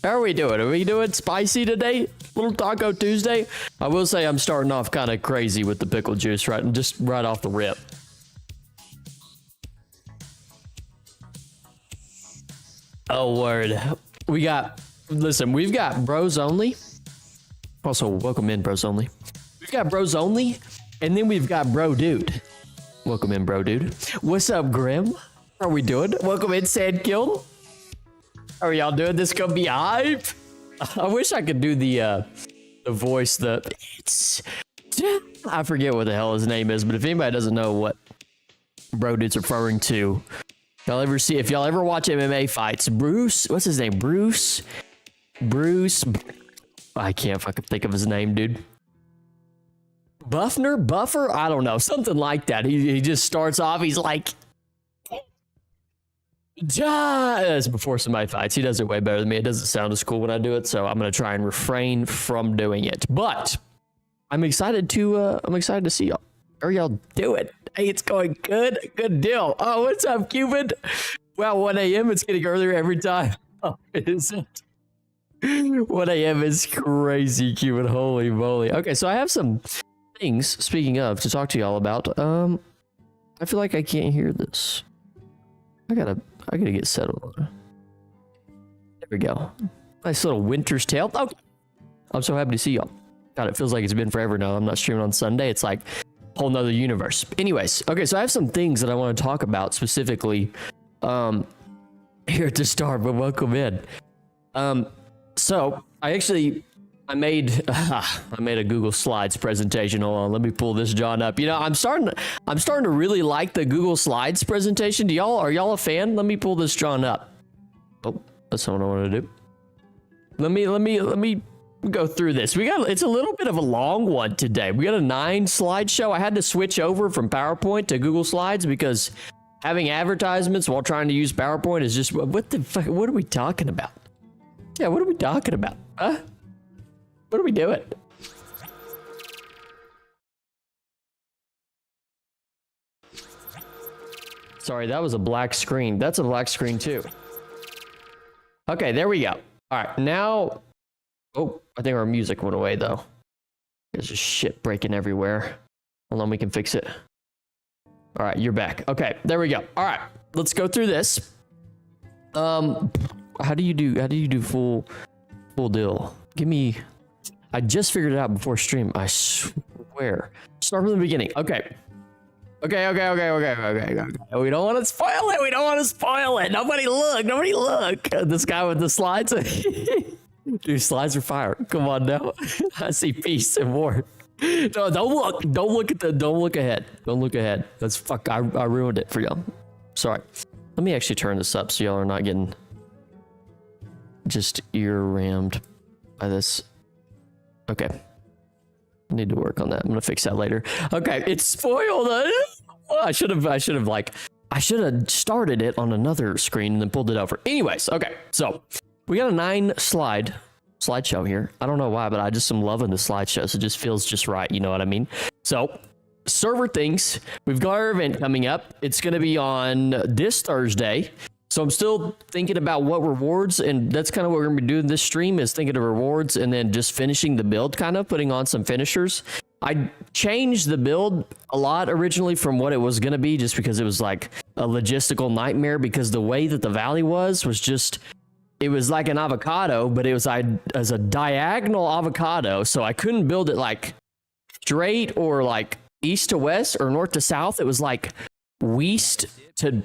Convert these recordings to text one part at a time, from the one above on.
How are we doing? Are we doing spicy today? Little Taco Tuesday? I will say I'm starting off kind of crazy with the pickle juice, right off the rip. Oh, word. We've got bros only. Also, welcome in, bros only. We've got bros only, and then we've got bro dude. Welcome in, bro dude. What's up, Grim? How are we doing? Welcome in, Sandkill. How are y'all doing? This gonna be hype. I wish I could do the voice. I forget what the hell his name is, but if anybody doesn't know what bro dude's referring to, if y'all ever watch MMA fights, Bruce, what's his name? Bruce. I can't fucking think of his name, dude. Buffer? I don't know. Something like that. He just starts off, he's like, that's before somebody fights. He does it way better than me. It doesn't sound as cool when I do it, so I'm going to try and refrain from doing it. But I'm excited to see y'all. How are y'all doing? Hey, it's going good. Good deal. Oh, what's up, Cupid? Well, 1 a.m. It's getting earlier every time. Oh, is it? 1 a.m. is crazy, Cupid. Holy moly. Okay, so I have some things, speaking of, to talk to y'all about. I feel like I can't hear this. I gotta get settled. There we go. Nice little winter's tale. Oh, I'm so happy to see y'all. God, it feels like it's been forever now. I'm not streaming on Sunday. It's like a whole nother universe. Anyways, okay, so I have some things that I want to talk about specifically here at the start, but welcome in. So I made a Google Slides presentation. Hold on, let me pull this John up. You know, I'm starting to really like the Google Slides presentation. Are y'all a fan? Let me pull this John up. Oh, that's not what I want to do. Let me go through this. It's a little bit of a long one today. We got a 9 slideshow. I had to switch over from PowerPoint to Google Slides because having advertisements while trying to use PowerPoint is just, what the fuck, what are we talking about? Yeah, what are we talking about? Huh? What are we doing? Sorry, that was a black screen. That's a black screen too. Okay, there we go. All right, now... Oh, I think our music went away though. There's just shit breaking everywhere. Hold on, we can fix it. All right, you're back. Okay, there we go. All right, let's go through this. How do you do full deal? Give me... I just figured it out before stream. I swear. Start from the beginning. Okay. Okay. We don't want to spoil it. Nobody look. This guy with the slides. Dude, slides are fire. Come on now. I see peace and war. No, don't look ahead. That's fuck. I ruined it for y'all. Sorry. Let me actually turn this up so y'all are not getting just ear rammed by this. Okay. I need to work on that. I'm gonna fix that later. Okay, it's spoiled. I should have started it on another screen and then pulled it over. Anyways, okay. So we got a 9 slideshow here. I don't know why, but I just am loving the slideshows. It just feels just right. You know what I mean? So server things. We've got our event coming up. It's gonna be on this Thursday. So I'm still thinking about what rewards, and that's kind of what we're going to be doing this stream, is thinking of rewards and then just finishing the build, kind of putting on some finishers. I changed the build a lot originally from what it was going to be, just because it was like a logistical nightmare, because the way that the valley was just, it was like an avocado, but it was as a diagonal avocado. So I couldn't build it like straight or like east to west or north to south. It was like west to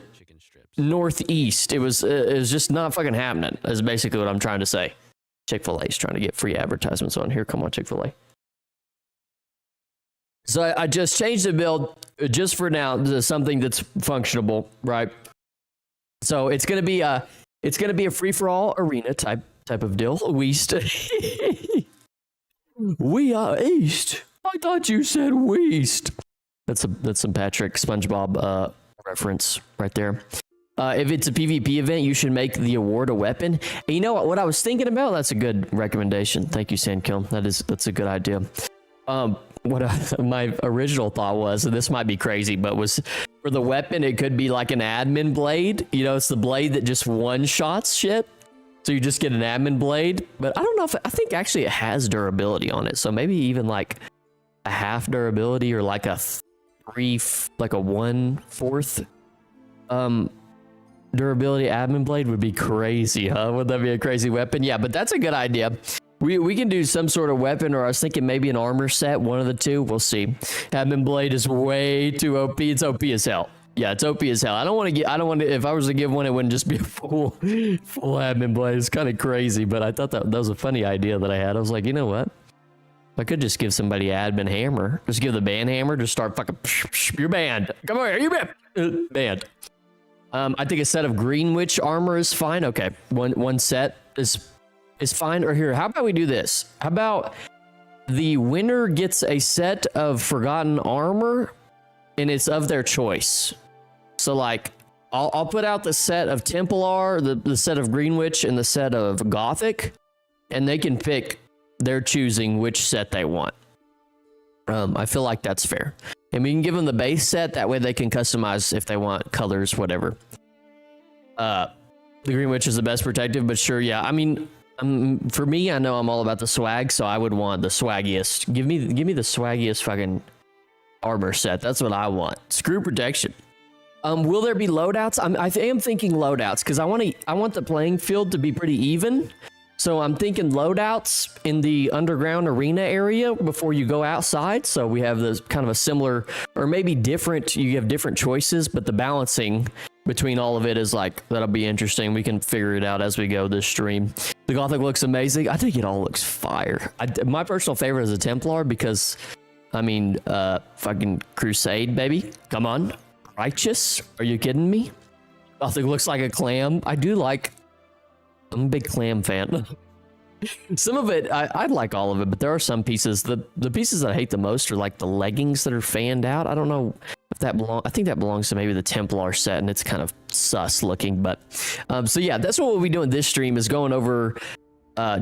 northeast. It was just not fucking happening, is basically what I'm trying to say. Chick-fil-A is trying to get free advertisements on here. Come on, Chick-fil-A. So I just changed the build just for now to something that's functionable, right? So it's gonna be a free-for-all arena type of deal. West. We are east. I thought you said west. That's some Patrick SpongeBob reference right there. If it's a PvP event, you should make the award a weapon. And you know what I was thinking about? That's a good recommendation. Thank you, Sandkill. That's a good idea. My original thought was, and this might be crazy, but was for the weapon, it could be like an admin blade. You know, it's the blade that just one-shots shit. So you just get an admin blade, but I don't know if I think actually it has durability on it. So maybe even like a half durability or like a 1/4 durability admin blade would be crazy, huh? Would that be a crazy weapon? Yeah, but that's a good idea. We can do some sort of weapon, or I was thinking maybe an armor set, one of the two. We'll see. Admin blade is way too OP. It's OP as hell. Yeah, it's OP as hell. I don't want to, if I was to give one, it wouldn't just be a full admin blade. It's kind of crazy, but I thought that was a funny idea that I had. I was like, you know what? I could just give somebody admin hammer. Just give the band hammer. Just start fucking, you're banned. Come over here, you're banned. I think a set of Green Witch armor is fine. Okay, one set is fine. Or here, how about we do this? How about the winner gets a set of Forgotten armor, and it's of their choice. So like, I'll put out the set of Templar, the set of Green Witch, and the set of Gothic, and they can pick their choosing which set they want. I feel like that's fair. And we can give them the base set, that way they can customize if they want colors, whatever. The Green Witch is the best protective, but sure, yeah. I mean, for me, I know I'm all about the swag, so I would want the swaggiest. Give me the swaggiest fucking armor set. That's what I want. Screw protection. Will there be loadouts? I am thinking loadouts, because I want the playing field to be pretty even. So I'm thinking loadouts in the underground arena area before you go outside. So we have this kind of a similar, or maybe different, you have different choices, but the balancing between all of it is like, that'll be interesting. We can figure it out as we go this stream. The Gothic looks amazing. I think it all looks fire. My personal favorite is a Templar because, I mean, fucking Crusade, baby. Come on. Righteous? Are you kidding me? Gothic looks like a clam. I'm a big clam fan. Some of it, I'd like all of it, but there are some pieces. The pieces that I hate the most are like the leggings that are fanned out. I don't know if that belongs. I think that belongs to maybe the Templar set, and it's kind of sus looking. But so yeah, that's what we'll be doing this stream, is going over,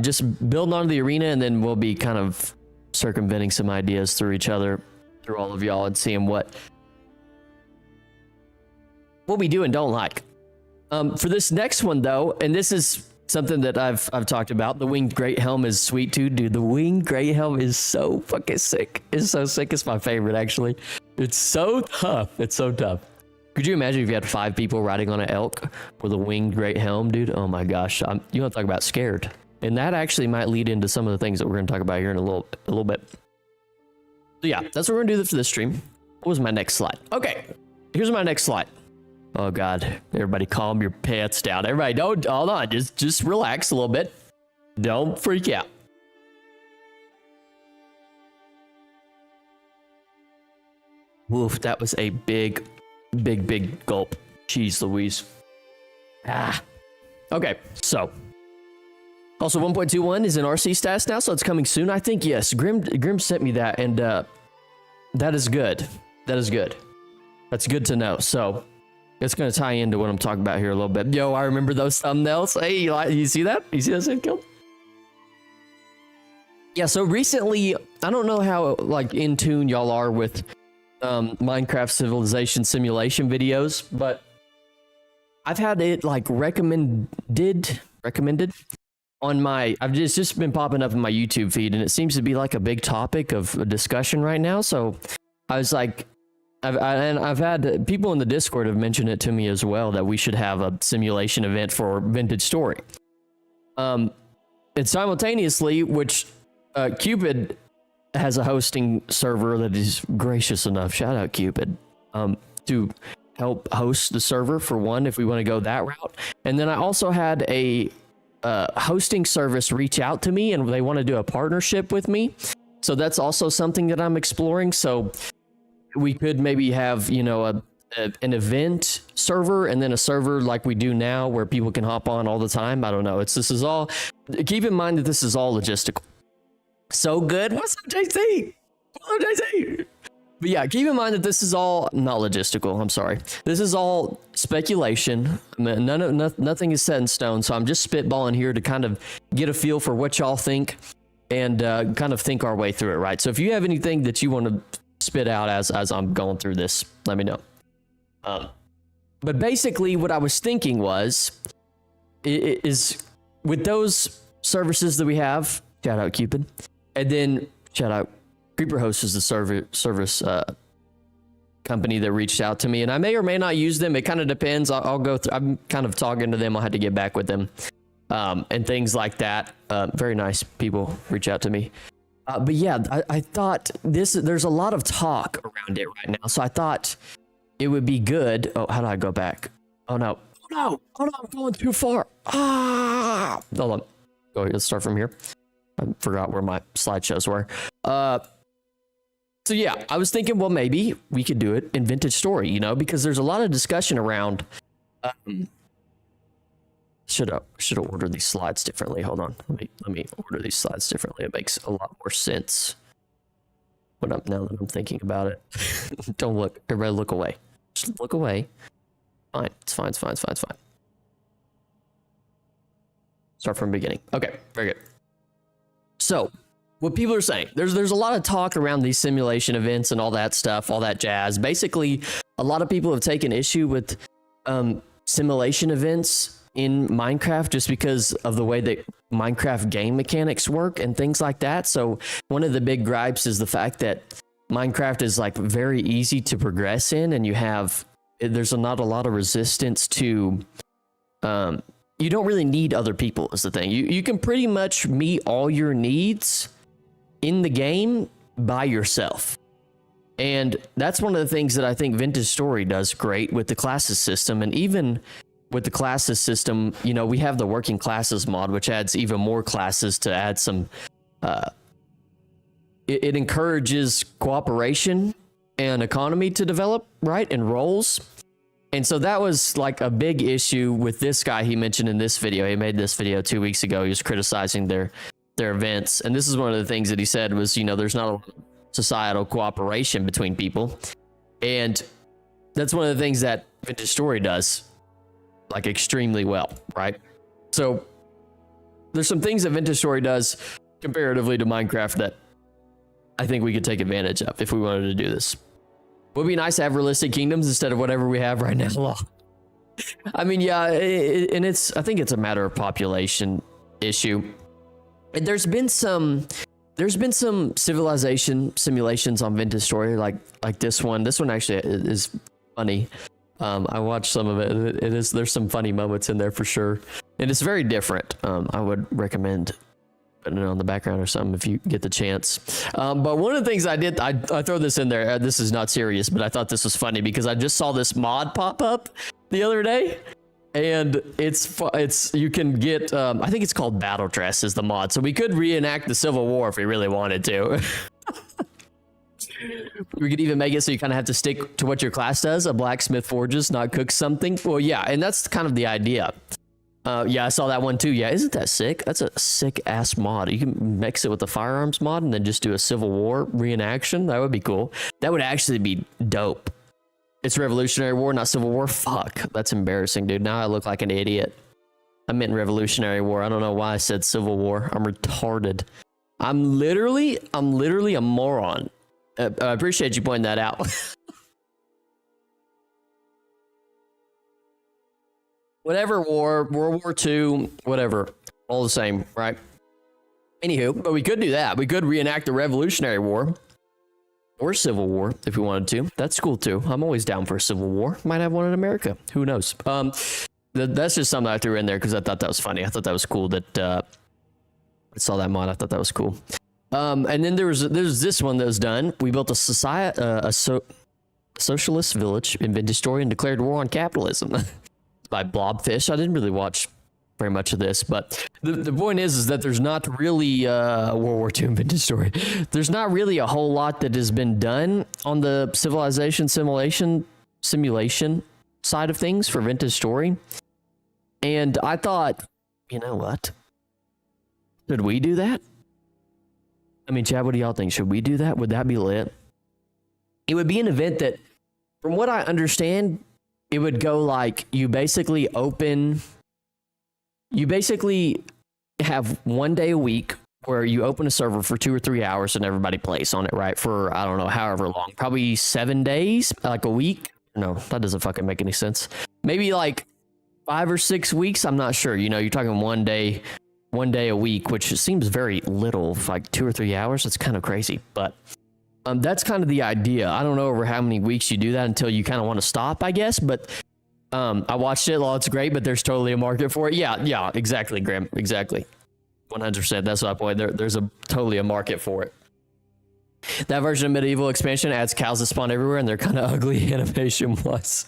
just building onto the arena, and then we'll be kind of circumventing some ideas through each other, through all of y'all, and seeing what we do and don't like. For this next one though, and this is something that I've talked about, the winged great helm is sweet too, dude. The winged great helm is so fucking sick. It's so sick. It's my favorite, actually. It's so tough. It's so tough. Could you imagine if you had 5 people riding on an elk with a winged great helm, dude? Oh my gosh. You want to talk about scared? And that actually might lead into some of the things that we're going to talk about here in a little bit. So yeah, that's what we're going to do for this stream. What was my next slide? Okay, here's my next slide. Oh God, everybody calm your pants down. Everybody, don't, hold on, just relax a little bit. Don't freak out. Woof, that was a big gulp. Jeez Louise. Okay, so. Also 1.21 is in RC stats now, so it's coming soon. I think, yes, Grim sent me that, and that is good. That is good. That's good to know, so. It's going to tie into what I'm talking about here a little bit. Yo, I remember those thumbnails. Hey, you see that? You see that kill? Yeah, so recently, I don't know how like in tune y'all are with Minecraft Civilization simulation videos, but I've had it like recommended on my, it's just been popping up in my YouTube feed, and it seems to be like a big topic of discussion right now. So I was like, I've had people in the Discord have mentioned it to me as well, that we should have a simulation event for Vintage Story. And simultaneously, which Cupid has a hosting server that is gracious enough, shout out Cupid, to help host the server for one, if we want to go that route. And then I also had a hosting service reach out to me, and they want to do a partnership with me. So that's also something that I'm exploring. So we could maybe have, you know, an event server, and then a server like we do now where people can hop on all the time. I don't know. This is all, keep in mind that this is all logistical. So good. What's up, JC? What's up, JC? But yeah, keep in mind that this is all not logistical. I'm sorry. This is all speculation. Nothing is set in stone. So I'm just spitballing here to kind of get a feel for what y'all think, and kind of think our way through it, right? So if you have anything that you want to spit out as I'm going through this, let me know. But basically what I was thinking was, is with those services that we have, shout out Cupid, and then shout out CreeperHost is the service company that reached out to me, and I may or may not use them. It kind of depends. I'll go through. I'm kind of talking to them. I'll have to get back with them, and things like that. Very nice people reach out to me. But yeah, I thought there's a lot of talk around it right now, so I thought it would be good. Oh, how do I go back? Oh no, I'm going too far. Hold on. Go. Let's start from here. I forgot where my slideshows were. So yeah, I was thinking, well, maybe we could do it in Vintage Story, because there's a lot of discussion around. Should have ordered these slides differently. Hold on, let me order these slides differently. It makes a lot more sense now that I'm thinking about it. Don't look, everybody, look away. Just look away. Fine, it's fine. Start from the beginning. Okay, very good. So, what people are saying, there's a lot of talk around these simulation events and all that stuff, all that jazz. Basically, a lot of people have taken issue with simulation events in Minecraft just because of the way that Minecraft game mechanics work and things like that. So one of the big gripes is the fact that Minecraft is like very easy to progress in, and there's not a lot of resistance to you don't really need other people is the thing. You can pretty much meet all your needs in the game by yourself. And that's one of the things that I think Vintage Story does great with the classes system. And even with the classes system, we have the working classes mod, which adds even more classes to add some, it encourages cooperation and economy to develop, right? And roles. And so that was like a big issue with this guy he mentioned in this video. He made this video 2 weeks ago. He was criticizing their events. And this is one of the things that he said was, there's not a societal cooperation between people. And that's one of the things that Vintage Story does like extremely well, right? So there's some things that Vintage Story does comparatively to Minecraft that I think we could take advantage of if we wanted to do this. Would be nice to have realistic kingdoms instead of whatever we have right now. I mean, yeah, and I think it's a matter of population issue. And there's been some civilization simulations on Vintage Story, like this one. This one actually is funny. I watched some of it. There's some funny moments in there for sure, and it's very different. I would recommend putting it on the background or something if you get the chance. But one of the things I did, I throw this in there. This is not serious, but I thought this was funny because I just saw this mod pop up the other day, and it's you can get. I think it's called Battle Dress is the mod, so we could reenact the Civil War if we really wanted to. We could even make it so you kind of have to stick to what your class does. A blacksmith forges, not cooks something. Well, yeah, and that's kind of the idea. Yeah, I saw that one too. Yeah, isn't that sick? That's a sick ass mod. You can mix it with the firearms mod and then just do a Civil War reenaction. That would be cool. That would actually be dope. It's Revolutionary War, not Civil War. Fuck, that's embarrassing, dude. Now I look like an idiot. I meant Revolutionary War. I don't know why I said Civil War. I'm retarded. I'm literally a moron. I appreciate you pointing that out. Whatever war, World War II, whatever, all the same, right? Anywho, but we could do that. We could reenact the Revolutionary War or Civil War if we wanted to. That's cool too. I'm always down for a Civil War. Might have one in America. Who knows? That's just something I threw in there because I thought that was funny. I thought that was cool that I saw that mod. I thought that was cool. And then there's this one that was done. We built a socialist village in Vintage Story and declared war on capitalism. By Blobfish. I didn't really watch very much of this, but the point is that there's not really World War II in Vintage Story. There's not really a whole lot that has been done on the civilization simulation side of things for Vintage Story. And I thought, you know what? Should we do that? I mean, Chad, what do y'all think? Should we do that? Would that be lit? It would be an event that, from what I understand, it would go like you basically have 1 day a week where you open a server for 2 or 3 hours and everybody plays on it, right? For, I don't know, however long, probably 7 days, like a week. No, that doesn't fucking make any sense. Maybe like 5 or 6 weeks. I'm not sure. You know, you're talking one day a week, which seems very little, like 2 or 3 hours. It's kind of crazy, but that's kind of the idea. I don't know over how many weeks you do that until you kind of want to stop, I guess. But I watched it. Well, it's great, but there's totally a market for it. Yeah, exactly, Graham. Exactly. 100%. That's my point. There's totally a market for it. That version of Medieval expansion adds cows that spawn everywhere, and they're kind of ugly animation-wise.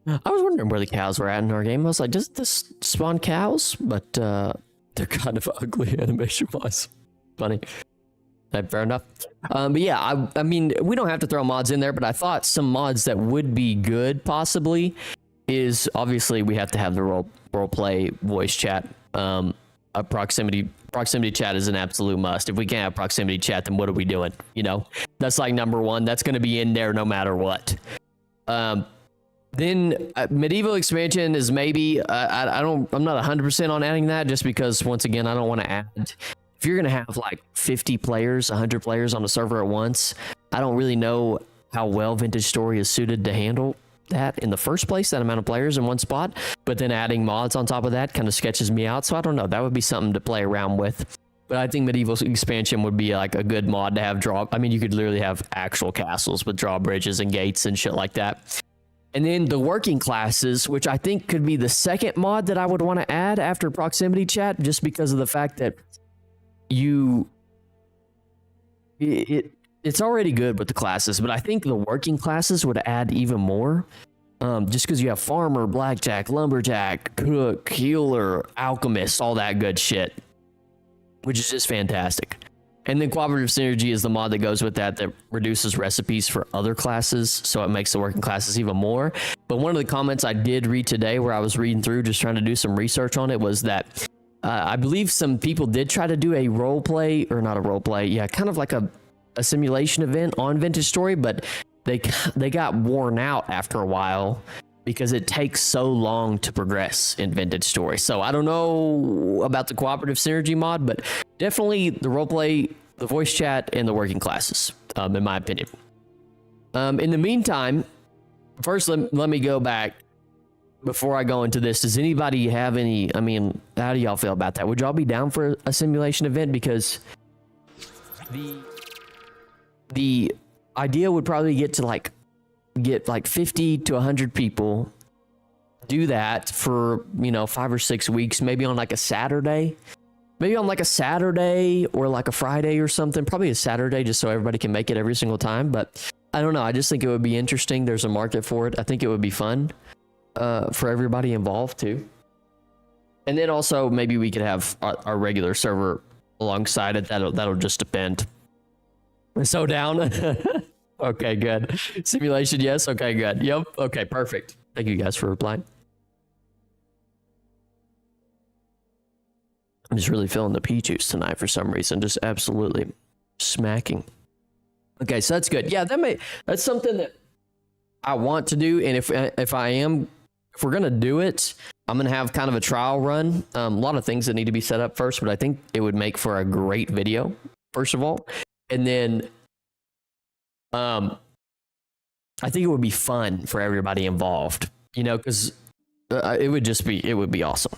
I was wondering where the cows were at in our game. I was like, does this spawn cows? But they're kind of ugly animation-wise. Funny. Fair enough. But yeah, I mean, we don't have to throw mods in there, but I thought some mods that would be good, possibly, is obviously we have to have the role play voice chat. A proximity chat is an absolute must. If we can't have proximity chat, then what are we doing? You know, that's like number one. That's going to be in there no matter what. Then medieval expansion is maybe I'm not 100% on adding that, just because once again I don't want to add. If you're gonna have like 50 players, 100 players on the server at once, I don't really know how well Vintage Story is suited to handle that in the first place, that amount of players in one spot. But then adding mods on top of that kind of sketches me out. So I don't know. That would be something to play around with. But I think medieval expansion would be like a good mod to have I mean, you could literally have actual castles with drawbridges and gates and shit like that. And then the working classes, which I think could be the second mod that I would want to add after proximity chat, just because of the fact that it's already good with the classes, but I think the working classes would add even more. Just because you have farmer, blackjack, lumberjack, cook, healer, alchemist, all that good shit, which is just fantastic. And then cooperative synergy is the mod that goes with that reduces recipes for other classes, so it makes the working classes even more. But one of the comments I did read today, where I was reading through just trying to do some research on it, was that I believe some people did try to do a role play, or not a role play, yeah, kind of like a simulation event on Vintage Story, but they got worn out after a while because it takes so long to progress in Vintage Story. So I don't know about the cooperative synergy mod, but definitely the roleplay, the voice chat, and the working classes, in my opinion. In the meantime, first let me go back before I go into this. Does anybody have any, I mean, how do y'all feel about that? Would y'all be down for a simulation event? Because the idea would probably get like 50 to 100 people, do that for, you know, 5 or 6 weeks, maybe on like a Saturday, or like a Friday or something, probably a Saturday, just so everybody can make it every single time. But I don't know. I just think it would be interesting. There's a market for it. I think it would be fun for everybody involved too. And then also maybe we could have our regular server alongside it. That'll just depend. So down. Okay, good. Simulation, yes. Okay, good. Yep. Okay, perfect. Thank you guys for replying. I'm just really feeling the pea juice tonight for some reason. Just absolutely smacking. Okay, so that's good. Yeah, that's something that I want to do. And if we're gonna do it, I'm gonna have kind of a trial run. A lot of things that need to be set up first, but I think it would make for a great video, first of all. And then I think it would be fun for everybody involved, you know, because it would be awesome.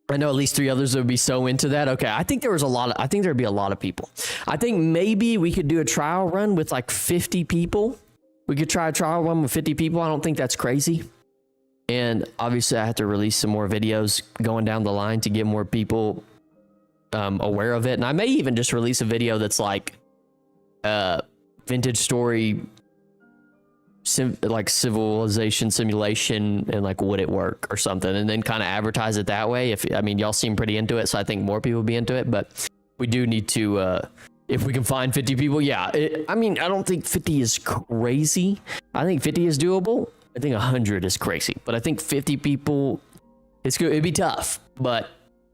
I know at least 3 others would be so into that. Okay, I think there'd be a lot of people. I think maybe we could do a trial run with like 50 people. We could try a trial run with 50 people. I don't think that's crazy. And obviously I have to release some more videos going down the line to get more people aware of it. And I may even just release a video that's like Vintage Story, like civilization simulation, and like would it work or something, and then kind of advertise it that way. I mean, y'all seem pretty into it, so I think more people will be into it. But we do need to, if we can find 50 people, yeah. I mean, I don't think 50 is crazy. I think 50 is doable. I think 100 is crazy, but I think 50 people, it's good. It'd be tough, but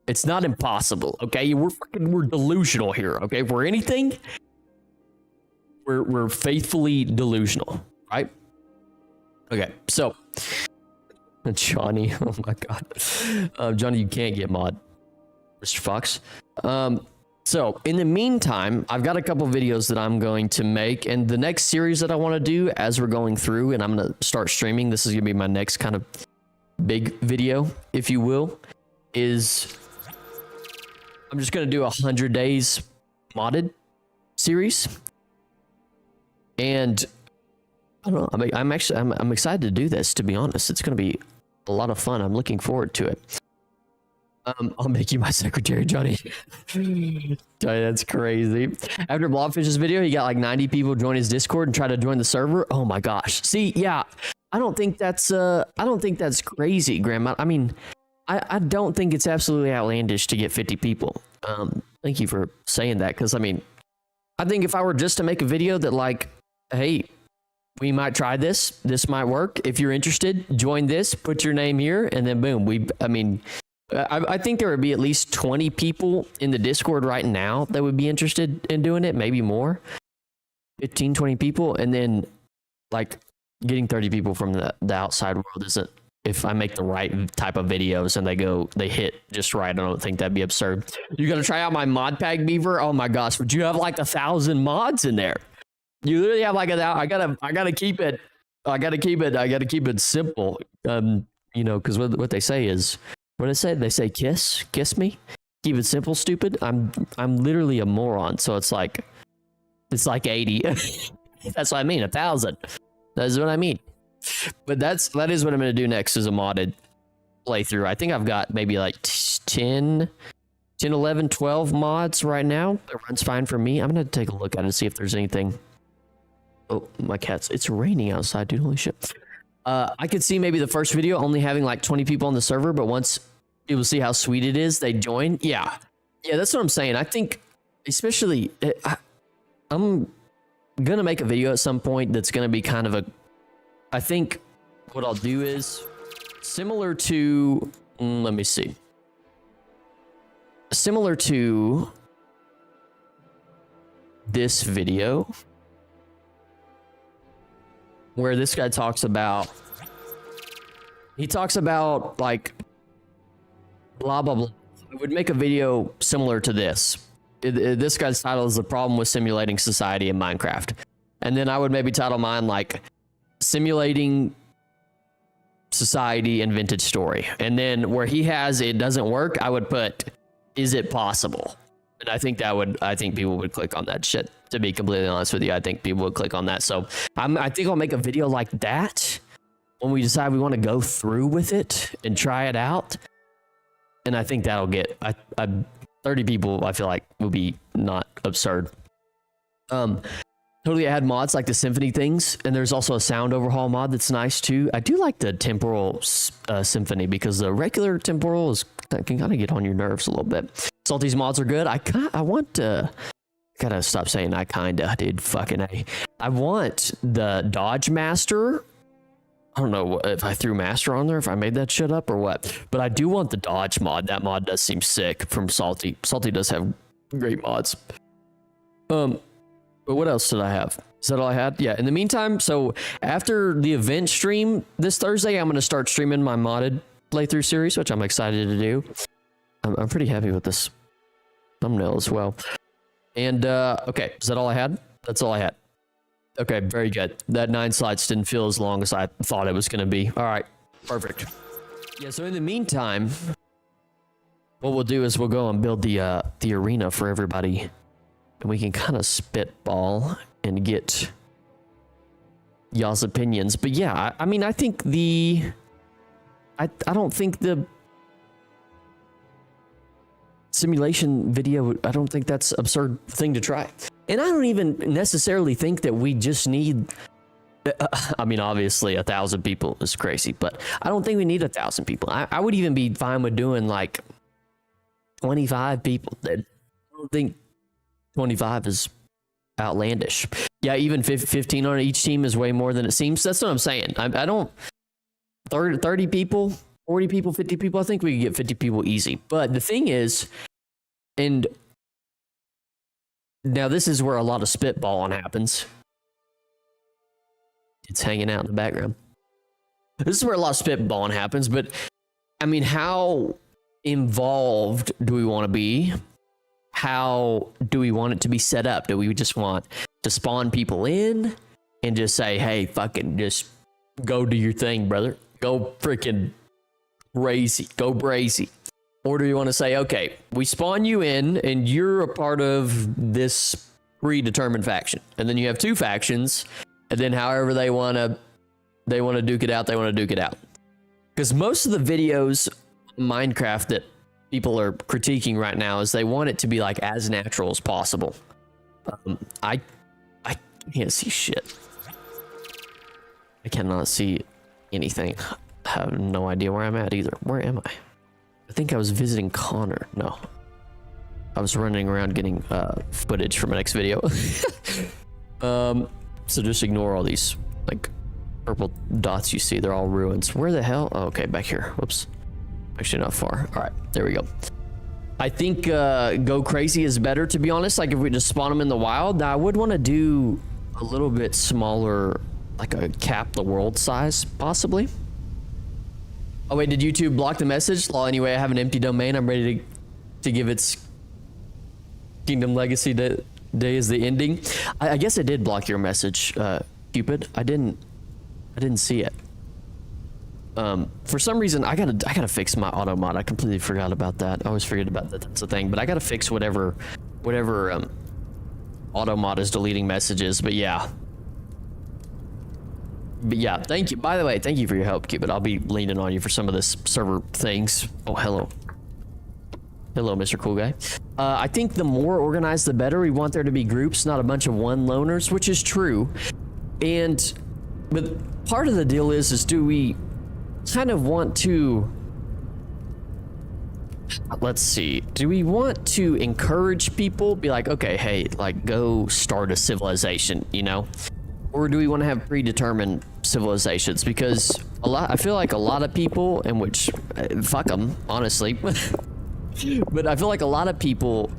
it's not impossible. Okay, we're delusional here. Okay, if we're anything, we're faithfully delusional, right? Okay, so Johnny, oh my god, Johnny, you can't get mod, Mr. Fox. So in the meantime, I've got a couple videos that I'm going to make, and the next series that I want to do as we're going through, and I'm going to start streaming. This is going to be my next kind of big video, if you will, is I'm just gonna do 100 days modded series, and I don't know. I'm excited to do this. To be honest, it's gonna be a lot of fun. I'm looking forward to it. I'll make you my secretary, Johnny. Johnny, that's crazy. After Blobfish's video, he got like 90 people join his Discord and try to join the server. Oh my gosh. See, yeah, I don't think that's crazy, Grandma. I mean, I don't think it's absolutely outlandish to get 50 people. Thank you for saying that, because I mean, I think if I were just to make a video that like, hey, we might try this. This might work. If you're interested, join this, put your name here, and then boom. I think there would be at least 20 people in the Discord right now that would be interested in doing it, maybe more. 15, 20 people, and then like getting 30 people from the outside world isn't, if I make the right type of videos and they hit just right, I don't think that'd be absurd. You gonna try out my mod pack, Beaver? Oh my gosh, would you have like 1,000 mods in there? You literally have like I gotta keep it simple. You know, because what they say is, what did they say kiss me, keep it simple, stupid. I'm literally a moron, so it's like 80. That's what I mean, 1,000. That's what I mean. But that is what I'm gonna do next, is a modded playthrough. I think I've got maybe like 10, 11, 12 mods right now. It runs fine for me. I'm gonna take a look at it and see if there's anything. Oh, my cats. It's raining outside, dude. Holy shit. I could see maybe the first video only having like 20 people on the server, but once people see how sweet it is, they join. Yeah, that's what I'm saying. I think, especially, I'm gonna make a video at some point that's gonna be kind of a, I think what I'll do is similar to, let me see, similar to this video, where this guy talks about, like blah blah blah. I would make a video similar to this. This guy's title is "The Problem with Simulating Society in Minecraft," and then I would maybe title mine like "Simulating Society and Vintage Story," and then where he has "It doesn't work," I would put "Is it possible?" And I think people would click on that shit. To be completely honest with you, I think people would click on that. So I think I'll make a video like that when we decide we want to go through with it and try it out. And I think that'll get 30 people. I feel like will be not absurd. Totally add mods like the symphony things, and there's also a sound overhaul mod that's nice too. I do like the temporal symphony, because the regular temporal can kind of get on your nerves a little bit. Salty's mods are good. I want to, gotta stop saying I kinda did, fucking A. I want the Dodge Master. I don't know if I threw Master on there, if I made that shit up or what, but I do want the Dodge mod. That mod does seem sick from Salty. Salty does have great mods. But what else did I have? Is that all I had? Yeah, in the meantime, so after the event stream this Thursday, I'm going to start streaming my modded playthrough series, which I'm excited to do. I'm pretty happy with this thumbnail as well. And, okay, is that all I had? That's all I had. Okay, very good. That 9 slides didn't feel as long as I thought it was going to be. All right, perfect. Yeah, so in the meantime, what we'll do is we'll go and build the arena for everybody. And we can kind of spitball and get y'all's opinions. But yeah, I mean, I think I don't think the simulation video, I don't think that's an absurd thing to try. And I don't even necessarily think that we just need, I mean, obviously 1,000 people is crazy, but I don't think we need 1,000 people. I would even be fine with doing like 25 people. I don't think 25 is outlandish. Yeah, even 15 on each team is way more than it seems. That's what I'm saying. I don't, 30 people, 40 people, 50 people, I think we can get 50 people easy. But the thing is, and now this is where a lot of spitballing happens. It's hanging out in the background. This is where a lot of spitballing happens, but I mean, how involved do we want to be? How do we want it to be set up? Do we just want to spawn people in and just say, hey, fucking just go do your thing, brother. Go freaking crazy, go brazy? Or do you want to say, okay, we spawn you in and you're a part of this predetermined faction, and then you have two factions, and then however they want to duke it out, Because most of the videos in Minecraft that people are critiquing right now is they want it to be like as natural as possible. I can't see shit. I cannot see anything. I have no idea where I'm at either. Where am I? I think I was visiting Connor. No. I was running around getting footage for my next video. So just ignore all these like purple dots you see. They're all ruins. Where the hell? Oh, okay, back here. Whoops. Actually not far. All right, there we go. I think go crazy is better, to be honest. Like if we just spawn them in the wild, I would want to do a little bit smaller, like a cap the world size, possibly. Oh wait, did YouTube block the message? Well, anyway, I have an empty domain. I'm ready to give its Kingdom Legacy Day is the ending. I guess it did block your message, Cupid. I didn't see it. For some reason, I gotta fix my auto mod. I completely forgot about that. I always forget about that. That's a thing. But I gotta fix whatever auto mod is deleting messages. But yeah. Thank you. By the way, thank you for your help, Cupid. I'll be leaning on you for some of this server things. Oh, hello. Hello, Mr. Cool Guy. I think the more organized, the better. We want there to be groups, not a bunch of one loners, which is true. But part of the deal is do we kind of want to, let's see, do we want to encourage people, be like, okay, hey, like go start a civilization, you know? Or do we want to have predetermined civilizations? Because I feel like a lot of people, in which, fuck them, honestly. But I feel like a lot of people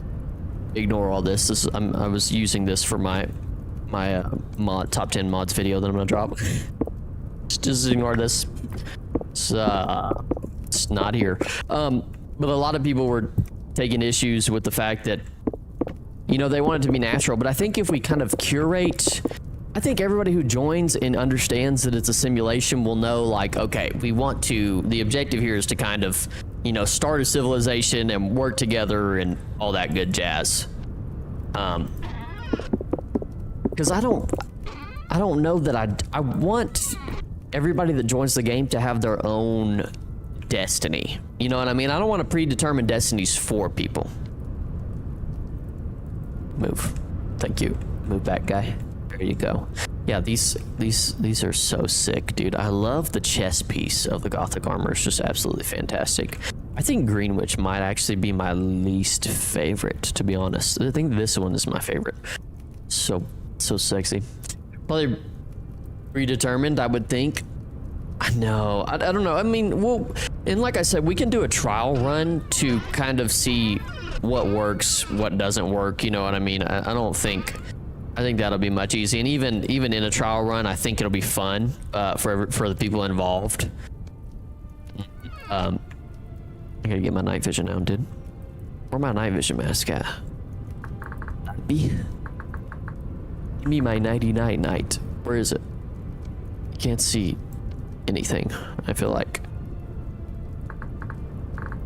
ignore all this. I was using this for my top 10 mods video that I'm gonna drop. Just ignore this. It's not here. But a lot of people were taking issues with the fact that, you know, they want it to be natural. But I think if we kind of curate, I think everybody who joins and understands that it's a simulation will know, like, okay, the objective here is to kind of, you know, start a civilization and work together and all that good jazz. Because I don't know that I want everybody that joins the game to have their own destiny. You know what I mean? I don't want to predetermine destinies for people. Move. Thank you. Move back, guy. There you go. Yeah, these are so sick, dude. I love the chest piece of the Gothic armor. It's just absolutely fantastic. I think Greenwich might actually be my least favorite, to be honest. I think this one is my favorite. So sexy. Probably predetermined, I would think. I know. I don't know. I mean, well, and like I said, we can do a trial run to kind of see what works, what doesn't work. You know what I mean? I think that'll be much easier. And even in a trial run, I think it'll be fun for the people involved. I gotta get my night vision now, dude. Where my night vision mask at? Give me my 99 night. Where is it? I can't see anything, I feel like.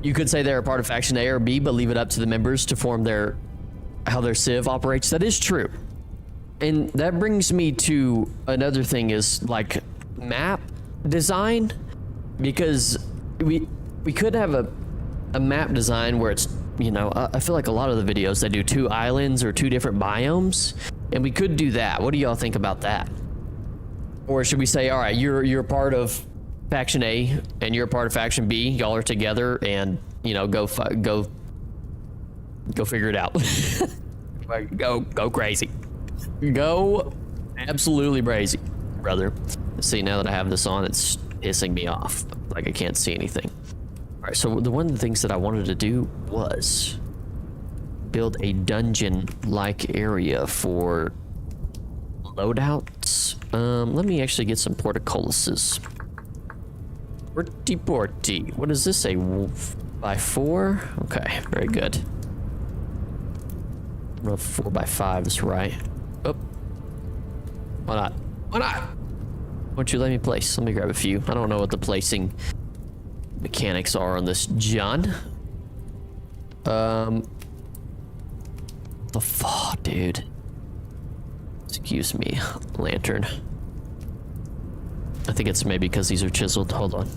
You could say they're a part of faction A or B, but leave it up to the members to form how their civ operates. That is true. And that brings me to another thing, is like map design, because we could have a map design where it's, you know, I feel like a lot of the videos, they do 2 islands or 2 different biomes, and we could do that. What do y'all think about that? Or should we say, all right, you're part of faction A and you're a part of faction B, y'all are together, and, you know, go figure it out. go crazy. Go absolutely crazy, brother. See, now that I have this on, it's pissing me off. Like I can't see anything. All right, so one of the things that I wanted to do was build a dungeon-like area for loadouts. Let me actually get some portcullises. Porty. What is this, a 4x4? Okay, very good. 4x5s, right? Oh. Why not? Why don't you let me place? Let me grab a few. I don't know what the placing mechanics are on this John. The fuck, dude. Excuse me, lantern. I think it's maybe because these are chiseled. Hold on.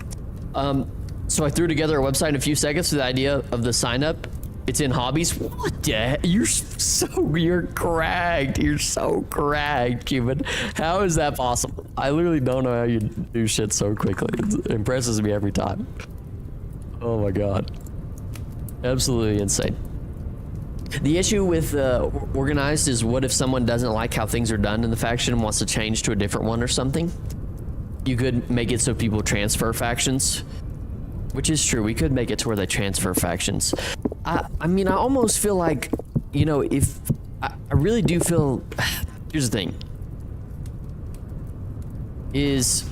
So I threw together a website in a few seconds with the idea of the sign up. It's in hobbies. What the heck? You're cracked. You're so cracked, Cuban. How is that possible? I literally don't know how you do shit so quickly. It impresses me every time. Oh my god. Absolutely insane. The issue with organized is, what if someone doesn't like how things are done in the faction and wants to change to a different one or something? You could make it so people transfer factions, which is true. We could make it to where they transfer factions. I mean, I almost feel like, you know, if I really do feel, here's the thing, is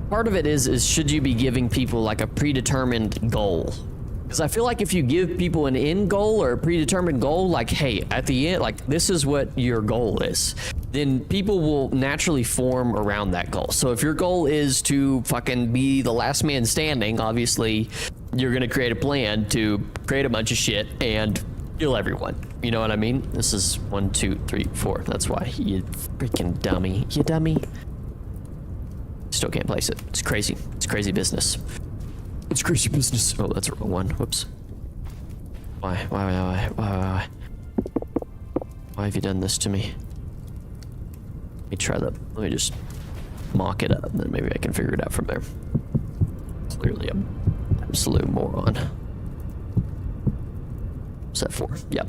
part of it is should you be giving people like a predetermined goal? Because I feel like if you give people an end goal or a predetermined goal, like, hey, at the end, like, this is what your goal is, then people will naturally form around that goal. So if your goal is to fucking be the last man standing, obviously you're going to create a plan to create a bunch of shit and kill everyone. You know what I mean? This is 1, 2, 3, 4. That's why, you freaking dummy. You dummy. Still can't place it. It's crazy. It's crazy business. It's crazy business. Oh, that's the wrong one. Whoops. Why have you done this to me? Let me try that. Let me just mock it up, and then maybe I can figure it out from there. Clearly, I'm an absolute moron. What's that for? Yep.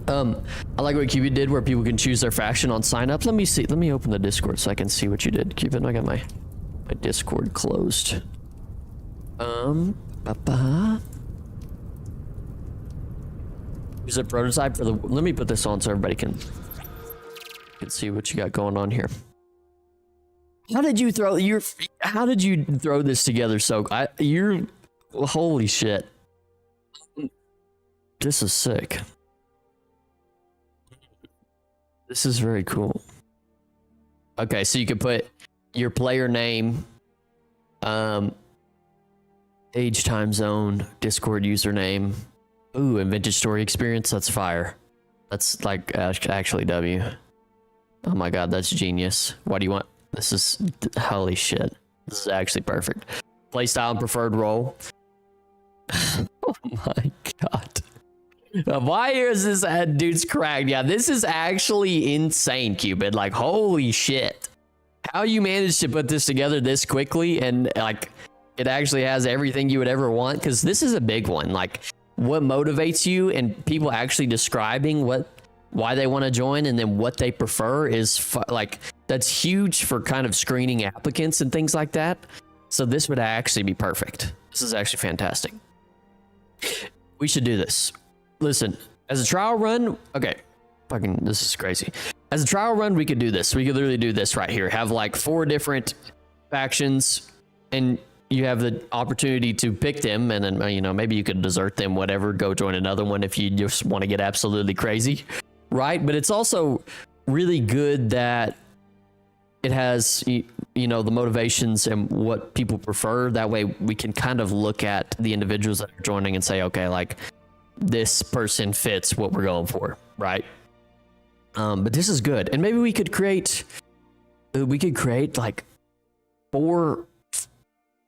I like what Cupid did, where people can choose their faction on sign up. Let me see. Let me open the Discord so I can see what you did, Cupid. I got my Discord closed. Use a prototype for the. Let me put this on so everybody can see what you got going on here. How did you throw this together? Holy shit. This is sick. This is very cool. Okay, so you could put your player name, age, time zone, Discord username. Ooh, and vintage story experience. That's fire. That's like actually W. Oh my god, that's genius. Why do you want? This is holy shit. This is actually perfect. Playstyle and preferred role. Oh my god. Why is this dude's cracked? Yeah, this is actually insane, Cupid. Like, holy shit. How you managed to put this together this quickly, and like it actually has everything you would ever want, because this is a big one. Like, what motivates you and people actually describing why they want to join and then what they prefer is like, that's huge for kind of screening applicants and things like that. So this would actually be perfect. This is actually fantastic. We should do this. Listen, as a trial run, okay, fucking, this is crazy. As a trial run, we could do this. We could literally do this right here. Have like 4 different factions, and you have the opportunity to pick them, and then, you know, maybe you could desert them, whatever, go join another one if you just want to get absolutely crazy, right? But it's also really good that it has, you know, the motivations and what people prefer. That way we can kind of look at the individuals that are joining and say, okay, like, this person fits what we're going for, right? But this is good. And maybe we could create like 4,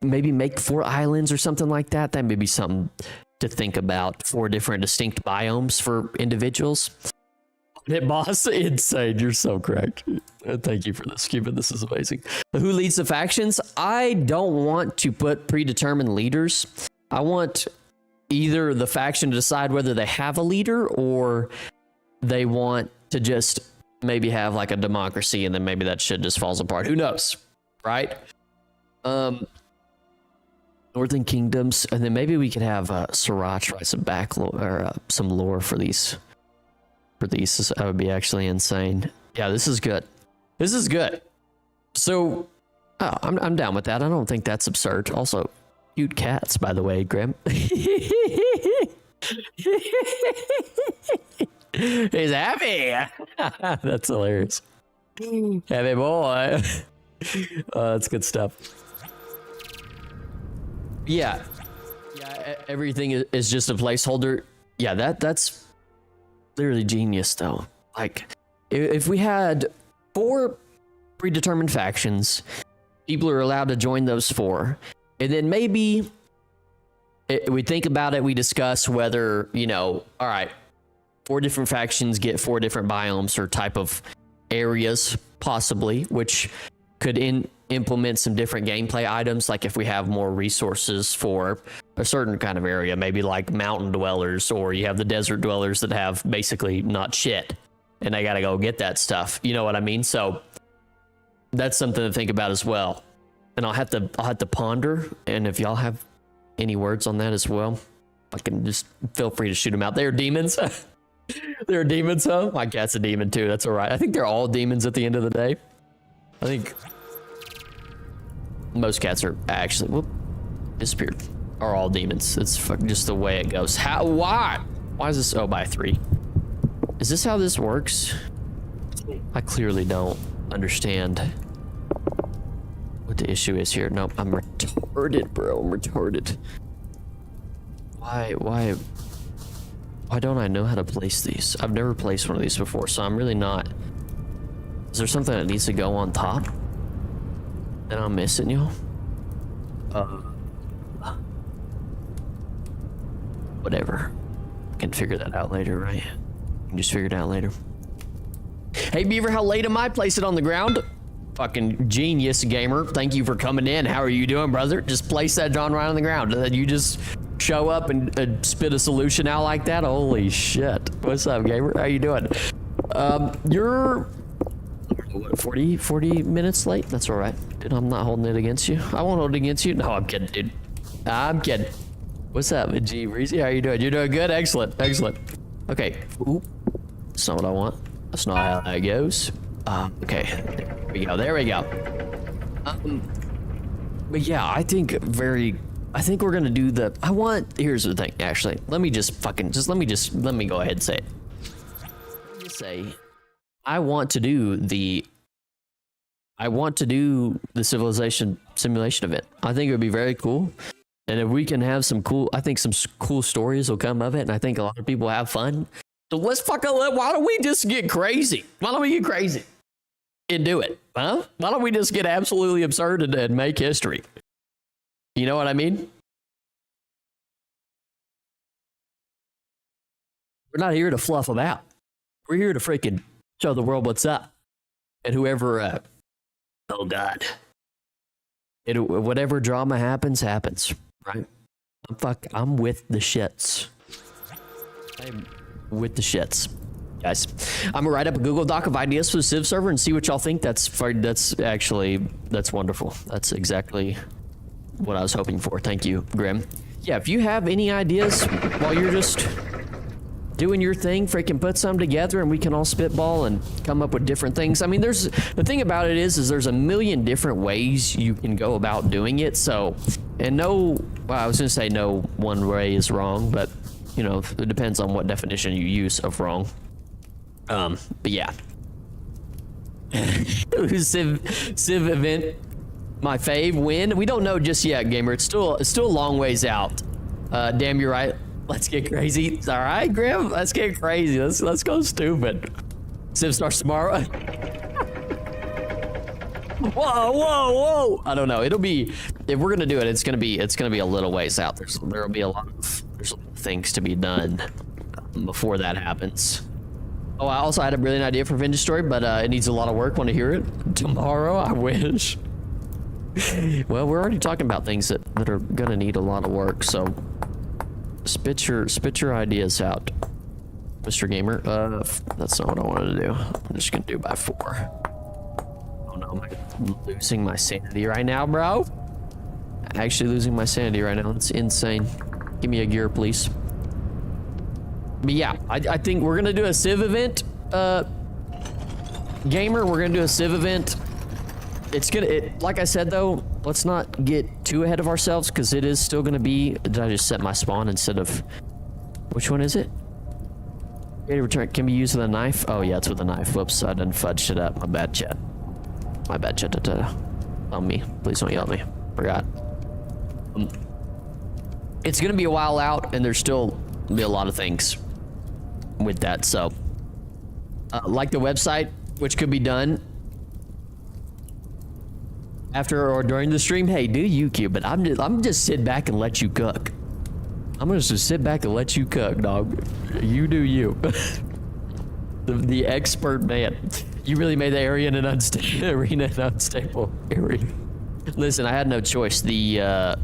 maybe make 4 islands or something like that. That may be something to think about. 4 different distinct biomes for individuals. Hit boss, insane. You're so correct. Thank you for this, Cuban. This is amazing. Who leads the factions? I don't want to put predetermined leaders. I want either the faction to decide whether they have a leader, or they want to just maybe have like a democracy, and then maybe that shit just falls apart. Who knows, right? Northern Kingdoms, and then maybe we could have Sriracha write some back lore, or some lore for these. That would be actually insane. Yeah, this is good. This is good. So, I'm down with that. I don't think that's absurd. Also, cute cats, by the way, Grim. He's happy. That's hilarious. Happy boy. That's good stuff. Yeah. Yeah, everything is just a placeholder. Yeah, that's literally genius, though. Like, if we had 4 predetermined factions, people are allowed to join those 4, and then maybe we think about it, we discuss whether, you know, all right, 4 different factions get 4 different biomes or type of areas, possibly, which could implement some different gameplay items, like if we have more resources for a certain kind of area, maybe like mountain dwellers, or you have the desert dwellers that have basically not shit and they gotta go get that stuff, you know what I mean? So that's something to think about as well. And I'll have to ponder, and if y'all have any words on that as well, I can just feel free to shoot them out. They're demons. They're demons, huh? My cat's a demon too, that's all right. I think they're all demons at the end of the day. I think most cats are actually, whoop, disappeared, are all demons. It's just the way it goes. How, why is this, oh, by 3. Is this how this works? I clearly don't understand what the issue is here. Nope, I'm retarded, bro, I'm retarded. Why don't I know how to place these? I've never placed one of these before, so I'm really not. Is there something that needs to go on top that I'm missing, y'all? Whatever. I can figure that out later, right? I can just figure it out later. Hey, Beaver, how late am I? Place it on the ground. Fucking genius, gamer. Thank you for coming in. How are you doing, brother? Just place that John right on the ground. And then you just show up and spit a solution out like that. Holy shit. What's up, gamer? How you doing? You're what, 40 minutes late? That's all right, dude. I'm not holding it against you. I won't hold it against you. No, I'm kidding, dude. I'm kidding. What's up, G Breezy? How you doing? You're doing good. Excellent. Okay. Ooh, that's not what I want. That's not how that goes. Okay. There we go. But yeah, I think we're gonna do the. Here's the thing. Actually, let me go ahead and say it. Let me say, I want to do the civilization simulation event. I think it would be very cool. And if we can have some cool stories will come of it. And I think a lot of people have fun. So why don't we just get crazy? Why don't we get crazy and do it? Huh? Why don't we just get absolutely absurd and make history? You know what I mean? We're not here to fluff about. We're here to freaking show the world what's up. And whoever, oh God. Whatever drama happens, right? I'm with the shits. I'm with the shits. Guys, I'm gonna write up a Google Doc of ideas for the Civ server and see what y'all think. That's wonderful. That's exactly what I was hoping for. Thank you, Grim. Yeah, if you have any ideas while you're just doing your thing, freaking put some together and we can all spitball and come up with different things. I mean, the thing about it is there's a million different ways you can go about doing it. So, and I was gonna say no one way is wrong, but you know, it depends on what definition you use of wrong. But yeah. Civ event, my fave win. We don't know just yet, gamer. It's still a long ways out. Damn, you're right. Let's get crazy. All right, Grim. Let's get crazy. Let's go stupid. Civ starts tomorrow. Whoa! I don't know. It'll be, if we're gonna do it, it's gonna be a little ways out. There'll be a lot of things to be done before that happens. Oh, I also had a brilliant idea for Vintage Story, but it needs a lot of work. Want to hear it tomorrow? I wish. Well, we're already talking about things that are gonna need a lot of work, so spit your ideas out, Mr. Gamer. That's not what I wanted to do. I'm just gonna do by 4. Oh no, I'm losing my sanity right now, bro. Actually losing my sanity right now. It's insane. Give me a gear, please. But yeah, I think we're gonna do a Civ event. Gamer, we're gonna do a Civ event. Like I said though, let's not get too ahead of ourselves because it is still gonna be. Did I just set my spawn instead of? Which one is it? Creative return can be used with a knife. Oh yeah, it's with a knife. Whoops, I done fudged it up. My bad, chat. My bad, chat. On me. Please don't yell at me. Forgot. it's gonna be a while out, and there's still be a lot of things with that. So, like the website, which could be done after or during the stream. Hey, do you, Q? But I'm just sit back and let you cook. I'm gonna just sit back and let you cook, dog. You do you. the expert man. You really made the area an arena an unstable area. Listen, I had no choice. It's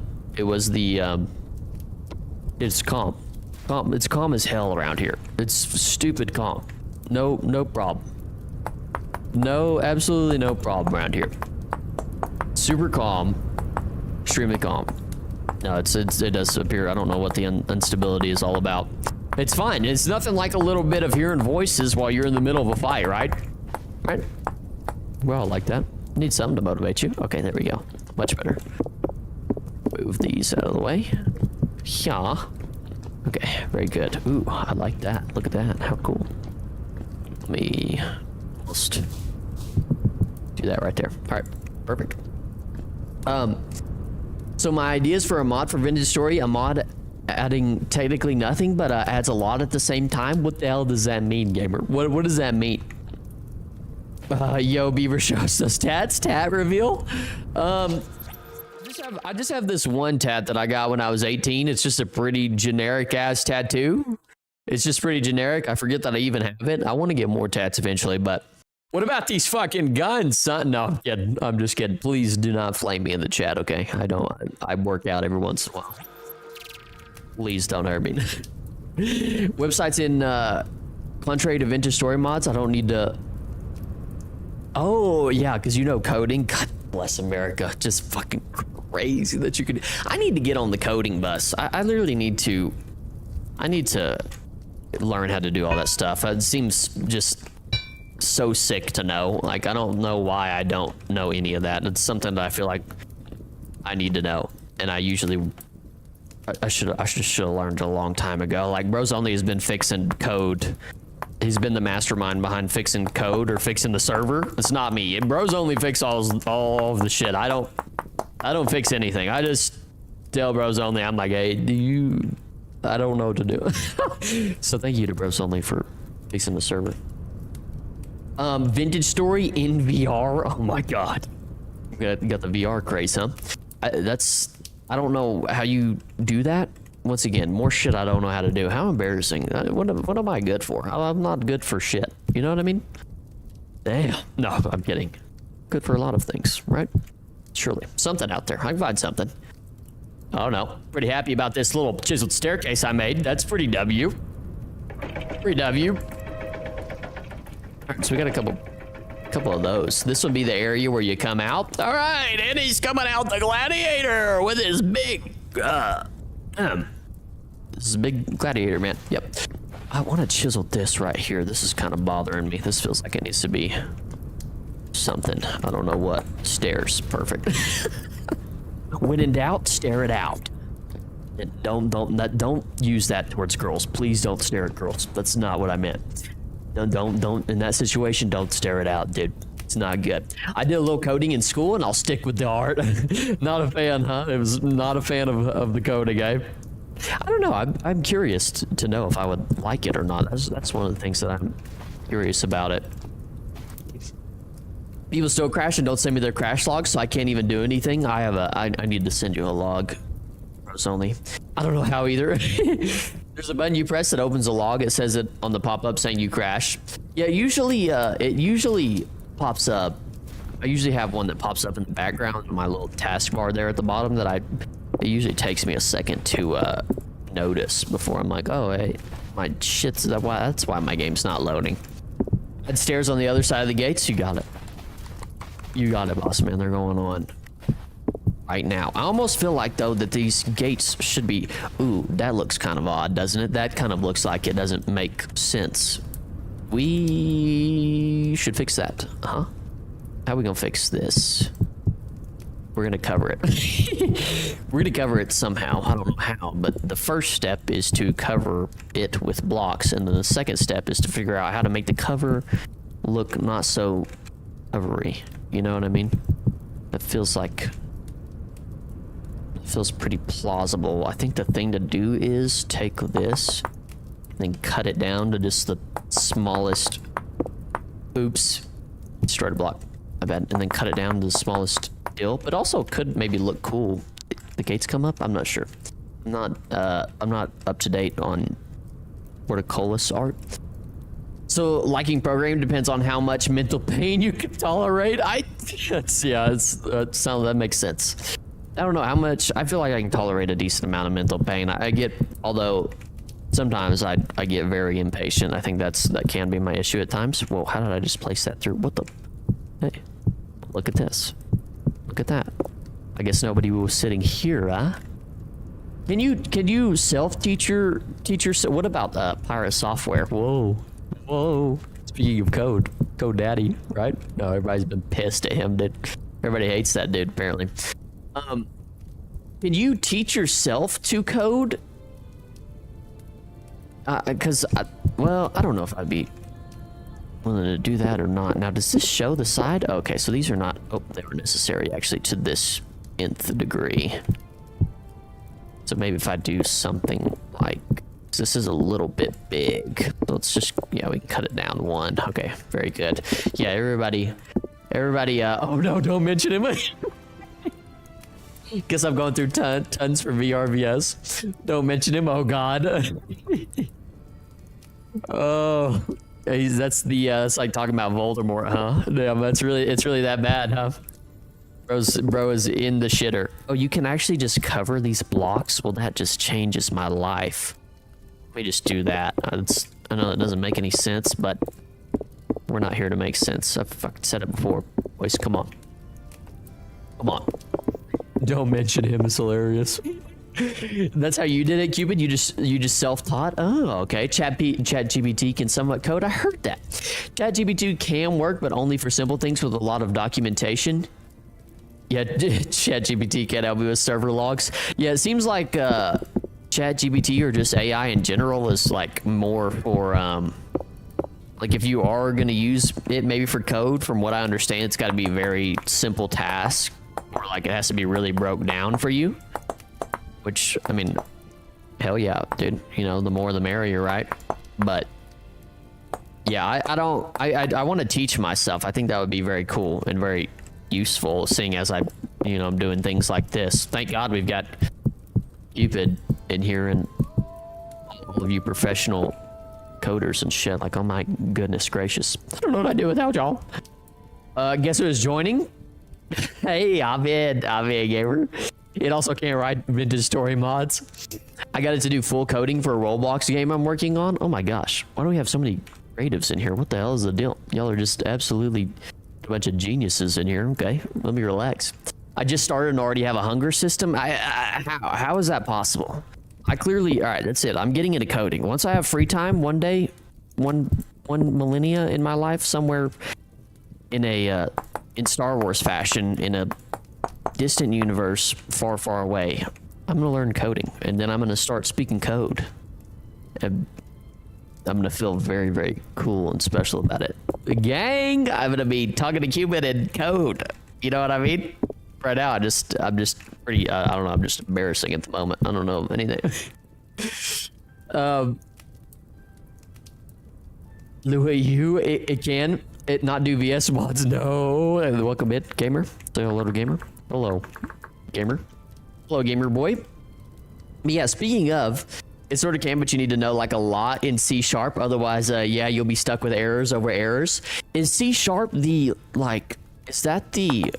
calm. It's calm as hell around here. It's stupid calm. No problem. No, absolutely no problem around here. Super calm. Extremely calm. No, it does appear. I don't know what the instability is all about. It's fine. It's nothing like a little bit of hearing voices while you're in the middle of a fight, right? Right? We're all like that. Need something to motivate you. Okay, there we go. Much better. Move these out of the way. Yeah. Okay, very good. Ooh, I like that. Look at that. How cool. Let me almost do that right there. All right, perfect. So my ideas for a mod for Vintage Story, a mod adding technically nothing, but adds a lot at the same time. What the hell does that mean, gamer? What does that mean? Yo, Beaver shows us tats. Tat reveal. I just have this one tat that I got when I was 18. It's just a pretty generic ass tattoo. It's just pretty generic. I forget that I even have it. I want to get more tats eventually, but what about these fucking guns, son? No, I'm kidding. I'm just kidding. Please do not flame me in the chat, okay? I work out every once in a while. Please don't hurt me. Websites in contrary to Vintage Story mods, I don't need to. Oh, yeah, because you know coding. God bless America. Just fucking crazy that you could. I need to get on the coding bus. I literally need to. I need to learn how to do all that stuff. It seems just so sick to know. Like, I don't know why I don't know any of that. It's something that I feel like I need to know. And I usually. I should have learned a long time ago. Like, Bros Only has been fixing code. He's been the mastermind behind fixing code or fixing the server. It's not me. Bros Only fix all of the shit. I don't fix anything. I just tell Bros Only, I'm like, hey, I don't know what to do. So thank you to Bros Only for fixing the server. Vintage Story in VR. Oh my God. You got the VR craze, huh? I don't know how you do that. Once again, more shit I don't know how to do. How embarrassing. What am I good for? I'm not good for shit. You know what I mean? Damn. No, I'm kidding. Good for a lot of things, right? Surely. Something out there. I can find something. Oh no. Pretty happy about this little chiseled staircase I made. That's pretty W. Pretty W. Alright, so we got a couple of those. This would be the area where you come out. All right, and he's coming out the gladiator with his big this is a big gladiator, man. Yep. I want to chisel this right here. This is kind of bothering me. This feels like it needs to be something. I don't know what. Stairs. Perfect. When in doubt, stare it out. And don't use that towards girls. Please don't stare at girls. That's not what I meant. Don't in that situation, don't stare it out, dude. It's not good. I did a little coding in school, and I'll stick with the art. Not a fan, huh? It was not a fan of the coding, eh? I don't know. I'm curious to know if I would like it or not. That's one of the things that I'm curious about it. People still crash and don't send me their crash logs, so I can't even do anything. I need to send you a log. Bros Only. I don't know how either. There's a button you press that opens a log. It says it on the pop-up saying you crash. Yeah, usually it usually pops up. I usually have one that pops up in the background, my little taskbar there at the bottom that it usually takes me a second to notice before I'm like, oh, hey, my shit's that's why my game's not loading. Had stairs on the other side of the gates. You got it. You got it, boss man. They're going on right now. I almost feel like, though, that these gates should be... Ooh, that looks kind of odd, doesn't it? That kind of looks like it doesn't make sense. We should fix that, huh? How are we gonna fix this? We're gonna cover it. We're gonna cover it somehow. I don't know how, but the first step is to cover it with blocks, and then the second step is to figure out how to make the cover look not so covery. You know what I mean? That feels like feels pretty plausible. I think the thing to do is take this, then cut it down to just the smallest. Oops, destroyed a block. I bet, and then cut it down to the smallest deal. But also could maybe look cool. The gates come up. I'm not sure. I'm not up to date on horticulous art. So liking programming depends on how much mental pain you can tolerate. That makes sense. I don't know how much. I feel like I can tolerate a decent amount of mental pain. I get, although sometimes I get very impatient. I think that can be my issue at times. Whoa, how did I just place that through? What the? Hey, look at this. Look at that. I guess nobody was sitting here, huh? Can you self-teach yourself? What about pirate software? Whoa. Speaking of code daddy, right? No, everybody's been pissed at him, dude. Everybody hates that dude, apparently. Can you teach yourself to code? Because, well, I don't know if I'd be willing to do that or not. Now, does this show the side? Okay, so these are not, they were necessary, actually, to this nth degree. So maybe if I do something like, this is a little bit big. So let's just, yeah, we can cut it down one. Okay, very good. Yeah, everybody, oh no, don't mention him. Guess I'm going through tons for VRVS. Don't mention him, oh God. Oh, it's like talking about Voldemort, huh? Damn, it's really that bad, huh? Bro is in the shitter. Oh, you can actually just cover these blocks? Well, that just changes my life. Let me just do that. I know that doesn't make any sense, but we're not here to make sense. I've fucking said it before. Boys, come on. Come on. Don't mention him, it's hilarious. That's how you did it, Cupid? You just self-taught? Oh, okay. ChatGPT can somewhat code. I heard that. ChatGPT can work, but only for simple things with a lot of documentation. Yeah, ChatGPT can't help me with server logs. Yeah, it seems like ChatGPT or just AI in general is like more for like if you are gonna use it maybe for code, from what I understand, it's got to be very simple task, or like it has to be really broke down for you. Which, I mean, hell yeah, dude. You know, the more the merrier, right? But yeah, I want to teach myself. I think that would be very cool and very useful, seeing as I'm doing things like this. Thank God we've got Cupid in here and all of you professional coders and shit. Like, oh my goodness gracious. I don't know what I'd do without y'all. Guess who is joining? Hey, Abid Gamer. It also can't write vintage story mods. I got it to do full coding for a Roblox game I'm working on. Oh my gosh. Why do we have so many creatives in here? What the hell is the deal? Y'all are just absolutely a bunch of geniuses in here. Okay, let me relax. I just started and already have a hunger system. How is that possible? I clearly, all right, that's it. I'm getting into coding. Once I have free time, one day, one millennia in my life, somewhere in a, in Star Wars fashion, in a distant universe far, far away, I'm gonna learn coding, and then I'm gonna start speaking code. And I'm gonna feel very, very cool and special about it. Gang, I'm gonna be talking to Cupid in code. You know what I mean? Right now, I'm just pretty, I don't know, I'm just embarrassing at the moment. I don't know anything. Louis, it can not do VS mods? No. Welcome in, gamer. Say hello to gamer. Hello, gamer. Hello, gamer boy. But yeah, speaking of, it sort of can, but you need to know like a lot in C#. Otherwise, yeah, you'll be stuck with errors over errors. Is C# the, like, is that the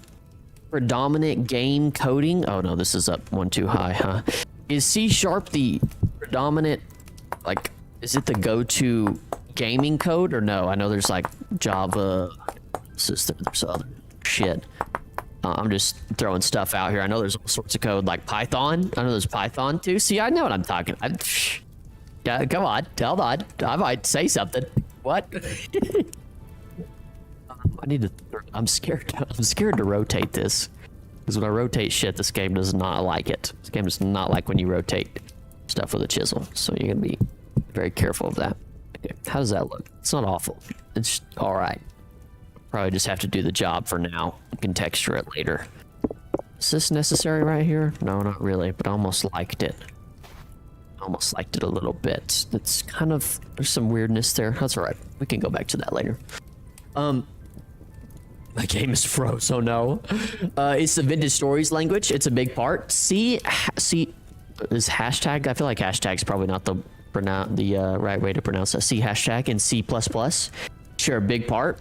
predominant game coding? Oh no, this is up one too high, huh? Is C# the predominant, like, is it the go-to gaming code or no? I know there's like Java, there's other shit. I'm just throwing stuff out here. I know there's all sorts of code like Python. I know there's Python too. See, I know what I'm talking. Yeah, come on, hold on. I might say something. What? I need to. I'm scared. I'm scared to rotate this, because when I rotate shit, this game does not like it. This game does not like when you rotate stuff with a chisel. So you're gonna be very careful of that. Okay, how does that look? It's not awful. It's all right. Probably just have to do the job for now. You can texture it later. Is this necessary right here? No, not really, but I almost liked it. Almost liked it a little bit. It's kind of, there's some weirdness there. That's all right. We can go back to that later. My game is froze. Oh no. It's the Vintage Stories language. It's a big part. C is hashtag. I feel like hashtag's probably not the right way to pronounce that. C hashtag and C++. Share a big part.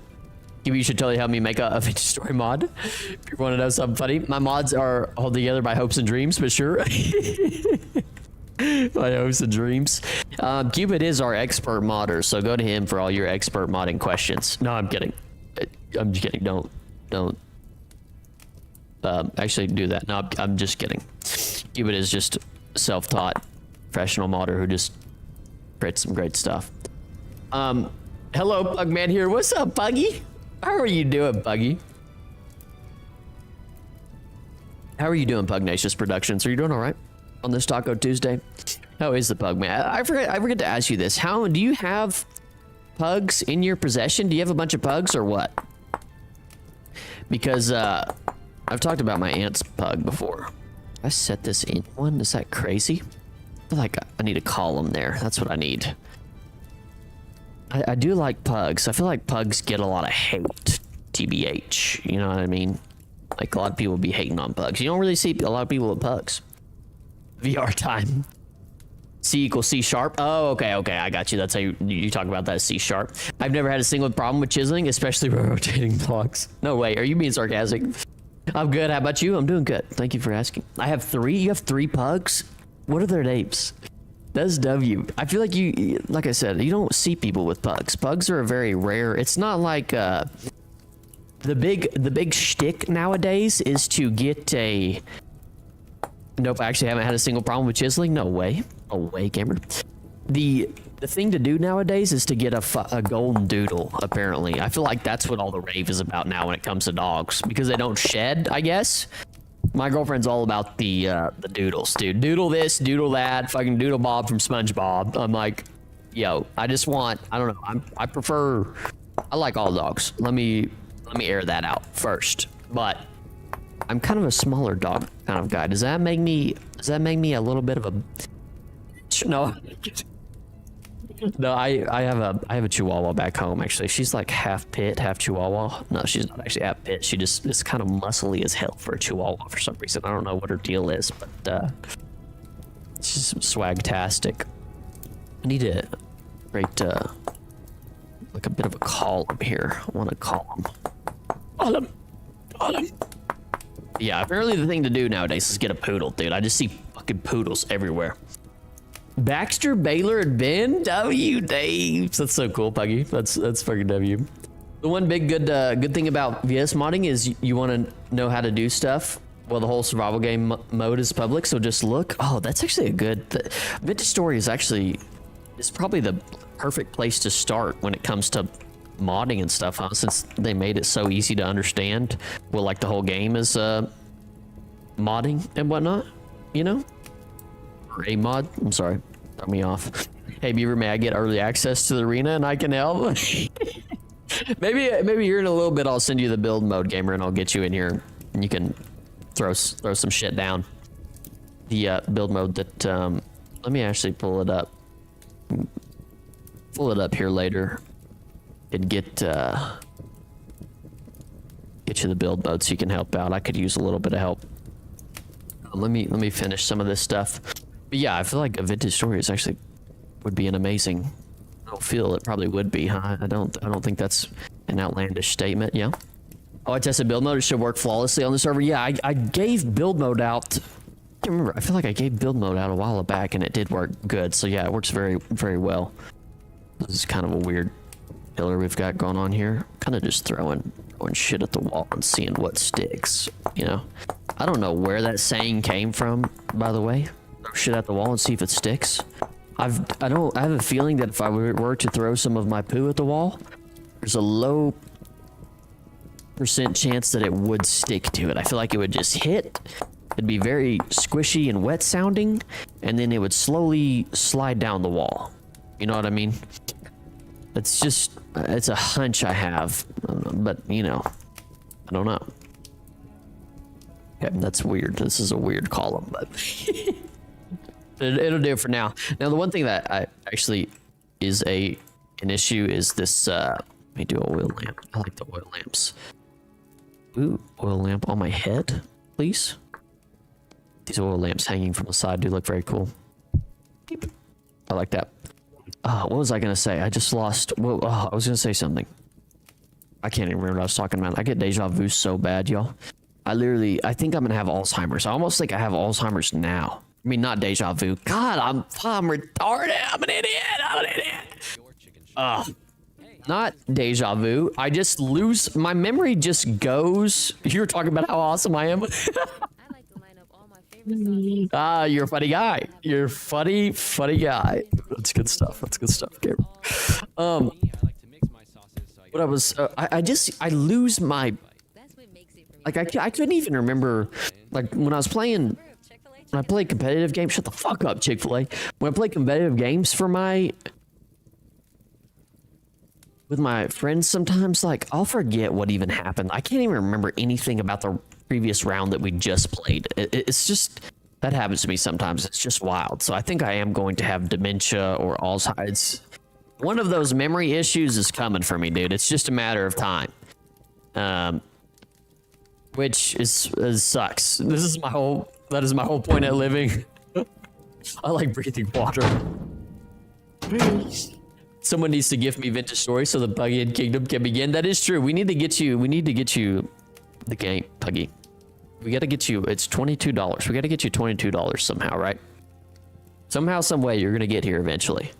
You should totally help me make a Vintage Story mod. If you want to know something funny, my mods are held together by hopes and dreams, but sure. My hopes and dreams. Cupid is our expert modder, so go to him for all your expert modding questions. No, I'm kidding. I'm just kidding. Don't actually do that. No, I'm just kidding. Cupid is just self-taught professional modder who just creates some great stuff. Hello, Pugman here. What's up, Puggy? How are you doing, Puggy? How are you doing, Pugnacious Productions? Are you doing all right on this Taco Tuesday? How is the Pug, man? I forget to ask you this. How do you have pugs in your possession? Do you have a bunch of pugs or what? Because I've talked about my aunt's pug before. I set this in one. Is that crazy? I feel like I need to call them there. That's what I need. I do like pugs. I feel like pugs get a lot of hate. TBH. You know what I mean? Like a lot of people be hating on pugs. You don't really see a lot of people with pugs. VR time. C equals C sharp. Oh, okay. I got you. That's how you talk about that, C sharp. I've never had a single problem with chiseling, especially rotating blocks. No way. Are you being sarcastic? I'm good. How about you? I'm doing good. Thank you for asking. I have 3. You have 3 pugs? What are their names? That's W. I feel like like I said, you don't see people with pugs. Pugs are a very rare. It's not like the big shtick nowadays is to get a. Nope, I actually haven't had a single problem with chiseling. No way. No way, gamer. The thing to do nowadays is to get a golden doodle, apparently. I feel like that's what all the rave is about now when it comes to dogs. Because they don't shed, I guess. My girlfriend's all about the doodles, dude. Doodle this, doodle that, fucking doodle Bob from SpongeBob. I'm like, yo, I just want, I don't know, I like all dogs. Let me air that out first. But I'm kind of a smaller dog kind of guy. Does that make me a little bit of a no? No, I have a Chihuahua back home actually. She's like half pit, half Chihuahua. No, she's not actually half pit. She just is kind of muscly as hell for a Chihuahua for some reason. I don't know what her deal is, but she's swagtastic. I need to create like a bit of a column here. I want to call him. Yeah, apparently the thing to do nowadays is get a poodle, dude. I just see fucking poodles everywhere. Baxter, Baylor, and Ben? W, Dave. That's so cool, Puggy. That's fucking W. The one big good thing about VS modding is you want to know how to do stuff. Well, the whole survival game mode is public, so just look. Oh, that's actually a good. Vintage Story is probably the perfect place to start when it comes to modding and stuff, huh? Since they made it so easy to understand. Well, like the whole game is modding and whatnot, you know? Or a mod. I'm sorry, throw me off. Hey Beaver, may I get early access to the arena and I can help? maybe here in a little bit I'll send you the build mode, gamer, and I'll get you in here and you can throw some shit down. The build mode that let me actually pull it up here later and get you the build mode so you can help out. I could use a little bit of help. Let me finish some of this stuff. But yeah, I feel like a Vintage Story is actually would be an amazing. I don't feel it probably would be, huh? I don't think that's an outlandish statement. Yeah. Oh, I tested build mode. It should work flawlessly on the server. Yeah, I gave build mode out. I can't remember. I feel like I gave build mode out a while back and it did work good. So yeah, it works very, very well. This is kind of a weird pillar we've got going on here. Kind of just throwing shit at the wall and seeing what sticks, you know? I don't know where that saying came from, by the way. Throw shit at the wall and see if it sticks. I have a feeling that if I were to throw some of my poo at the wall, there's a low % chance that it would stick to it. I feel like it would just hit. It'd be very squishy and wet sounding, and then it would slowly slide down the wall. You know what I mean? It's a hunch I have, but you know, I don't know. Okay, that's weird. This is a weird column, but it'll do it for now. Now, the one thing that I actually is an issue is this. Let me do an oil lamp. I like the oil lamps. Ooh, oil lamp on my head, please. These oil lamps hanging from the side do look very cool. Beep. I like that. What was I gonna say? I just lost. Well, I was gonna say something. I can't even remember what I was talking about. I get deja vu so bad, y'all. I think I'm gonna have Alzheimer's. I almost think I have Alzheimer's now. I mean, not deja vu. God, I'm retarded. I'm an idiot. Not deja vu. I just lose. My memory just goes. You were talking about how awesome I am. You're a funny guy. You're a funny guy. That's good stuff. That's good stuff, Gabriel. What I was, I lose my, like, I couldn't even remember, like, when I was playing, when I played competitive games, shut the fuck up, Chick-fil-A. When I play competitive games with my friends sometimes, like, I'll forget what even happened. I can't even remember anything about the previous round that we just played. It's just, that happens to me sometimes. It's just wild. So I think I am going to have dementia or Alzheimer's. One of those memory issues is coming for me, dude. It's just a matter of time. Which sucks. That is my whole point at living. I like breathing water. Someone needs to gift me vintage stories so the Puggy and Kingdom can begin. That is true. We need to get you the game, Puggy. We got to get you, it's $22. We got to get you $22 somehow, right? Somehow, some way, you're going to get here eventually.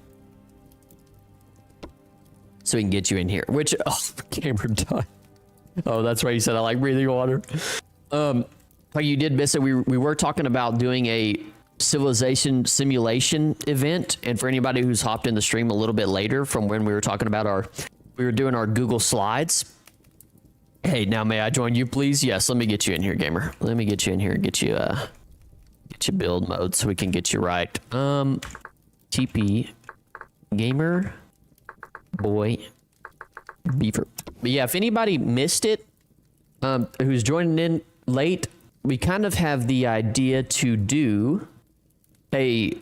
So we can get you in here, which, camera died. Oh, that's right. You said I like breathing water. But you did miss it. We were talking about doing a civilization simulation event. And for anybody who's hopped in the stream a little bit later from when we were talking about we were doing our Google Slides. Hey, now may I join you, please? Yes, let me get you in here, gamer. Let me get you in here and get you build mode so we can get you right. TP gamer boy beaver. But yeah, if anybody missed it, who's joining in late, we kind of have the idea to do a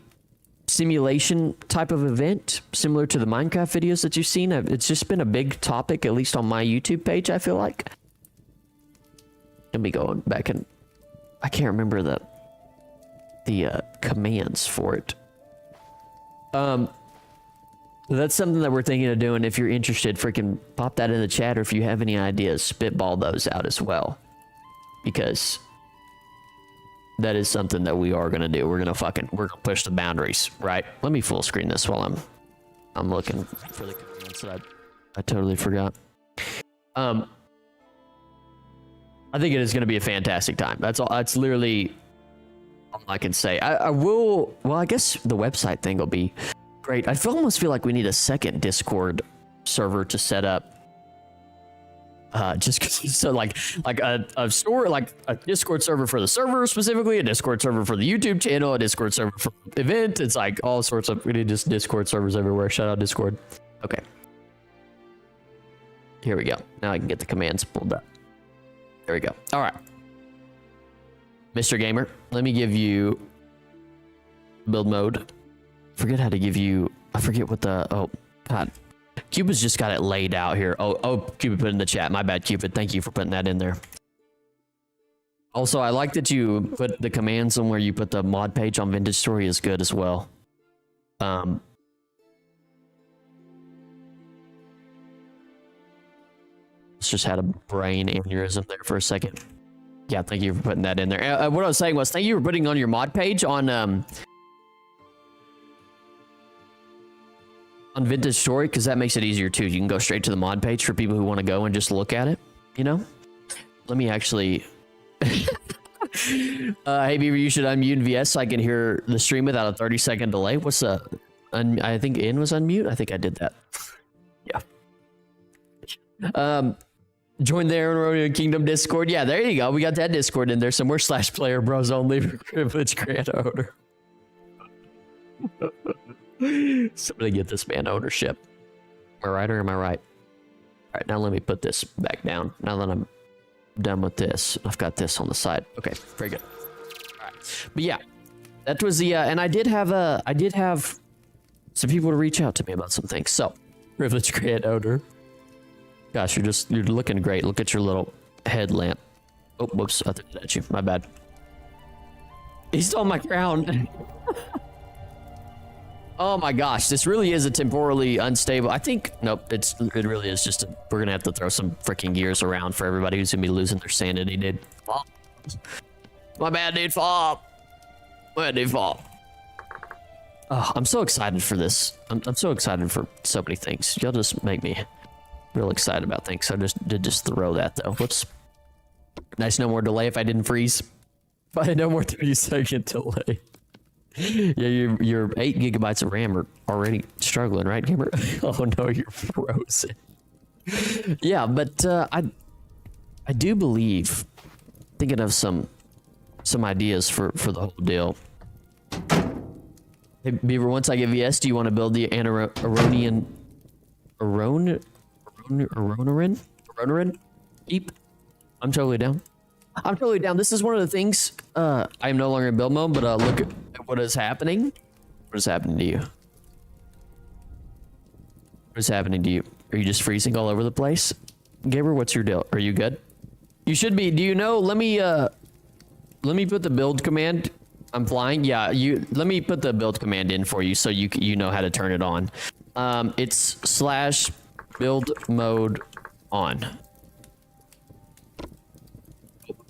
simulation type of event similar to the Minecraft videos that you've seen. It's just been a big topic, at least on my YouTube page, I feel like. Let me go back and I can't remember the commands for it. That's something that we're thinking of doing. If you're interested, freaking pop that in the chat, or if you have any ideas, spitball those out as well, because that is something that we are gonna do. We're gonna push the boundaries, right? Let me full screen this while I'm looking for the commands that I totally forgot. I think it is gonna be a fantastic time. That's all. That's literally all I can say. I will. Well, I guess the website thing will be great. I almost feel like we need a second Discord server to set up. Just because, so like a store, like a Discord server for the server specifically, a Discord server for the YouTube channel, a Discord server for the event. It's like all sorts of, we need just Discord servers everywhere. Shout out Discord. Okay. Here we go. Now I can get the commands pulled up. There we go. All right. Mr. Gamer, let me give you build mode. Forget how to give you, I forget what the, oh, God. Cupid's just got it laid out here. Oh, Cupid put it in the chat. My bad, Cupid. Thank you for putting that in there. Also, I like that you put the commands on where you put the mod page on Vintage Story is good as well. Just had a brain aneurysm there for a second. Yeah, thank you for putting that in there. What I was saying was, thank you for putting on your mod page on Vintage Story, because that makes it easier too. You can go straight to the mod page for people who want to go and just look at it, you know? Let me actually... hey, Beaver, you should unmute VS so I can hear the stream without a 30-second delay. What's I think In was unmute. I think I did that. Yeah. Join the Aaron Rodeo Kingdom Discord. Yeah, there you go. We got that Discord in there somewhere. /player bros only privilege grant owner. Somebody get this man ownership. Am I right or am I right? All right, now let me put this back down. Now that I'm done with this. I've got this on the side. Okay, very good. All right, but yeah, that was the and I did have some people to reach out to me about some things. So, privilege grant owner. Gosh, you're looking great. Look at your little headlamp. Oh, whoops! I threw it at you. My bad. He stole my crown. Oh my gosh, this really is a temporally unstable. I think nope. It really is just. We're gonna have to throw some freaking gears around for everybody who's gonna be losing their sanity, dude. Fall. My bad, dude. Fall. My bad, dude. Fall. Oh, I'm so excited for this. I'm so excited for so many things. Y'all just make me real excited about things. So I did just throw that though. Whoops. Nice, no more delay if I didn't freeze. If I had no more 30-second delay. Yeah, your 8 gigabytes of RAM are already struggling, right, gamer? Oh no, you're frozen. Yeah, but I do believe, thinking of some ideas for the whole deal. Hey, Beaver, once I get VS, do you want to build the Aronerin Keep? I'm totally down. I'm totally down. This is one of the things, I am no longer in build mode, but look at what is happening. What is happening to you? What is happening to you? Are you just freezing all over the place? Gabriel, what's your deal? Are you good? You should be. Do you know, let me put the build command. I'm flying. Yeah, let me put the build command in for you so you know how to turn it on. It's /build mode on.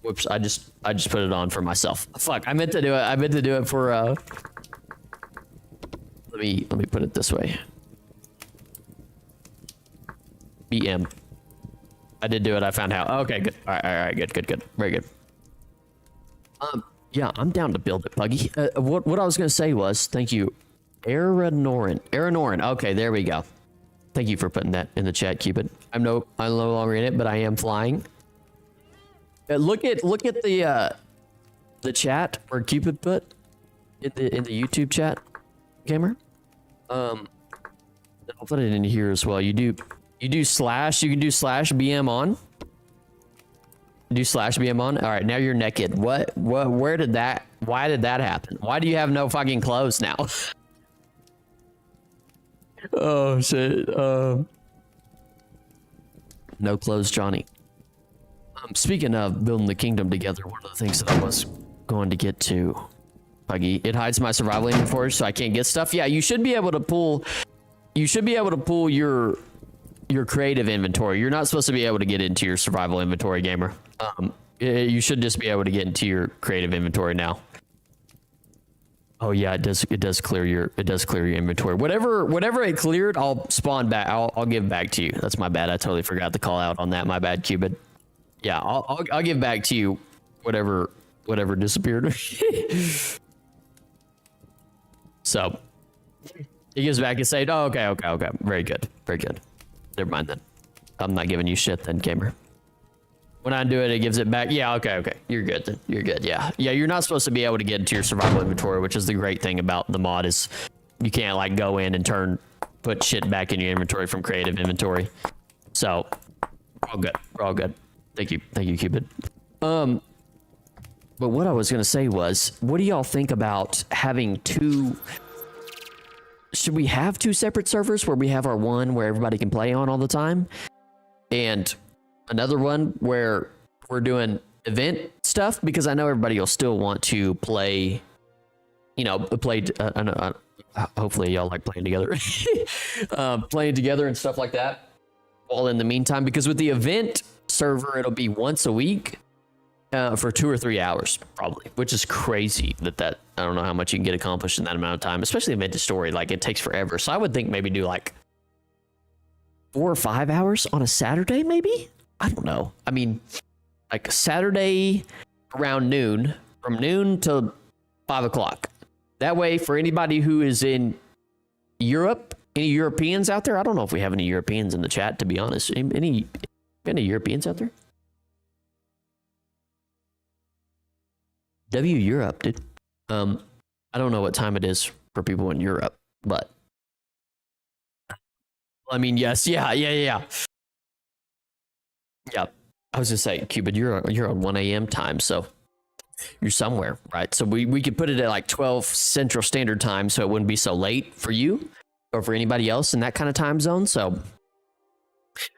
Whoops, I just put it on for myself. Fuck, I meant to do it. I meant to do it for let me put it this way. BM. I did do it. I found how. Okay, good. All right, good. Very good. Yeah, I'm down to build it, Puggy. What I was gonna say was, thank you, Aranorin. Okay, there we go. Thank you for putting that in the chat, Cupid. I'm no longer in it, but I am flying. Look at the chat where Cupid put in the YouTube chat, gamer. I'll put it in here as well. You can do /BM on. Do /BM on. All right, now you're naked. Why did that happen? Why do you have no fucking clothes now? Oh shit. No clothes, Johnny. Speaking of building the kingdom together, one of the things that I was going to get to, Puggy, it hides my survival inventory, so I can't get stuff. Yeah, you should be able to pull. You should be able to pull your creative inventory. You're not supposed to be able to get into your survival inventory, gamer. You should just be able to get into your creative inventory now. Oh yeah, it does clear your inventory. Whatever it cleared, I'll spawn back. I'll give back to you. That's my bad. I totally forgot to call out on that. My bad, Cupid. Yeah, I'll give back to you whatever disappeared. So he gives back and say, "Oh, okay, very good. Never mind then. I'm not giving you shit then, gamer. When I do it, it gives it back. Yeah, okay. You're good then. You're good. Yeah. You're not supposed to be able to get into your survival inventory, which is the great thing about the mod is you can't like go in and put shit back in your inventory from creative inventory. So we're all good. Thank you, Cupid. But what I was gonna say was, what do y'all think about having two? Should we have two separate servers where we have our one where everybody can play on all the time, and another one where we're doing event stuff? Because I know everybody will still want to play, hopefully y'all like playing together, playing together and stuff like that. All in the meantime, because with the event server, it'll be once a week for 2 or 3 hours, probably, which is crazy that I don't know how much you can get accomplished in that amount of time, especially event to story. Like, it takes forever. So I would think maybe do like 4 or 5 hours on a Saturday, maybe? I don't know. I mean, like Saturday around noon, from noon to 5 o'clock. That way, for anybody who is in Europe, any Europeans out there? I don't know if we have any Europeans in the chat, to be honest. Any Europeans out there? Europe, dude. I don't know what time it is for people in Europe, but I mean, yes, yeah. I was gonna say, Cupid, you're on 1 a.m. time, so you're somewhere, right? So we could put it at like 12 Central Standard Time, so it wouldn't be so late for you or for anybody else in that kind of time zone. So,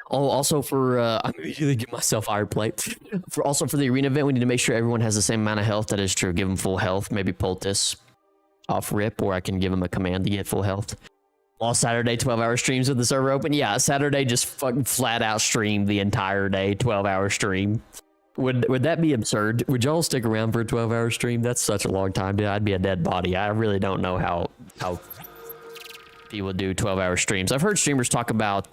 also for I'm immediately give myself iron plate. For the arena event, we need to make sure everyone has the same amount of health. That is true. Give them full health. Maybe Poultice off rip, or I can give them a command to get full health. All Saturday 12-hour streams with the server open. Yeah, Saturday just fucking flat out stream the entire day, 12-hour stream. Would that be absurd? Would y'all stick around for a 12-hour stream? That's such a long time, dude. I'd be a dead body. I really don't know how people do 12-hour streams. I've heard streamers talk about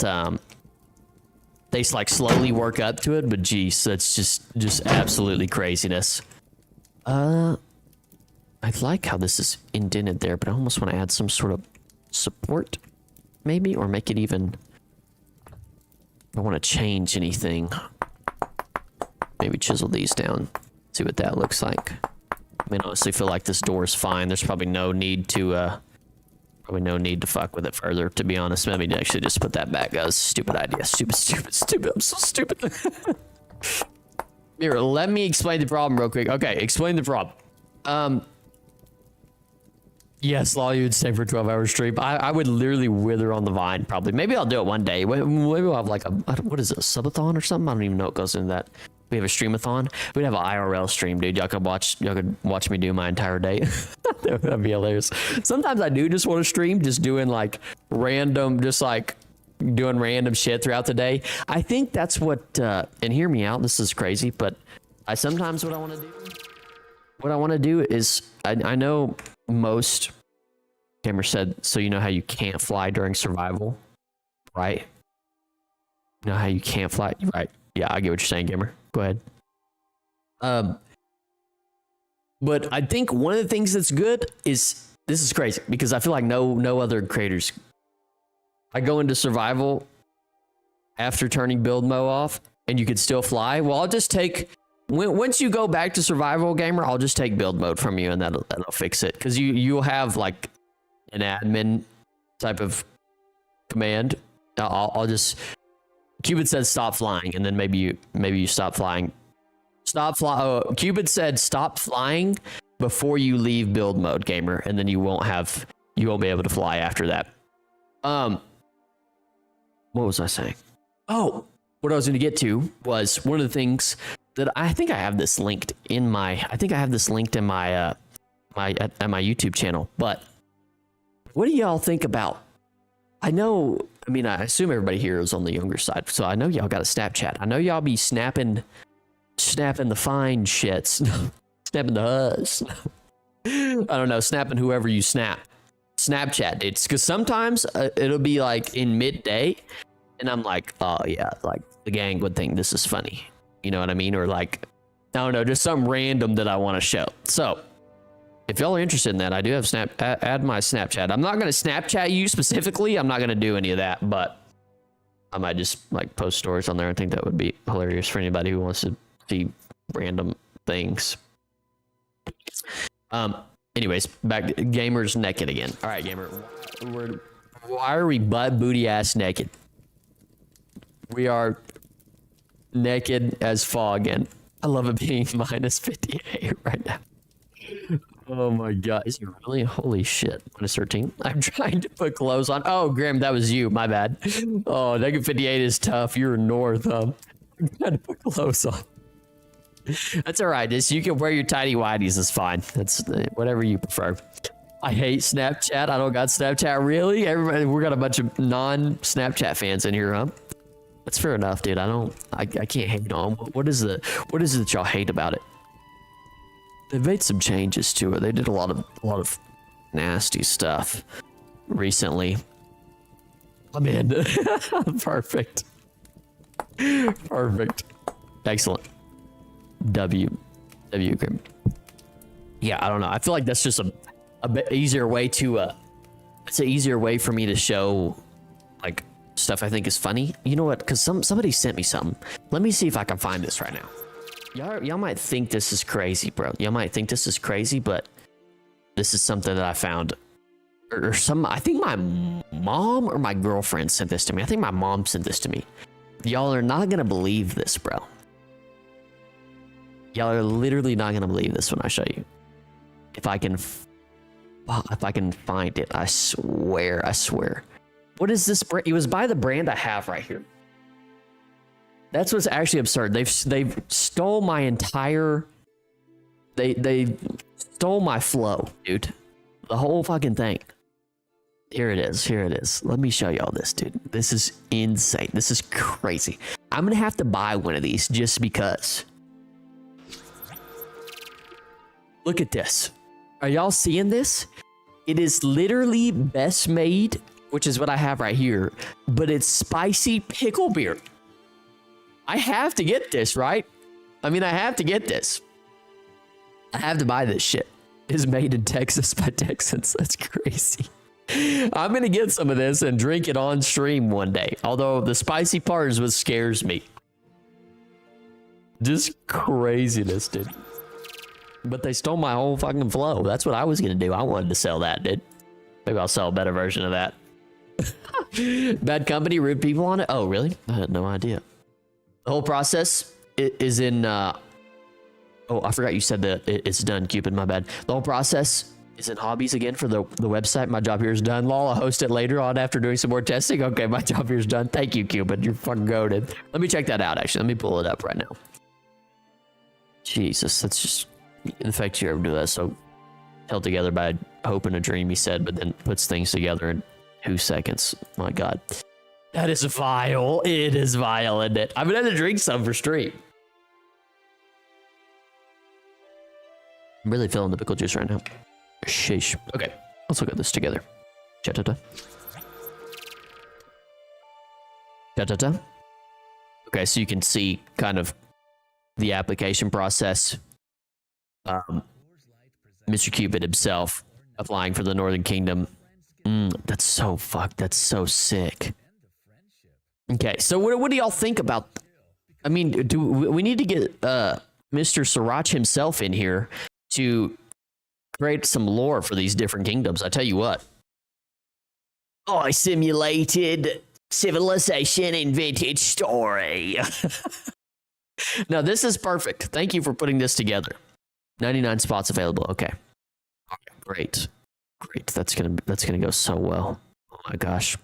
they like slowly work up to it, but geez, that's just absolutely craziness. I like how this is indented there, but I almost want to add some sort of support, maybe, or make it even. I want to change anything. Maybe chisel these down, see what that looks like. I mean, honestly, feel like this door is fine. There's probably no need to fuck with it further, to be honest. Maybe actually just put that back, guys. Stupid idea. Stupid. I'm so stupid. Here, let me explain the problem real quick. Okay, explain the problem. Yes, Law, you would stay for a 12-hour stream. I would literally wither on the vine, probably. Maybe I'll do it one day. Maybe we'll have like what is it, a subathon or something? I don't even know what goes into that. We have a streamathon. We'd have an IRL stream, dude. Y'all could watch me do my entire day. That'd be hilarious. Sometimes I do just want to stream, just doing like random shit throughout the day. I think that's what, and hear me out, this is crazy, but sometimes what I want to do is, I know most gamers said, so you know how you can't fly during survival, right? You know how you can't fly, right? Yeah, I get what you're saying, gamer. Go ahead. But I think one of the things that's good is, this is crazy because I feel like no other creators. I go into survival after turning build mode off, and you could still fly. Well, I'll just take. Once you go back to survival, gamer, I'll just take build mode from you, and that'll fix it. Because you'll have like an admin type of command. I'll just. Cupid says stop flying, and then maybe you stop flying. Cupid said stop flying before you leave build mode, gamer, and then you won't be able to fly after that. What was I saying? Oh, what I was going to get to was one of the things that I think I have this linked in my my YouTube channel. But what do y'all think about? I assume everybody here is on the younger side, so I know y'all got a Snapchat. I know y'all be snapping the fine shits, snapping the huzz. I don't know, snapping whoever you Snapchat. It's because sometimes it'll be like in midday, and I'm like, oh yeah, like the gang would think this is funny. You know what I mean? Or like, I don't know, just some random that I want to show. So if y'all are interested in that, I do have add my Snapchat. I'm not going to Snapchat you specifically. I'm not going to do any of that, but I might just like post stories on there. I think that would be hilarious for anybody who wants to see random things. Anyways, back to gamers naked again. All right, gamer. Why are we butt booty ass naked? We are naked as fog, and I love it being minus 58 right now. Oh my god, is it really? Holy shit. Minus 13. I'm trying to put clothes on. Oh, Grim, that was you. My bad. Oh, negative 58 is tough. You're north, I'm trying to put clothes on. That's all right. You can wear your tidy whities. It's fine. That's whatever you prefer. I hate Snapchat. I don't got Snapchat. Really? Everybody, we got a bunch of non-Snapchat fans in here, huh? That's fair enough, dude. I can't hate on. What is it that y'all hate about it? They made some changes to it. They did a lot of nasty stuff recently. I'm in. Perfect. Excellent. W Grim. Yeah, I don't know. I feel like that's just a bit easier way to it's an easier way for me to show like stuff I think is funny. You know what? Because somebody sent me something. Let me see if I can find this right now. Y'all might think this is crazy, bro. Y'all might think this is crazy, but this is something that I found. Or I think my mom or my girlfriend sent this to me. I think my mom sent this to me. Y'all are not gonna believe this, bro. Y'all are literally not gonna believe this when I show you. If I can find it, I swear. What is this brand? It was by the brand I have right here. That's what's actually absurd. They've stole my entire. They stole my flow, dude. The whole fucking thing. Here it is. Let me show y'all this, dude. This is insane. This is crazy. I'm gonna have to buy one of these just because. Look at this. Are y'all seeing this? It is literally best made, which is what I have right here, but it's spicy pickle beer. I have to get this, right? I mean, I have to get this. I have to buy this shit. It's made in Texas by Texans. That's crazy. I'm going to get some of this and drink it on stream one day. Although the spicy part is what scares me. Just craziness, dude. But they stole my whole fucking flow. That's what I was going to do. I wanted to sell that, dude. Maybe I'll sell a better version of that. Bad company, rude people on it. Oh, really? I had no idea. The whole process is in... oh, I forgot you said that it's done, Cupid. My bad. The whole process is in hobbies again for the website. My job here is done. Lol, I'll host it later on after doing some more testing. Okay, my job here is done. Thank you, Cupid. You're fucking goated. Let me check that out, actually. Let me pull it up right now. Jesus, that's just... The fact you ever do that so held together by hope and a dream, he said, but then puts things together in 2 seconds. My God. That is vile. It is vile, isn't it? I'm gonna have to drink some for stream. I'm really feeling the pickle juice right now. Sheesh. Okay, let's look at this together. Cha-ta-ta. Cha-ta-ta. Okay, so you can see kind of the application process. Mr. Cupid himself applying for the Northern Kingdom. That's so fucked. That's so sick. Okay, so what do y'all think about? I mean, do we need to get Mr. Sriracha himself in here to create some lore for these different kingdoms? I tell you what. I simulated civilization in vintage story. Now this is perfect. Thank you for putting this together. 99 spots available. Okay. Great. That's gonna go so well. Oh my gosh.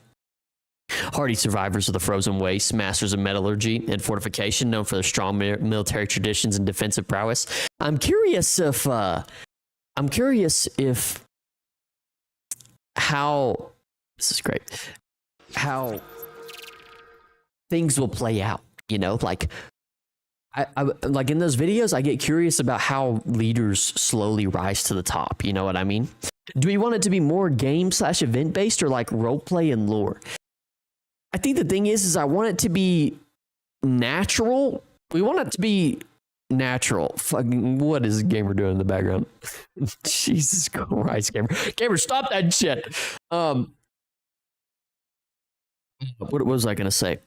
Hardy survivors of the frozen wastes, masters of metallurgy and fortification, known for their strong military traditions and defensive prowess. I'm curious if how this is great. How things will play out. You know, like. I like in those videos, I get curious about how leaders slowly rise to the top. You know what I mean? Do we want it to be more game/event based or like roleplay and lore? I think the thing is I want it to be natural. We want it to be natural. Fucking, what is Gamer doing in the background? Jesus Christ, Gamer, stop that shit. What was I gonna say?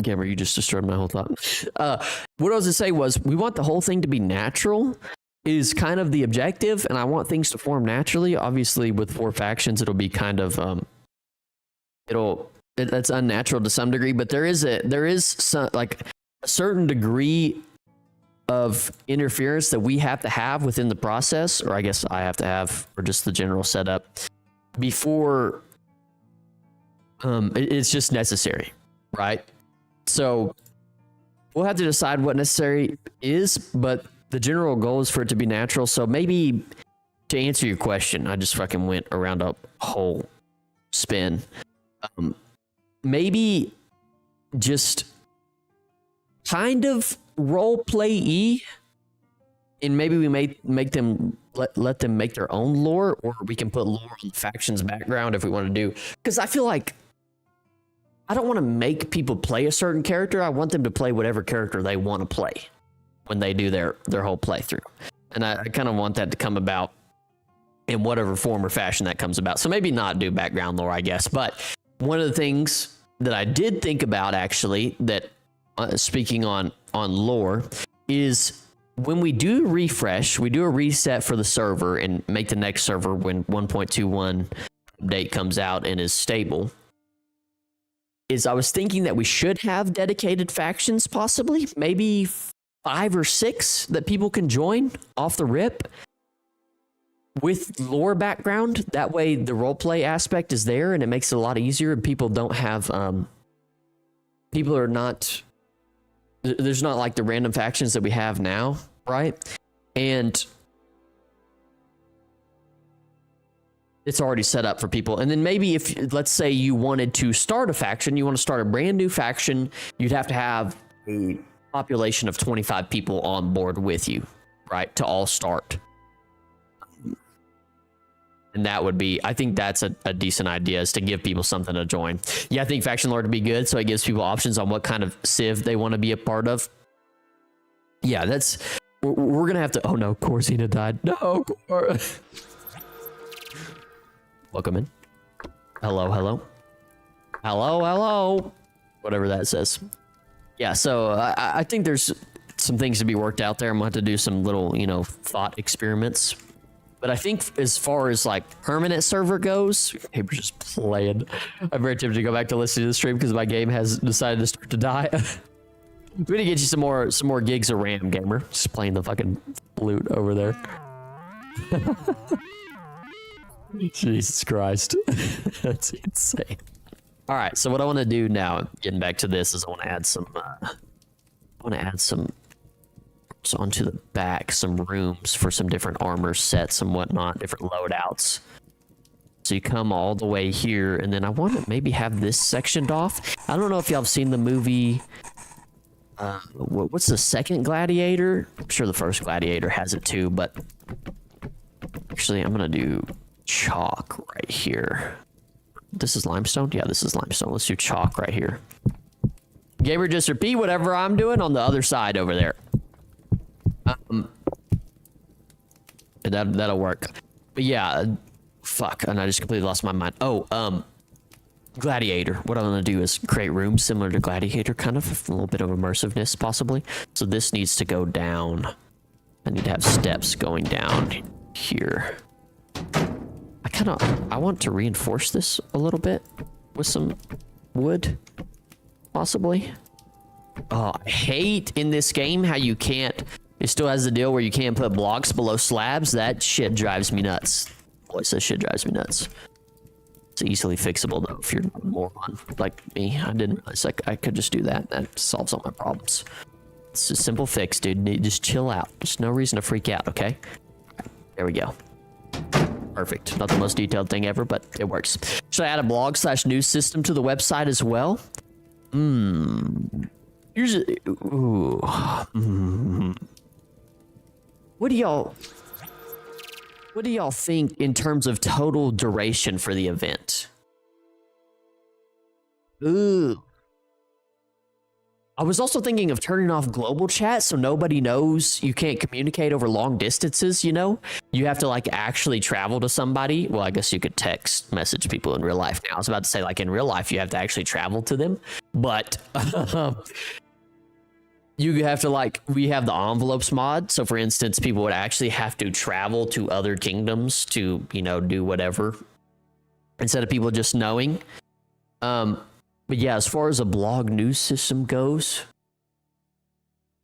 Gamer, you just destroyed my whole thought. What I was to say was we want the whole thing to be natural is kind of the objective, and I want things to form naturally. Obviously, with 4 factions, it'll be kind of that's unnatural to some degree, but there is some, like a certain degree of interference that we have to have within the process, or I guess I have to have, or just the general setup before it's just necessary, right? So we'll have to decide what necessary is, but the general goal is for it to be natural. So maybe to answer your question, I just fucking went around a whole spin. Maybe just kind of role play-y, and maybe we make them let them make their own lore, or we can put lore on the faction's background if we want to do. Because I feel like I don't want to make people play a certain character. I want them to play whatever character they want to play when they do their whole playthrough. And I kind of want that to come about in whatever form or fashion that comes about. So maybe not do background lore, I guess. But one of the things that I did think about, actually, that speaking on lore, is when we do refresh, we do a reset for the server and make the next server when 1.21 update comes out and is stable. I was thinking that we should have dedicated factions, possibly, maybe 5 or 6 that people can join off the rip with lore background. That way the roleplay aspect is there and it makes it a lot easier, and people don't have people are not, there's not like the random factions that we have now, right? And it's already set up for people. And then maybe if, let's say you wanted to start a faction, you want to start a brand new faction, you'd have to have a population of 25 people on board with you, right? To all start. And that would be, I think that's a decent idea, is to give people something to join. Yeah, I think faction lore to be good, so it gives people options on what kind of civ they want to be a part of. Yeah, that's, we're gonna have to, oh no, Corzina died. No, welcome in. Hello, hello. Hello, hello. Whatever that says. Yeah, so I think there's some things to be worked out there. I'm gonna have to do some little, you know, thought experiments. But I think as far as like permanent server goes, Gamer's just playing. I'm very tempted to go back to listen to the stream because my game has decided to start to die. We need to get you some more gigs of RAM, Gamer. Just playing the fucking flute over there. Jesus Christ. That's insane. All right, so what I want to do now, getting back to this, is I want to add some onto the back, some rooms for some different armor sets and whatnot, different loadouts. So you come all the way here, and then I want to maybe have this sectioned off. I don't know if y'all have seen the movie, what's the second Gladiator? I'm sure the first Gladiator has it too, but actually I'm gonna do chalk right here. This is limestone? Yeah, this is limestone. Let's do chalk right here. Gamer, just repeat whatever I'm doing on the other side over there. That'll work. But yeah, fuck, and I just completely lost my mind. Oh, Gladiator. What I'm gonna do is create rooms similar to Gladiator, kind of a little bit of immersiveness, possibly. So this needs to go down. I need to have steps going down here. I want to reinforce this a little bit with some wood, possibly. Oh, I hate in this game how you can't. It still has the deal where you can't put blocks below slabs. That shit drives me nuts. Boys, that shit drives me nuts. It's easily fixable though if you're a moron like me. I didn't realize I could just do that. That solves all my problems. It's a simple fix, dude. Just chill out. There's no reason to freak out, okay? There we go. Perfect. Not the most detailed thing ever, but it works. Should I add a blog/news system to the website as well? Here's a, ooh. What do y'all think in terms of total duration for the event? Ooh. I was also thinking of turning off global chat so nobody knows you can't communicate over long distances, you know? You have to like actually travel to somebody. Well, I guess you could text message people in real life now. I was about to say like in real life you have to actually travel to them, but you have to like, we have the envelopes mod. So for instance, people would actually have to travel to other kingdoms to, you know, do whatever instead of people just knowing. But yeah, as far as a blog news system goes,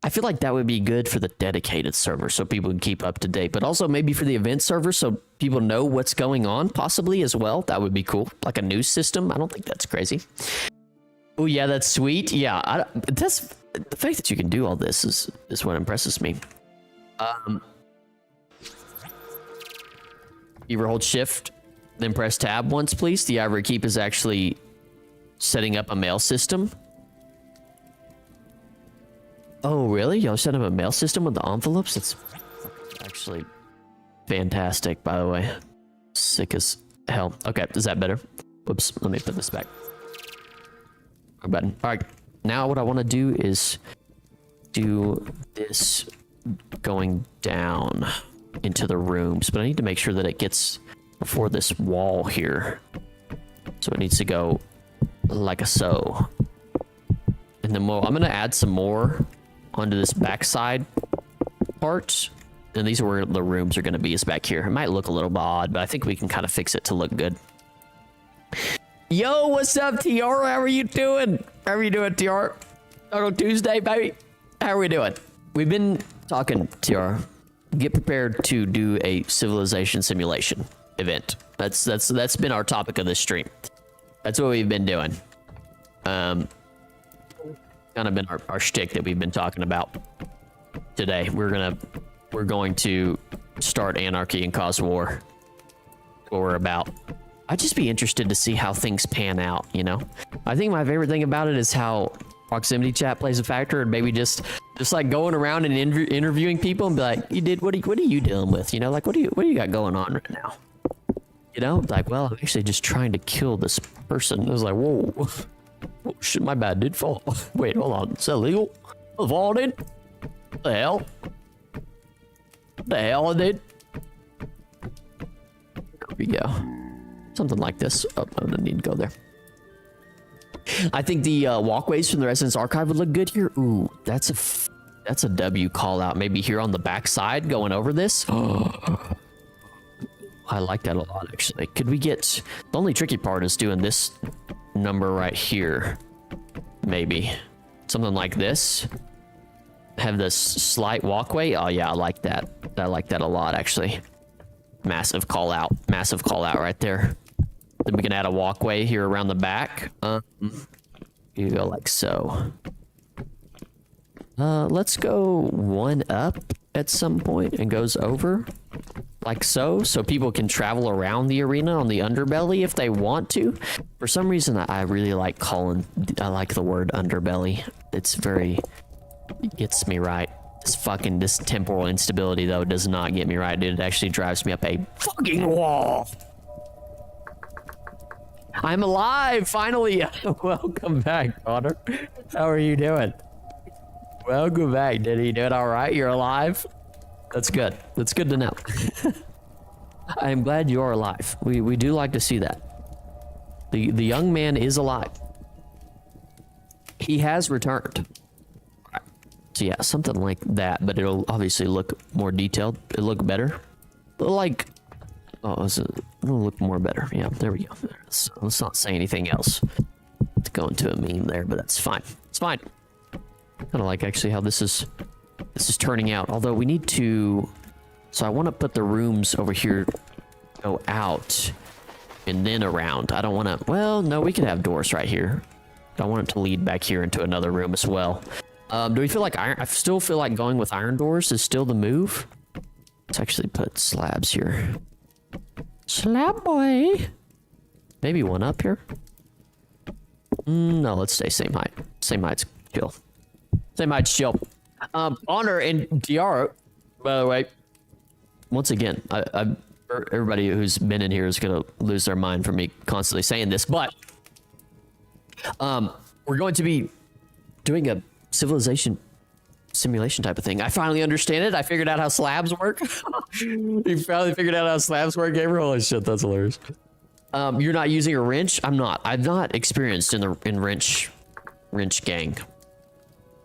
I feel like that would be good for the dedicated server so people can keep up to date, but also maybe for the event server so people know what's going on possibly as well. That would be cool. Like a news system. I don't think that's crazy. Oh yeah, that's sweet. Yeah, that's the fact that you can do all this is what impresses me. You ever hold shift, then press tab once, please. The Ivory Keep is actually setting up a mail system. Oh, really? Y'all set up a mail system with the envelopes? That's actually fantastic, by the way. Sick as hell. Okay, is that better? Whoops, let me put this back. Button. All right, now what I want to do is do this going down into the rooms, but I need to make sure that it gets before this wall here. So it needs to go like a so. And then I'm going to add some more onto this backside part. And these are where the rooms are going to be, is back here. It might look a little bit odd, but I think we can kind of fix it to look good. Yo, what's up, TR? How are you doing? How are you doing, TR? Taco Tuesday, baby. How are we doing? we've been talking, TR. Get prepared to do a civilization simulation event. That's been our topic of this stream. That's what we've been doing. Kind of been our shtick that we've been talking about today. We're going to start anarchy and cause war. What we're about. I'd just be interested to see how things pan out, you know? I think my favorite thing about it is how proximity chat plays a factor, and maybe just like going around and interviewing people and be like, what are you dealing with? You know, like, what do you got going on right now? You know, like, well, I'm actually just trying to kill this person. I was like, whoa, shit, my bad, dude. Fall. Wait, hold on. Is that illegal? Fall, dude? What the hell? What the hell, dude? There we go. Something like this. Oh, I don't need to go there. I think the walkways from the Residence Archive would look good here. Ooh, that's a W call out. Maybe here on the back side going over this. Oh, I like that a lot, actually. Could we get... The only tricky part is doing this number right here. Maybe. Something like this. Have this slight walkway. Oh, yeah, I like that. I like that a lot, actually. Massive call out. Massive call out right there. Then we can add a walkway here around the back. You go like so. Let's go one up at some point and goes over like so people can travel around the arena on the underbelly if they want to. For some reason, I really like I like the word underbelly. It's very, it gets me right. This temporal instability though does not get me right, dude. It actually drives me up a fucking wall. I'm alive, finally. Welcome back, Connor. How are you doing? Welcome back. Did he do it all right? You're alive? That's good. That's good to know. I am glad you are alive. We do like to see that. The young man is alive. He has returned. So yeah, something like that, but it'll obviously look more detailed. It'll look better. Like, oh, it'll look more better. Yeah, there we go. Let's not say anything else. Let's go into a meme there, but that's fine. It's fine. Kind of like actually how this is turning out. Although we need to, so I want to put the rooms over here, go out, and then around. I don't want to. Well, no, we could have doors right here. I want it to lead back here into another room as well. Do we feel like iron? I still feel like going with iron doors is still the move. Let's actually put slabs here. Slab boy. Maybe one up here. No, let's stay same height. Same height's chill. Same height's chill. Honor and Tiara, by the way, once again, everybody who's been in here is gonna lose their mind from me constantly saying this, but we're going to be doing a civilization simulation type of thing. I finally understand it. I figured out how slabs work. You finally figured out how slabs work, Gabriel? Holy shit, that's hilarious. You're not using a wrench? I'm not. I'm not experienced in wrench gang.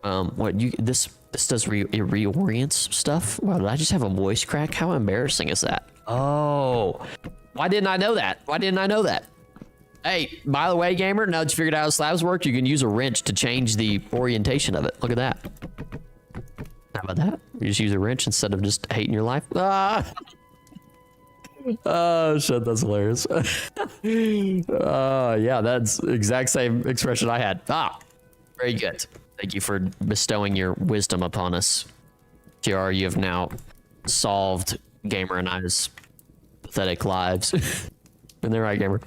This does reorients stuff? Wow, did I just have a voice crack? How embarrassing is that? Oh, why didn't I know that? Why didn't I know that? Hey, by the way, gamer, now that you figured out how slabs work, you can use a wrench to change the orientation of it. Look at that. How about that? You just use a wrench instead of just hating your life. Ah! Oh, shit, that's hilarious. Yeah, that's the exact same expression I had. Ah, very good. Thank you for bestowing your wisdom upon us. TR, you have now solved Gamer and I's pathetic lives. And they're right, Gamer.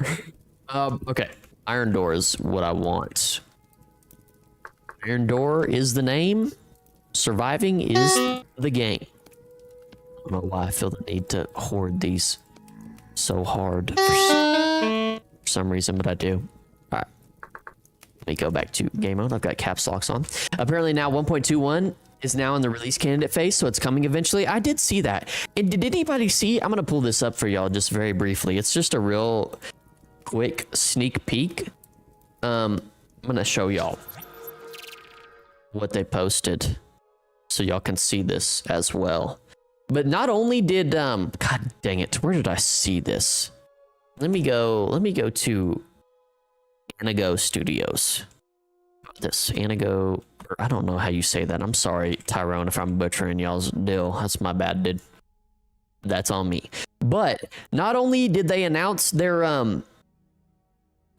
Okay. Iron Door is what I want. Iron Door is the name. Surviving is the game. I don't know why I feel the need to hoard these so hard for some reason, but I do. All right. Let me go back to game mode. I've got caps locks on. Apparently now 1.21 is now in the release candidate phase, so it's coming eventually. I did see that. And did anybody see? I'm going to pull this up for y'all just very briefly. It's just a real quick sneak peek. I'm going to show y'all what they posted so y'all can see this as well. But not only did God dang it, where did I see this? Let me go to Anago Studios. This Anago I don't know how you say that. I'm sorry, Tyrone, if I'm butchering y'all's deal. That's my bad, dude. That's on me. But not only did they announce their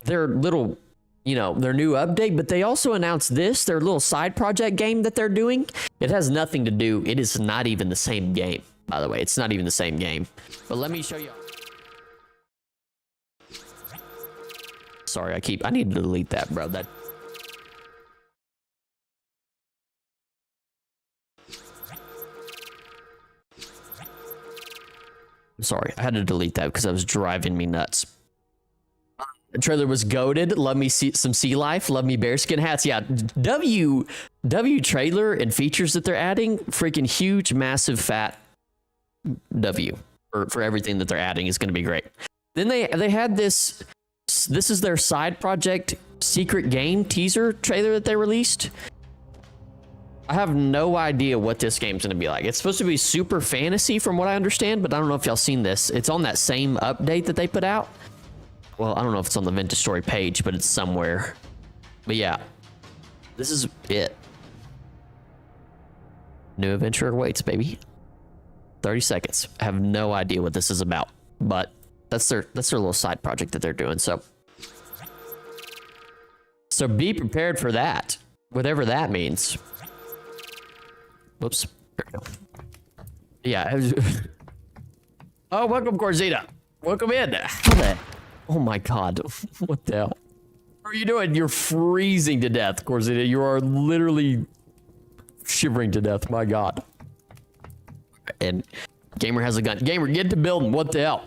little, you know, their new update, but they also announced this, their little side project game that they're doing. It has nothing to do. It is not even the same game, by the way. It's not even the same game. But let me show you. Sorry, I need to delete that, bro. I'm sorry, I had to delete that because that was driving me nuts. The trailer was goated. Love me some sea life. Love me bearskin hats. Yeah, W trailer and features that they're adding. Freaking huge, massive, fat W for everything that they're adding is going to be great. Then they had this. This is their side project secret game teaser trailer that they released. I have no idea what this game's gonna be like. It's supposed to be super fantasy from what I understand, but I don't know if y'all seen this. It's on that same update that they put out. Well, I don't know if it's on the Vintage Story page, but it's somewhere. But yeah, this is it. New adventure awaits, baby. 30 seconds. I have no idea what this is about, but that's their little side project that they're doing. So be prepared for that, whatever that means. Whoops. Yeah. Oh, welcome, Corzita. Welcome in. Oh my God. What the hell? What are you doing? You're freezing to death, Corzita. You are literally shivering to death. My God. And Gamer has a gun. Gamer, get to building. What the hell?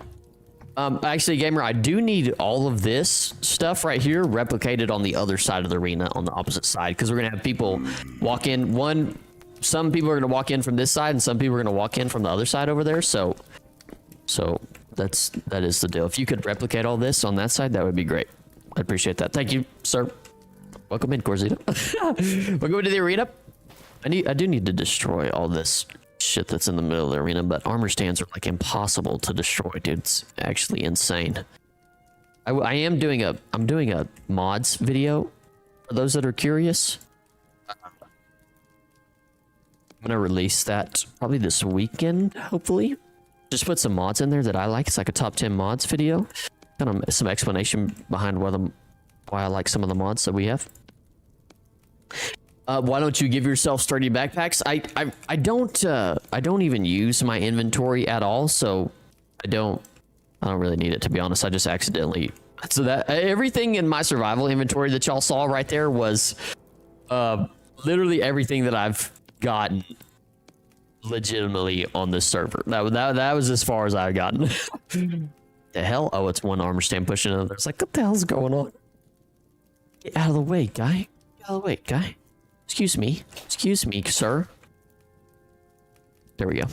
Actually, Gamer, I do need all of this stuff right here replicated on the other side of the arena, on the opposite side, because we're gonna have people walk in. Some people are gonna walk in from this side, and some people are gonna walk in from the other side over there. So that is the deal. If you could replicate all this on that side, that would be great. I appreciate that. Thank you, sir. Welcome in, Corzita. Welcome into the arena. I do need to destroy all this shit that's in the middle of the arena, but armor stands are like impossible to destroy, dude. It's actually insane. I'm doing a mods video for those that are curious. I'm gonna release that probably this weekend, hopefully. Just put some mods in there that I like. It's like a top 10 mods video. Kind of some explanation behind why I like some of the mods that we have. Why don't you give yourself sturdy backpacks? I don't even use my inventory at all, so I don't really need it, to be honest. I just accidentally, so that everything in my survival inventory that y'all saw right there was literally everything that I've gotten legitimately on this server. That was as far as I've gotten. The hell? Oh, it's one armor stand pushing another. It's like, what the hell's going on? Get out of the way, guy. Get out of the way, guy. Excuse me, sir. There we go.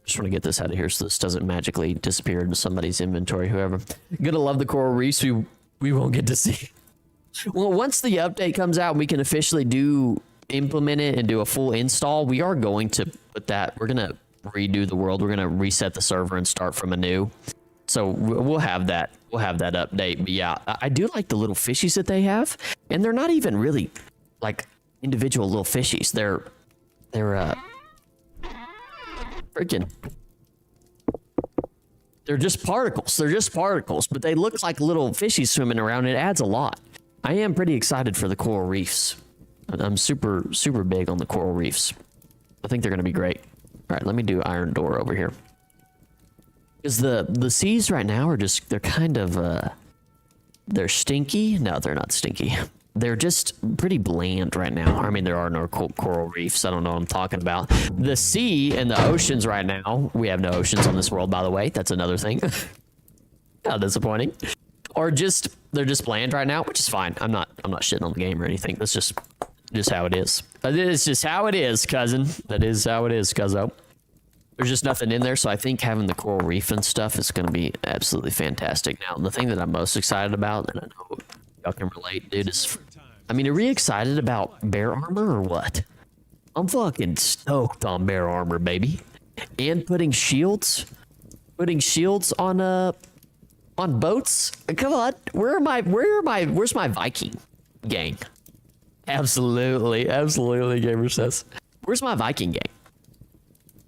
Just want to get this out of here so this doesn't magically disappear into somebody's inventory, whoever. Gonna love the coral reefs we won't get to see. Well, once the update comes out, we can officially implement it and do a full install. We are going to put that, we're gonna redo the world. We're gonna reset the server and start from anew. So we'll have that update. But yeah, I do like the little fishies that they have, and they're not even really like individual little fishies. They're freaking, they're just particles, but they look like little fishies swimming around. It adds a lot. I am pretty excited for the coral reefs. I'm super big on the coral reefs. I think they're gonna be great. All right, let me do iron door over here. Because the seas right now are just, they're kind of they're stinky. No, they're not stinky. They're just pretty bland right now. I mean, there are no coral reefs. I don't know what I'm talking about. The sea and the oceans right now, we have no oceans on this world, by the way. That's another thing. How disappointing. Or they're just bland right now, which is fine. I'm not shitting on the game or anything. That's just how it is. It's just how it is, cousin. That is how it is, cuzzo. There's just nothing in there, so I think having the coral reef and stuff is going to be absolutely fantastic. Now, the thing that I'm most excited about, and I know y'all can relate, dude, is, I mean, are we excited about bear armor or what? I'm fucking stoked on bear armor, baby. And putting shields on boats. Come on, where's my Viking gang? Absolutely, absolutely, gamer says. Where's my Viking game?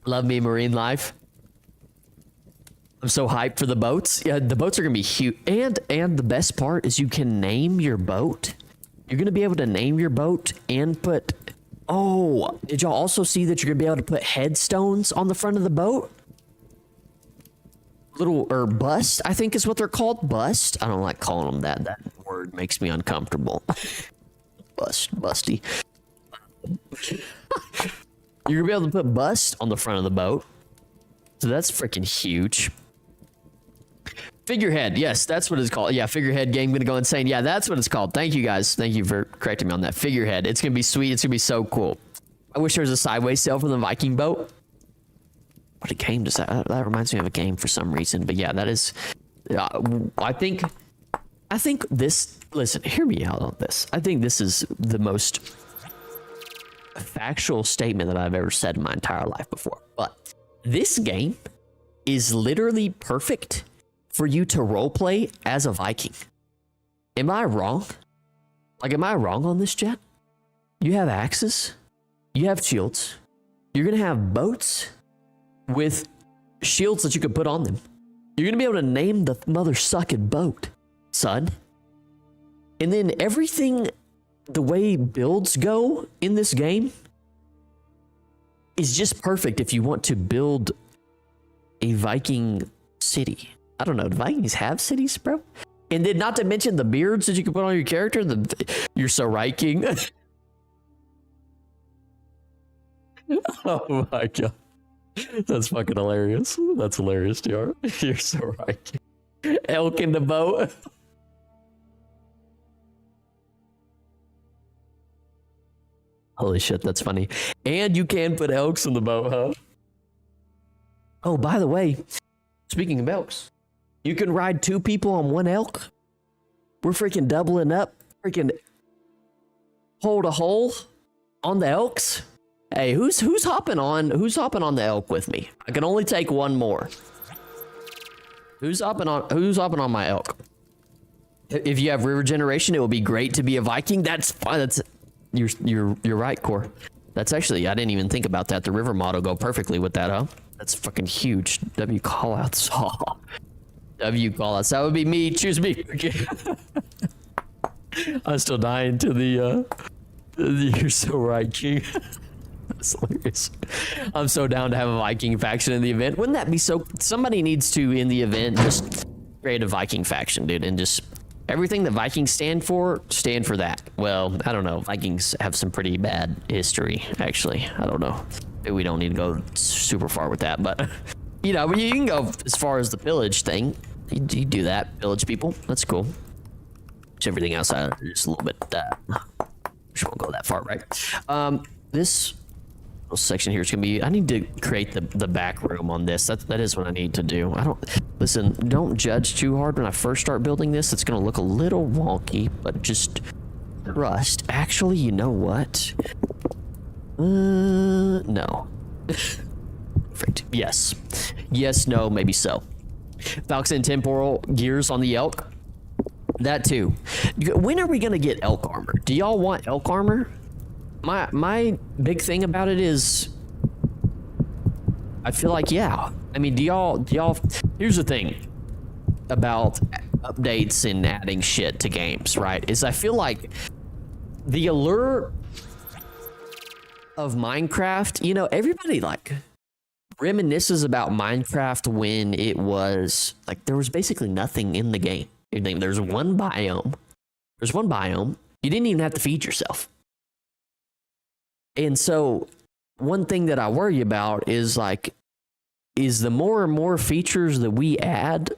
Love me marine life. I'm so hyped for the boats. Yeah, the boats are gonna be huge. And the best part is you can name your boat. You're gonna be able to name your boat and put. Oh, did y'all also see that you're gonna be able to put headstones on the front of the boat? Little or bust, I think is what they're called. Bust. I don't like calling them that. That word makes me uncomfortable. Busty. You're gonna be able to put bust on the front of the boat. So that's freaking huge. Figurehead, yes, that's what it's called. Yeah, figurehead game gonna go insane. Yeah, that's what it's called. Thank you guys. Thank you for correcting me on that. Figurehead. It's gonna be sweet. It's gonna be so cool. I wish there was a sideways sail for the Viking boat. What a game does that? That reminds me of a game for some reason. But yeah, that is. I think this. Listen, hear me out on this. I think this is the most factual statement that I've ever said in my entire life before. But this game is literally perfect for you to roleplay as a Viking. Am I wrong? Like, am I wrong on this, chat? You have axes. You have shields. You're gonna have boats with shields that you can put on them. You're gonna be able to name the mother sucking boat, son. And then everything, the way builds go in this game is just perfect if you want to build a Viking city. I don't know, do Vikings have cities, bro? And then not to mention the beards that you can put on your character. You're so right, King. Oh my god. That's fucking hilarious. That's hilarious, JR. You're so right. Elk in the boat. Holy shit, that's funny. And you can put elks in the boat, huh? Oh, by the way, speaking of elks, you can ride 2 people on 1 elk. We're freaking doubling up. Freaking hole to hole on the elks. Hey, who's hopping on the elk with me? I can only take 1 more. Who's hopping on my elk? If you have river generation, it will be great to be a Viking. That's fine. That's you're right, Core. That's actually, I didn't even think about that. The river mod will go perfectly with that, huh? That's fucking huge. W callouts. Oh. W callouts. That would be me. Choose me. I'm still dying to the you're so right, King. That's hilarious. I'm so down to have a Viking faction in the event. Wouldn't that be so? Somebody needs to, in the event, just create a Viking faction, dude, and just everything that Vikings stand for that. Well, I don't know. Vikings have some pretty bad history, actually. I don't know. Maybe we don't need to go super far with that, but you know, you can go as far as the pillage thing. You do that, pillage people. That's cool. Just everything outside, just a little bit. We won't go that far, right? This section here is gonna be. I need to create the back room on this. That is what I need to do. Don't judge too hard when I first start building this. It's gonna look a little wonky, but just trust. Actually, you know what? No. Perfect. Yes. Yes. No. Maybe so. Falcon temporal gears on the elk. That too. When are we gonna get elk armor? Do y'all want elk armor? My big thing about it is, I feel like, yeah. I mean, do y'all? Here's the thing about updates and adding shit to games, right? Is I feel like the allure of Minecraft, you know, everybody like reminisces about Minecraft when it was like there was basically nothing in the game. There's one biome. You didn't even have to feed yourself. And so one thing that I worry about is the more and more features that we add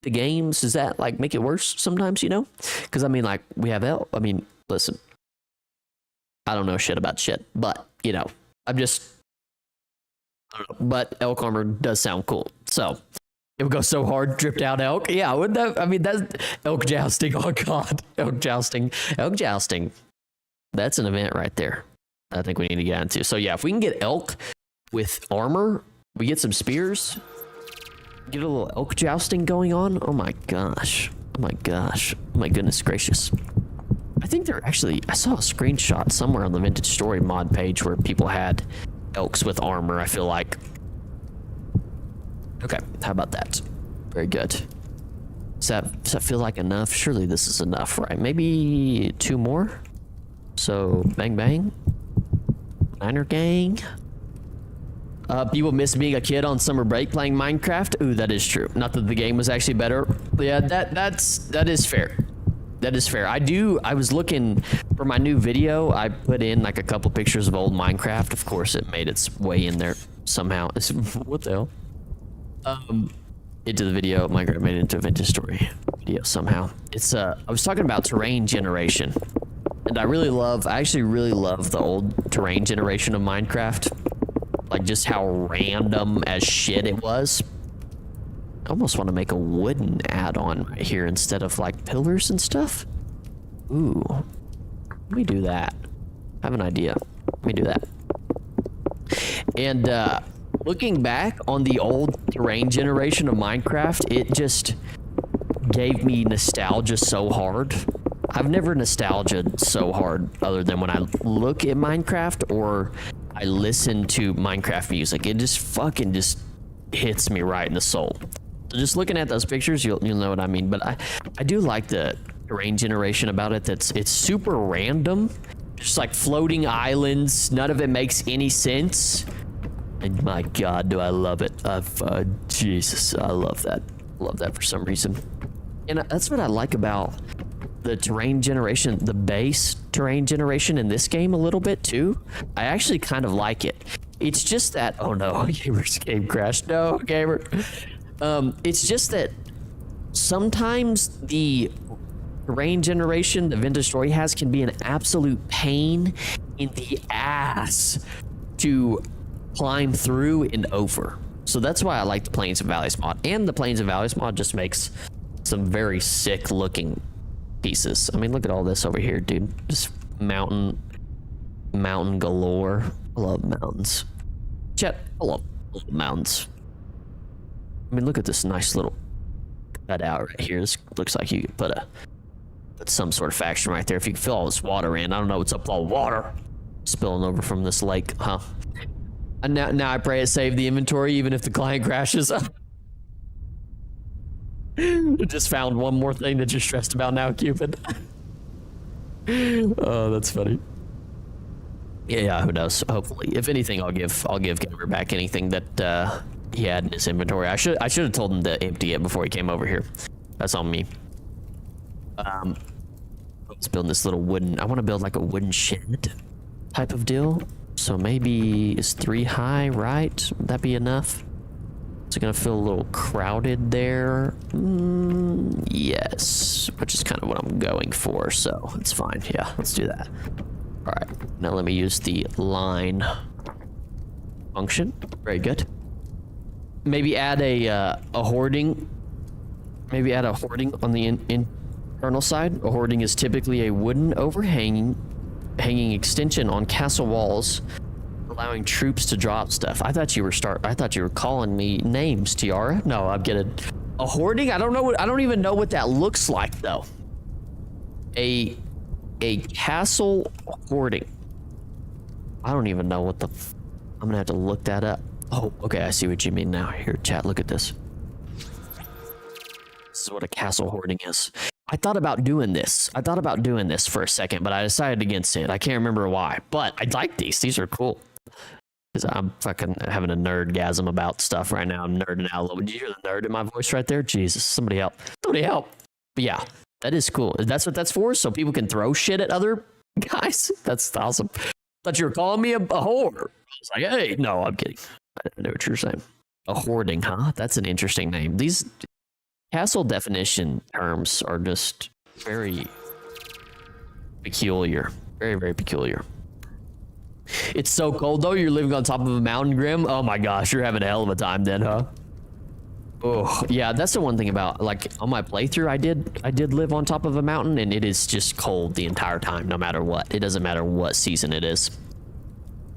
to games, does that like make it worse sometimes, you know? Because I mean, like, we have listen, I don't know shit about shit, but you know, I don't know, but elk armor does sound cool. So it would go so hard, dripped out elk. Yeah, wouldn't that? I mean, that's elk jousting. Oh god, elk jousting. That's an event right there. I think we need to get into. So yeah, if we can get elk with armor, we get some spears, get a little elk jousting going on. Oh my gosh. Oh my gosh. Oh my goodness gracious. I think they're actually, I saw a screenshot somewhere on the Vintage Story mod page where people had elks with armor, I feel like. Okay, how about that? Very good. Does that feel like enough? Surely this is enough, right? Maybe 2 more? So, bang bang. Niner gang. People miss being a kid on summer break playing Minecraft. Ooh, that is true. Not that the game was actually better. But yeah, that is fair. That is fair. I was looking for my new video. I put in like a couple pictures of old Minecraft. Of course, it made its way in there somehow. What the hell? Into the video. Minecraft made it into a Vintage Story video somehow. It's I was talking about terrain generation, and I actually really love the old terrain generation of Minecraft. Like just how random as shit it was. I almost want to make a wooden add-on right here instead of like pillars and stuff. Ooh, let me do that. I have an idea. Let me do that. And looking back on the old terrain generation of Minecraft, it just gave me nostalgia so hard. I've never nostalgia'd so hard other than when I look at Minecraft or I listen to Minecraft music. It just fucking just hits me right in the soul. So just looking at those pictures, you'll know what I mean. But I do like the terrain generation about it. It's super random, just like floating islands. None of it makes any sense. And my God, do I love it. Jesus, I love that. Love that for some reason. And that's what I like about the terrain generation, the base terrain generation in this game a little bit too. I actually kind of like it. It's just that, oh no, Gamer's game crashed. No, Gamer. It's just that sometimes the terrain generation the Vintage Story has can be an absolute pain in the ass to climb through and over. So that's why I like the Plains and Valleys mod. And the Plains and Valleys mod just makes some very sick looking pieces. I mean, look at all this over here, dude. Just mountain galore. I love mountains. Chet, I love mountains. I mean, look at this nice little cutout right here. This looks like you could put some sort of faction right there. If you could fill all this water in. I don't know what's up with all the water spilling over from this lake, huh? And now I pray it saved the inventory even if the client crashes. Just found one more thing that you're stressed about now, Cupid. Oh, that's funny. Yeah, who knows? Hopefully, if anything, I'll give Gamer back anything that he had in his inventory. I should have told him to empty it before he came over here. That's on me. Let's build this little wooden. I want to build like a wooden shed type of deal. So maybe is 3 high, right? Would that be enough? Is it gonna feel a little crowded there? Yes, which is kind of what I'm going for, so it's fine. Yeah, let's do that. All right, now let me use the line function. Very good. Maybe add a hoarding. Maybe add a hoarding on the internal side. A hoarding is typically a wooden overhanging extension on castle walls, allowing troops to drop stuff. I thought you were calling me names, Tiara. No, I'm getting a hoarding. I don't even know what that looks like though. A castle hoarding. I don't even know what the. I'm gonna have to look that up. Oh, okay. I see what you mean now. Here, chat. Look at this. This is what a castle hoarding is. I thought about doing this. For a second, but I decided against it. I can't remember why, but I like these. These are cool. Because I'm fucking having a nerdgasm about stuff right now. I'm nerding out a little. Did you hear the nerd in my voice right there? Jesus, somebody help. Somebody help. But yeah, that is cool. That's what that's for? So people can throw shit at other guys? That's awesome. Thought you were calling me a whore. I was like, hey, no, I'm kidding. I know what you're saying. A hoarding, huh? That's an interesting name. These castle definition terms are just very peculiar. Very, very peculiar. It's so cold though. You're living on top of a mountain, Grim. Oh my gosh, you're having a hell of a time then, huh? Oh yeah, that's the one thing about like on my playthrough. I did live on top of a mountain, and it is just cold the entire time, no matter what. It doesn't matter what season it is.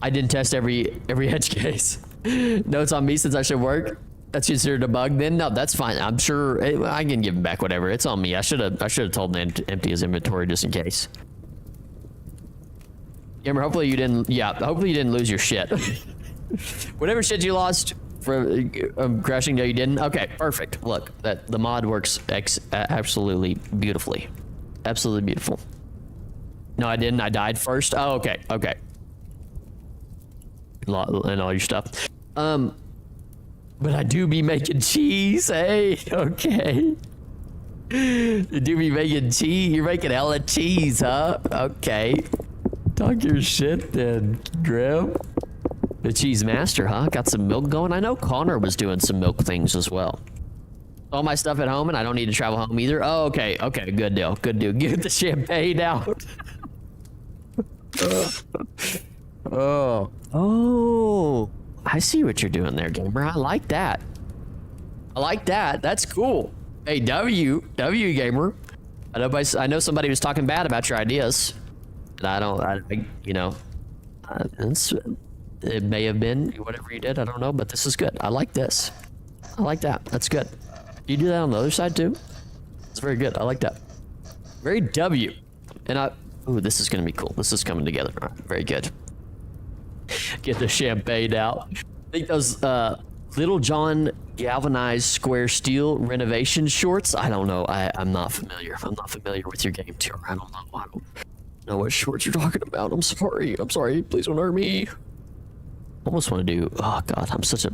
I didn't test every edge case. Notes on me since I should work. That's considered a bug then? No, that's fine. I'm sure I can give him back whatever. It's on me. I should have told him to empty his inventory just in case. Gamer, hopefully you didn't. Yeah, hopefully you didn't lose your shit. Whatever shit you lost from crashing, no, you didn't. Okay, perfect. Look, that the mod works absolutely beautifully. Absolutely beautiful. No, I didn't. I died first. Oh, okay, okay. And all your stuff. But I do be making cheese. Hey, okay. You do be making cheese. You're making hella cheese, huh? Okay. Talk your shit then, Grim. The cheese master, huh? Got some milk going. I know Connor was doing some milk things as well. All my stuff at home, and I don't need to travel home either. Oh, okay, okay, good deal, good deal. Get the champagne out. Oh, I see what you're doing there, gamer. I like that. I like that. That's cool. Hey, W gamer. I know somebody was talking bad about your ideas. And it may have been whatever you did. I don't know, but this is good. I like this. I like that. That's good. You do that on the other side too? It's very good. I like that. Very W. And ooh, this is gonna be cool. This is coming together. All right, very good. Get the champagne out. I think those Little John galvanized square steel renovation shorts. I don't know. I'm not familiar. I'm not familiar with your game tour. I don't know. I don't know what shorts you're talking about. I'm sorry. I'm sorry. Please don't hurt me. Almost want to do. Oh God, I'm such a.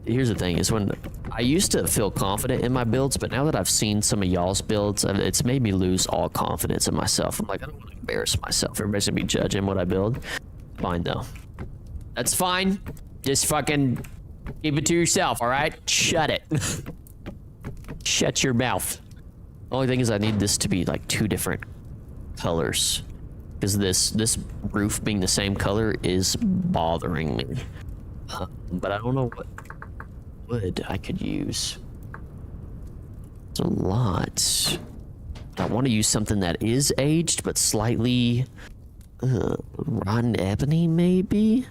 Here's the thing: is when I used to feel confident in my builds, but now that I've seen some of y'all's builds, it's made me lose all confidence in myself. I'm like, I don't want to embarrass myself. Everybody's gonna be judging what I build. Fine though. That's fine. Just fucking keep it to yourself, all right? Shut it. Shut your mouth. The only thing is I need this to be like 2 different colors. Because this roof being the same color is bothering me. But I don't know what wood I could use. It's a lot. I want to use something that is aged, but slightly rotten ebony, maybe?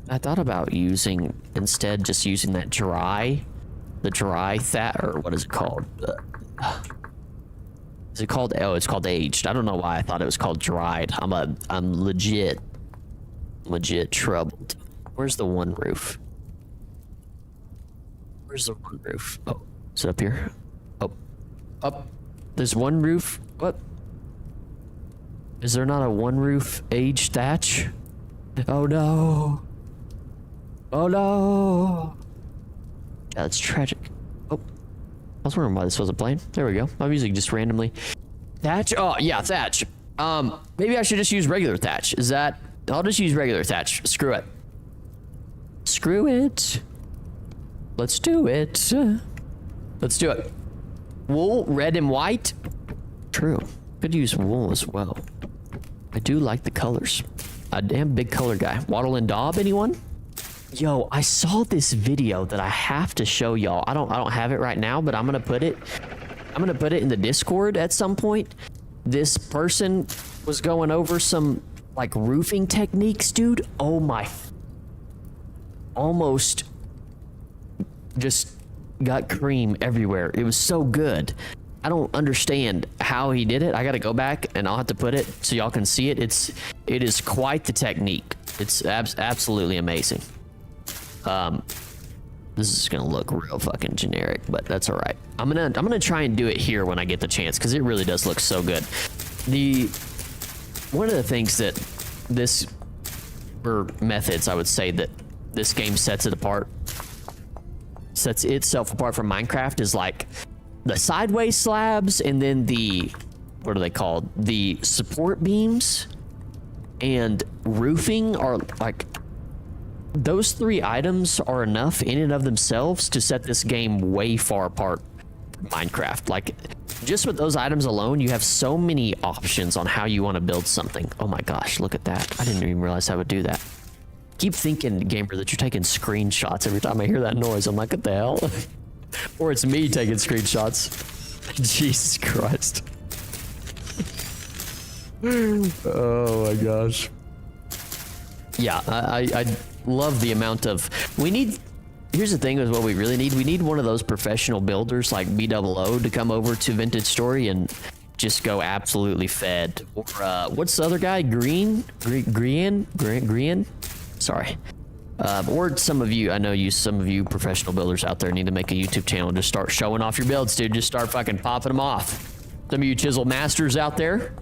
I thought about instead just using that the dry thatch, or what is it called? Is it called? Oh, it's called aged. I don't know why I thought it was called dried. I'm legit troubled. Where's the one roof? Where's the one roof? Oh, is it up here? Oh, up. There's one roof. What? Is there not a one roof aged thatch? Oh no. Oh no. Yeah, that's tragic. Oh, I was wondering why this wasn't playing. There we go. My music just randomly. Thatch? Oh, yeah, thatch. Maybe I should just use regular thatch. I'll just use regular thatch. Screw it. Screw it. Let's do it. Let's do it. Wool, red and white. True. Could use wool as well. I do like the colors. A damn big color guy. Waddle and Daub, anyone? Yo, I saw this video that I have to show y'all. I don't have it right now, but I'm gonna put it in the Discord at some point. This person was going over some like roofing techniques, dude. Oh my. Almost just got cream everywhere. It was so good. I don't understand how he did it. I got to go back and I'll have to put it so y'all can see it. It is quite the technique. It's absolutely amazing. This is gonna look real fucking generic, but that's all right. I'm gonna try and do it here when I get the chance because it really does look so good. One of the things that methods I would say that this game sets itself apart from Minecraft is like the sideways slabs and then what are they called? The support beams and roofing are like, those 3 items are enough in and of themselves to set this game way far apart from Minecraft. Like, just with those items alone, you have so many options on how you want to build something. Oh my gosh, look at that. I didn't even realize I would do that. Keep thinking, gamer, that you're taking screenshots every time I hear that noise. I'm like, what the hell? Or it's me taking screenshots. Jesus Christ. Oh my gosh. Yeah, I love the amount of... Here's the thing is what we really need. We need one of those professional builders like BOO to come over to Vintage Story and just go absolutely fed. Or what's the other guy? Green? Sorry. Or some of you, I know some of you professional builders out there need to make a YouTube channel. Just start showing off your builds, dude. Just start fucking popping them off. Some of you chisel masters out there,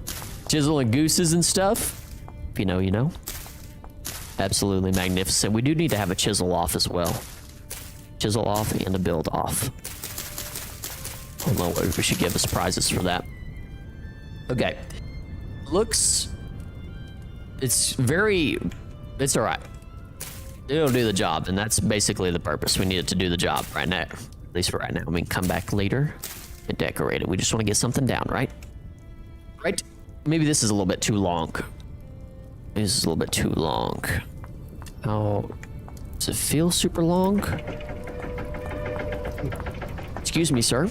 chiseling gooses and stuff. If you know, you know. Absolutely magnificent. We do need to have a chisel off as well. Chisel off and a build off. I don't know what we should give us prizes for that. Okay. Looks... It's all right. It'll do the job, and that's basically the purpose. We need it to do the job right now. At least for right now. We can come back later and decorate it. We just want to get something down, right? Right? Maybe this is a little bit too long. This is a little bit too long. Oh, does it feel super long? Excuse me, sir.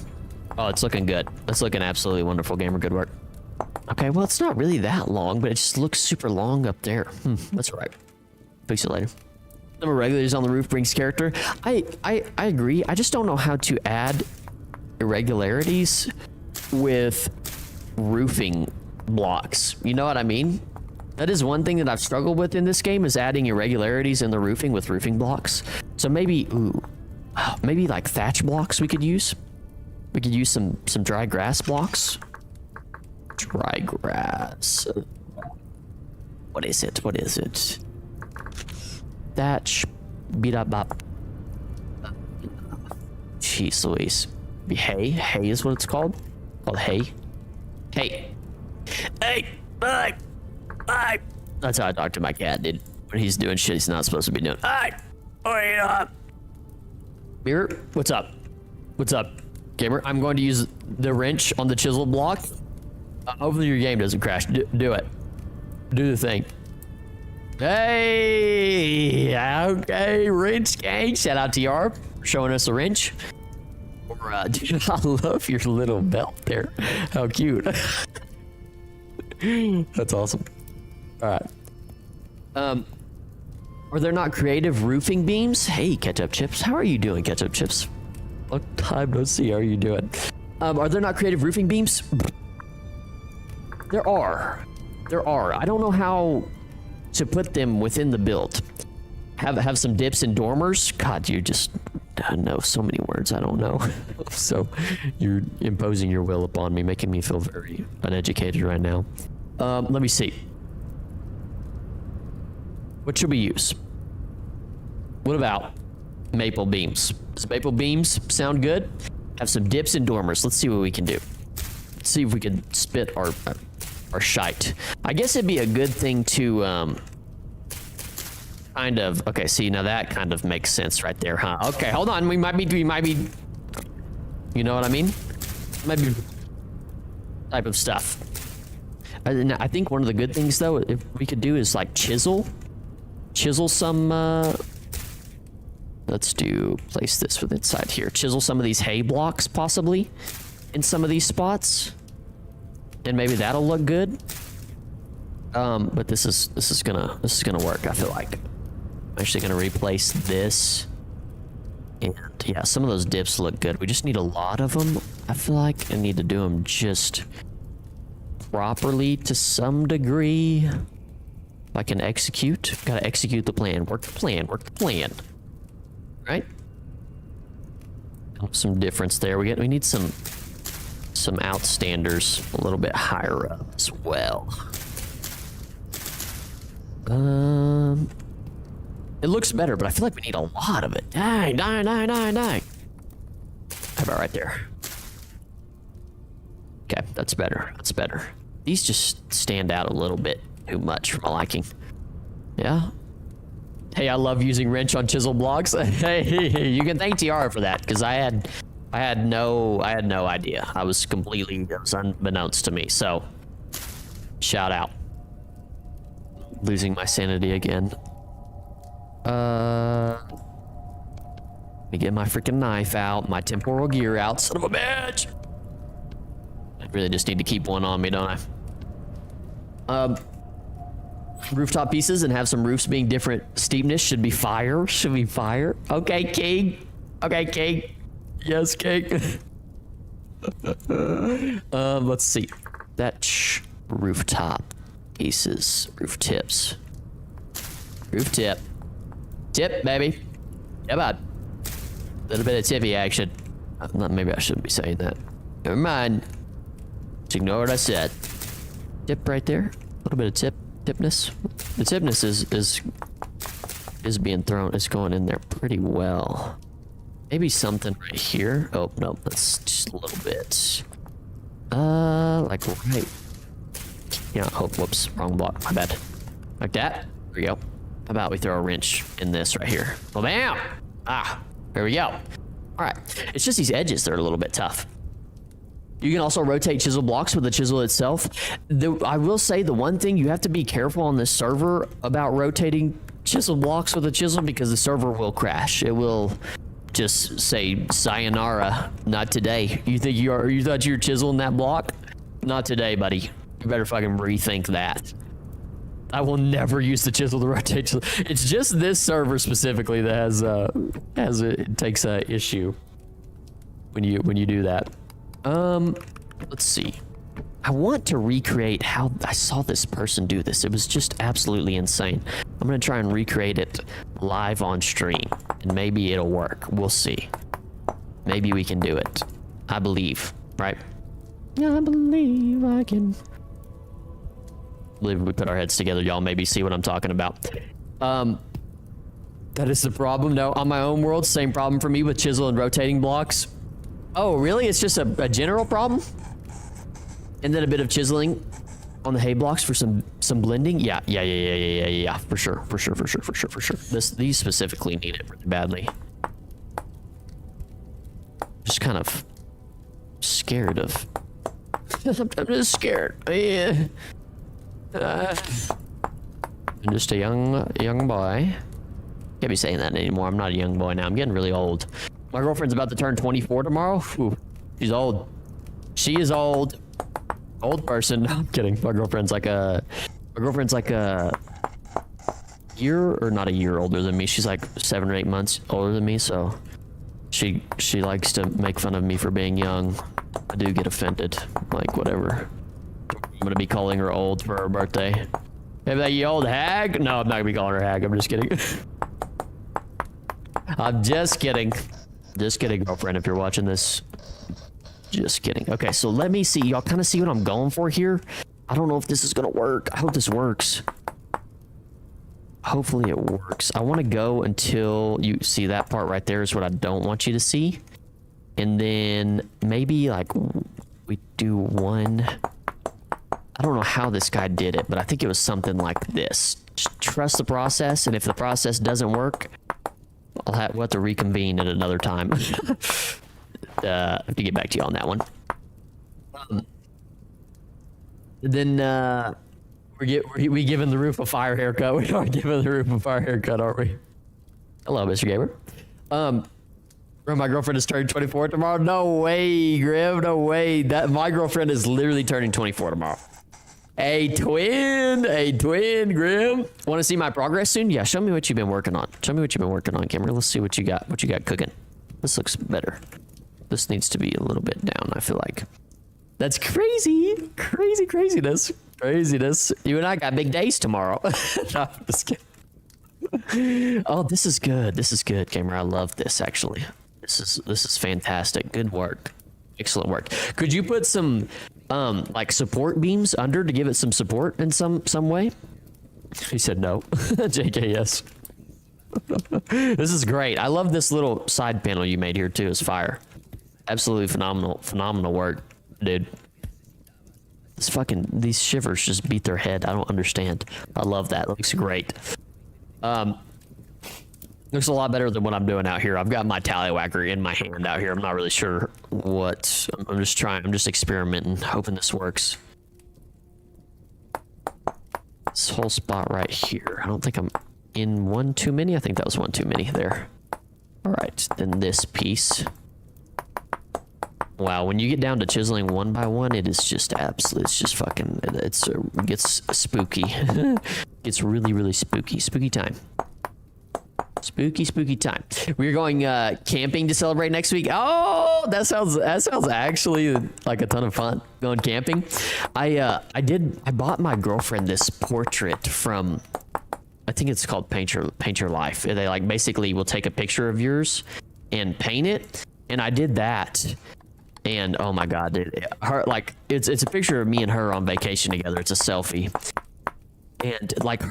Oh, it's looking good. It's looking absolutely wonderful, gamer. Good work. Okay, well, it's not really that long, but it just looks super long up there. That's all right. Fix it later. Number of regulators on the roof brings character. I agree. I just don't know how to add irregularities with roofing blocks. You know what I mean? That is one thing that I've struggled with in this game, is adding irregularities in the roofing with roofing blocks. So maybe, maybe like thatch blocks we could use. We could use some dry grass blocks. Dry grass. What is it? What is it? Thatch. Beat up bop. Jeez Louise. Hay? Hay is what it's called? Called hay? Hey. Hey! Bye! Bye! That's how I talk to my cat, dude. When he's doing shit he's not supposed to be doing. Hey! Wait up! Mirror? What's up? What's up, gamer? I'm going to use the wrench on the chisel block. Hopefully your game doesn't crash. Do it. Do the thing. Hey! Okay, wrench gang. Shout out to Yarp for showing us a wrench. Or, dude, I love your little belt there. How cute. That's awesome. All right. Are there not creative roofing beams? Hey, Ketchup Chips. How are you doing, Ketchup Chips? Long time no see. How are you doing? Are there not creative roofing beams? There are. There are. I don't know how to put them within the build. Have some dips and dormers. God, you just know so many words I don't know. So you're imposing your will upon me, making me feel very uneducated right now. Let me see. What should we use? What about maple beams? Does maple beams sound good? Have some dips and dormers. Let's see what we can do. Let's see if we can spit our shite. I guess it'd be a good thing to kind of, okay, see, now that kind of makes sense right there, huh? Okay, hold on, we might be, you know what I mean? Might be type of stuff. I think one of the good things though, if we could do is like chisel some, let's place this with inside here. Chisel some of these hay blocks possibly in some of these spots. And maybe that'll look good. But this is gonna work, I feel like. I'm actually gonna replace this. And yeah, some of those dips look good. We just need a lot of them. I feel like I need to do them just properly to some degree. If I can execute, gotta execute the plan. Work the plan, work the plan. Right? Some difference there. We need some outstanders a little bit higher up as well. It looks better, but I feel like we need a lot of it. Die. How about right there? Okay, that's better. That's better. These just stand out a little bit too much for my liking. Yeah. Hey, I love using wrench on chisel blocks. Hey, you can thank Tiara for that, because I had no idea. It was unbeknownst to me. So, shout out. Losing my sanity again. Let me get my freaking knife out, my temporal gear out, son of a bitch. I really just need to keep one on me, don't I? Rooftop pieces and have some roofs being different steepness should be fire. Should be fire. Okay, King. Okay, King. Yes, King. Let's see. rooftop pieces, roof tips. Roof tip. Tip, baby. Yeah, bud. Little bit of tippy action. Maybe I shouldn't be saying that. Never mind. Just ignore what I said. Tip right there. A little bit of tipness. The tipness is being thrown. It's going in there pretty well. Maybe something right here. Oh no, that's just a little bit. Like right. Yeah. Oh, whoops, wrong block. My bad. Like that. There we go. How about we throw a wrench in this right here? Well, bam! Ah, there we go. All right. It's just these edges that are a little bit tough. You can also rotate chisel blocks with the chisel itself. I will say the one thing you have to be careful on this server about rotating chisel blocks with a chisel, because the server will crash. It will just say sayonara. Not today. You thought you were chiseling that block? Not today, buddy. You better fucking rethink that. I will never use the chisel to rotate chisel. It's just this server specifically that it takes a issue when you do that. Let's see. I want to recreate how I saw this person do this. It was just absolutely insane. I'm gonna try and recreate it live on stream, and maybe it'll work. We'll see. Maybe we can do it. I believe, right? I believe I can. I believe we put our heads together, y'all maybe see what I'm talking about. That is the problem. No, on my own world, same problem for me with chisel and rotating blocks. Oh, really? It's just a general problem? And then a bit of chiseling on the hay blocks for some blending? Yeah. For sure. These specifically need it really badly. Just kind of scared of... I'm just scared. Yeah. I'm just a young boy. Can't be saying that anymore. I'm not a young boy now. I'm getting really old. My girlfriend's about to turn 24 tomorrow. Ooh, she's old. She is old. Old person. No, I'm kidding. My girlfriend's like a year, or not a year older than me. She's like 7 or 8 months older than me, so she likes to make fun of me for being young. I do get offended. Like, whatever. I'm gonna be calling her old for her birthday. Hey, that you old hag? No, I'm not gonna be calling her hag. I'm just kidding. I'm just kidding. Just kidding, girlfriend, if you're watching this. Just kidding. Okay, so let me see. Y'all kind of see what I'm going for here. I don't know if this is gonna work. I hope this works. Hopefully it works. I want to go until you see that part right there is what I don't want you to see. And then maybe like we do one. I don't know how this guy did it, but I think it was something like this. Just trust the process, and if the process doesn't work, we'll have to reconvene at another time. To get back to you on that one. Then we giving the roof a fire haircut. We are giving the roof a fire haircut, aren't we? Hello, Mr. Gamer. My girlfriend is turning 24 tomorrow. No way, Grim. No way. My girlfriend is literally turning 24 tomorrow. A twin, Grim. Want to see my progress soon? Yeah, show me what you've been working on. Show me what you've been working on, Cameron. Let's see what you got cooking. This looks better. This needs to be a little bit down, I feel like. That's crazy. Craziness. You and I got big days tomorrow. No, I'm just kidding. Oh, this is good, Cameron. I love this, actually. This is fantastic. Good work. Excellent work. Could you put some like support beams under to give it some support in some way? He said no. JK, yes. This is great. I love this little side panel you made here too. It's fire. Absolutely phenomenal work, dude. These shivers just beat their head. I don't understand. I love that. It looks great. Looks a lot better than what I'm doing out here. I've got my tallywhacker in my hand out here. I'm not really sure what. I'm just trying. I'm just experimenting, hoping this works. This whole spot right here. I don't think I'm in one too many. I think that was one too many there. All right, then this piece. Wow, when you get down to chiseling one by one, it is just absolutely, it's just fucking, it gets spooky. It's really spooky. Spooky time. Spooky time. We're going camping to celebrate next week. Oh, that sounds actually like a ton of fun. Going camping. I bought my girlfriend this portrait from, I think it's called Paint Your Life. They like basically will take a picture of yours and paint it. And I did that. And oh my God, dude, her, like it's a picture of me and her on vacation together. It's a selfie. And like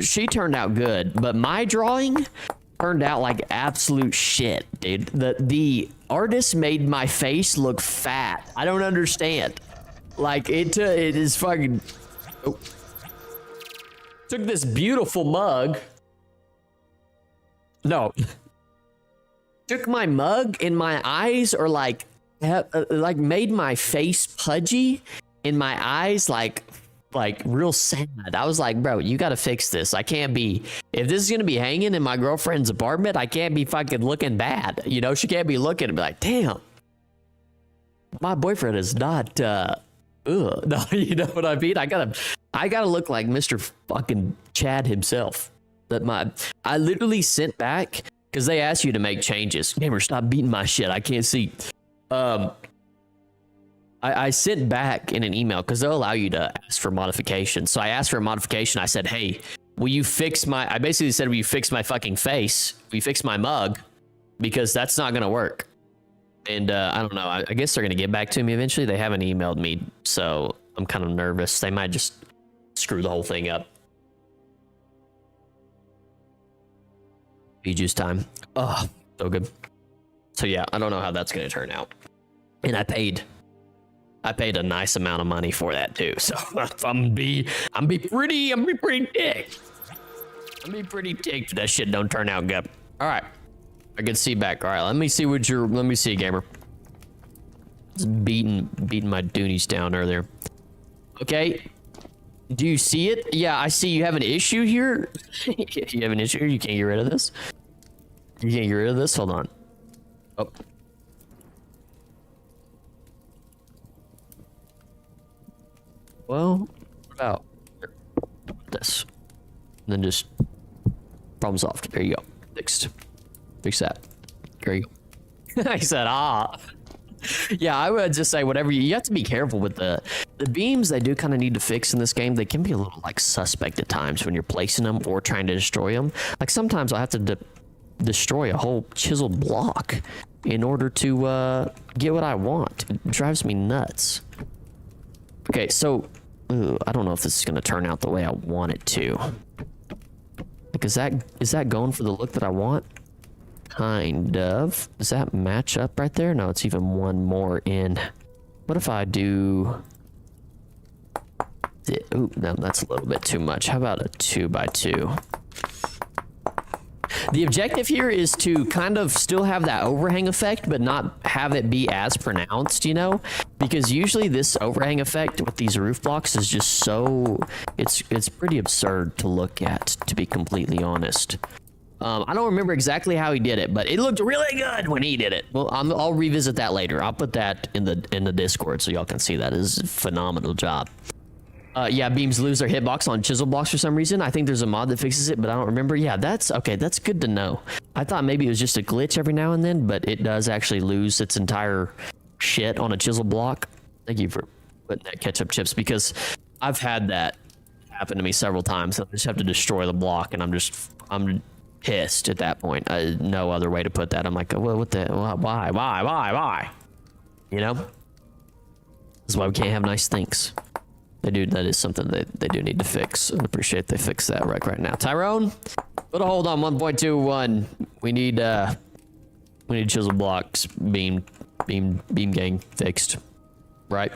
she turned out good, but my drawing turned out like absolute shit, dude. The artist made my face look fat. I don't understand. Like it is fucking. Oh. Took this beautiful mug. No. Took my mug and my eyes are like made my face pudgy and my eyes like real sad. I was like, bro, you gotta fix this. I can't be, if this is gonna be hanging in my girlfriend's apartment, I can't be fucking looking bad. You know, she can't be looking and be like, damn, my boyfriend is not no, you know what I mean? I gotta look like Mr. fucking Chad himself. I literally sent back, because they asked you to make changes. Gamer, stop beating my shit. I can't see. I sent back in an email because they'll allow you to ask for modifications. So I asked for a modification. I said, hey, will you fix I basically said, will you fix my fucking face? Will you fix my mug? Because that's not going to work. And I don't know. I guess they're going to get back to me eventually. They haven't emailed me, so I'm kind of nervous. They might just screw the whole thing up. Juice time. Oh, so good. So yeah, I don't know how that's going to turn out. And I paid a nice amount of money for that too. So I'm be pretty ticked. I'm be pretty ticked if that shit don't turn out good. All right, I can see back. All right, let me see gamer. Just beating my doonies down earlier. Okay, do you see it? Yeah, I see you have an issue here. You have an issue. You can't get rid of this. You can't get rid of this. Hold on. Oh. Well, what about this? And then just problem solved. There you go. Fixed. Fix that. There you go. I said, yeah, I would just say whatever you have to be careful with the beams. They do kind of need to fix in this game. They can be a little like suspect at times when you're placing them or trying to destroy them. Like sometimes I have to destroy a whole chiseled block in order to get what I want. It drives me nuts. Okay, so I don't know if this is going to turn out the way I want it to. Like, is that going for the look that I want? Kind of. Does that match up right there? No, it's even one more in. What if I do... Oh, no, that's a little bit too much. How about a 2x2? The objective here is to kind of still have that overhang effect, but not have it be as pronounced, you know? Because usually this overhang effect with these roof blocks is just so... It's pretty absurd to look at, to be completely honest. I don't remember exactly how he did it, but it looked really good when he did it. Well, I'll revisit that later. I'll put that in the Discord so y'all can see that. It is a phenomenal job. Yeah, beams lose their hitbox on chisel blocks for some reason. I think there's a mod that fixes it, but I don't remember. Yeah, that's okay. That's good to know. I thought maybe it was just a glitch every now and then, but it does actually lose its entire shit on a chisel block. Thank you for putting that ketchup chips, because I've had that happen to me several times. I just have to destroy the block, and I'm pissed at that point. No other way to put that. I'm like, well, what the, why? You know? This is why we can't have nice things. That is something they do need to fix. I appreciate they fix that right now. Tyrone, put a hold on 1.21. We need chisel blocks, beam gang fixed. Right?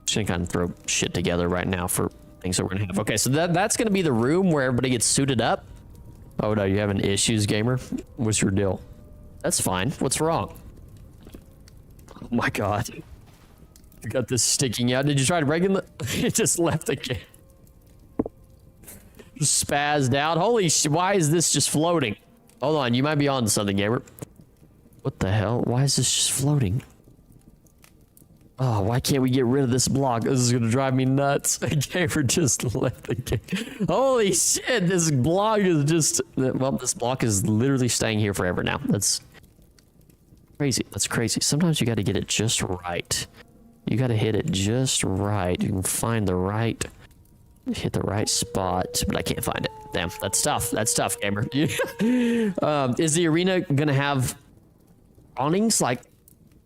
Just gonna kind of throw shit together right now for things that we're gonna have. Okay, so that's gonna be the room where everybody gets suited up. Oh no, you having issues, gamer? What's your deal? That's fine. What's wrong? Oh my god. You got this sticking out. Did you try to regulate? It just left again. Just spazzed out. Holy shit, why is this just floating? Hold on, you might be on to something, gamer. What the hell? Why is this just floating? Oh, why can't we get rid of this block? This is gonna drive me nuts. Gamer just left the game. Holy shit, this block is just... Well, this block is literally staying here forever now. That's crazy. That's crazy. Sometimes you gotta get it just right. You gotta hit it just right. You can find the right... Hit the right spot, but I can't find it. Damn, that's tough. That's tough, gamer. Is the arena gonna have awnings like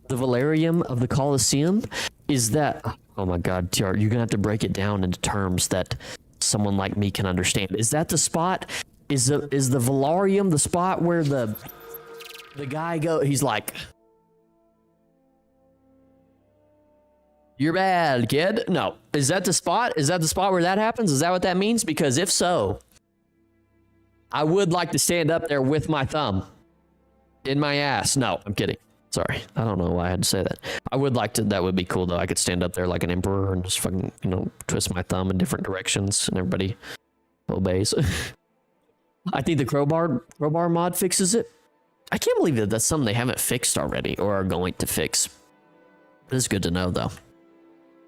the Valerium of the Colosseum? Is that... Oh my god, TR, you're gonna have to break it down into terms that someone like me can understand. Is that the spot? Is the Valerium the spot where the guy he's like, "You're bad, kid"? No. Is that the spot? Is that the spot where that happens? Is that what that means? Because if so, I would like to stand up there with my thumb in my ass. No, I'm kidding. Sorry. I don't know why I had to say that. I would like to. That would be cool, though. I could stand up there like an emperor and just fucking, twist my thumb in different directions and everybody obeys. I think the crowbar mod fixes it. I can't believe that that's something they haven't fixed already or are going to fix. It's good to know, though.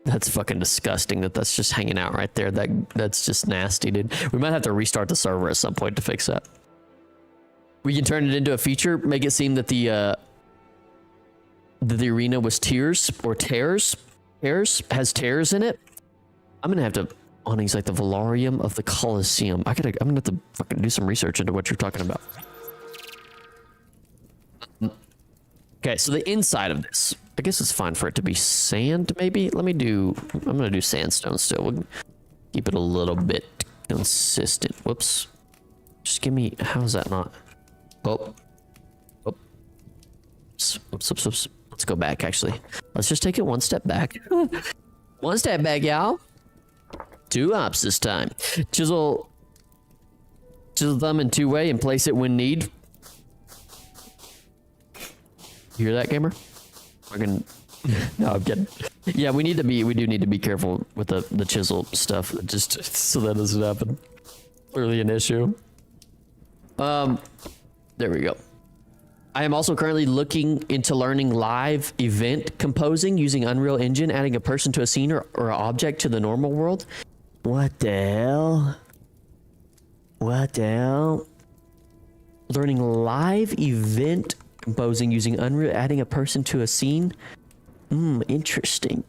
That's fucking disgusting that that's just hanging out right there. That's just nasty, dude. We might have to restart the server at some point to fix that. We can turn it into a feature, make it seem that the arena was tears or tears, has tears in it. I'm gonna have to awnings like the Valerium of the Colosseum. I'm gonna have to fucking do some research into what you're talking about. Okay, so the inside of this, I guess it's fine for it to be sand, maybe. I'm gonna do sandstone still. We'll keep it a little bit consistent. Whoops. Just give me, how is that not? Oh. Oops. Let's go back, actually. Let's just take it one step back. One step back, y'all. 2 hops this time. Chisel thumb in 2-way and place it when need. You hear that, gamer? Fucking... No, I'm kidding. Yeah, we do need to be careful with the chisel stuff, just so that doesn't happen. Clearly an issue. There we go. I am also currently looking into learning live event composing using Unreal Engine, adding a person to a scene or an object to the normal world. What the hell? What the hell? Learning live event composing using Unreal, adding a person to a scene. Interesting.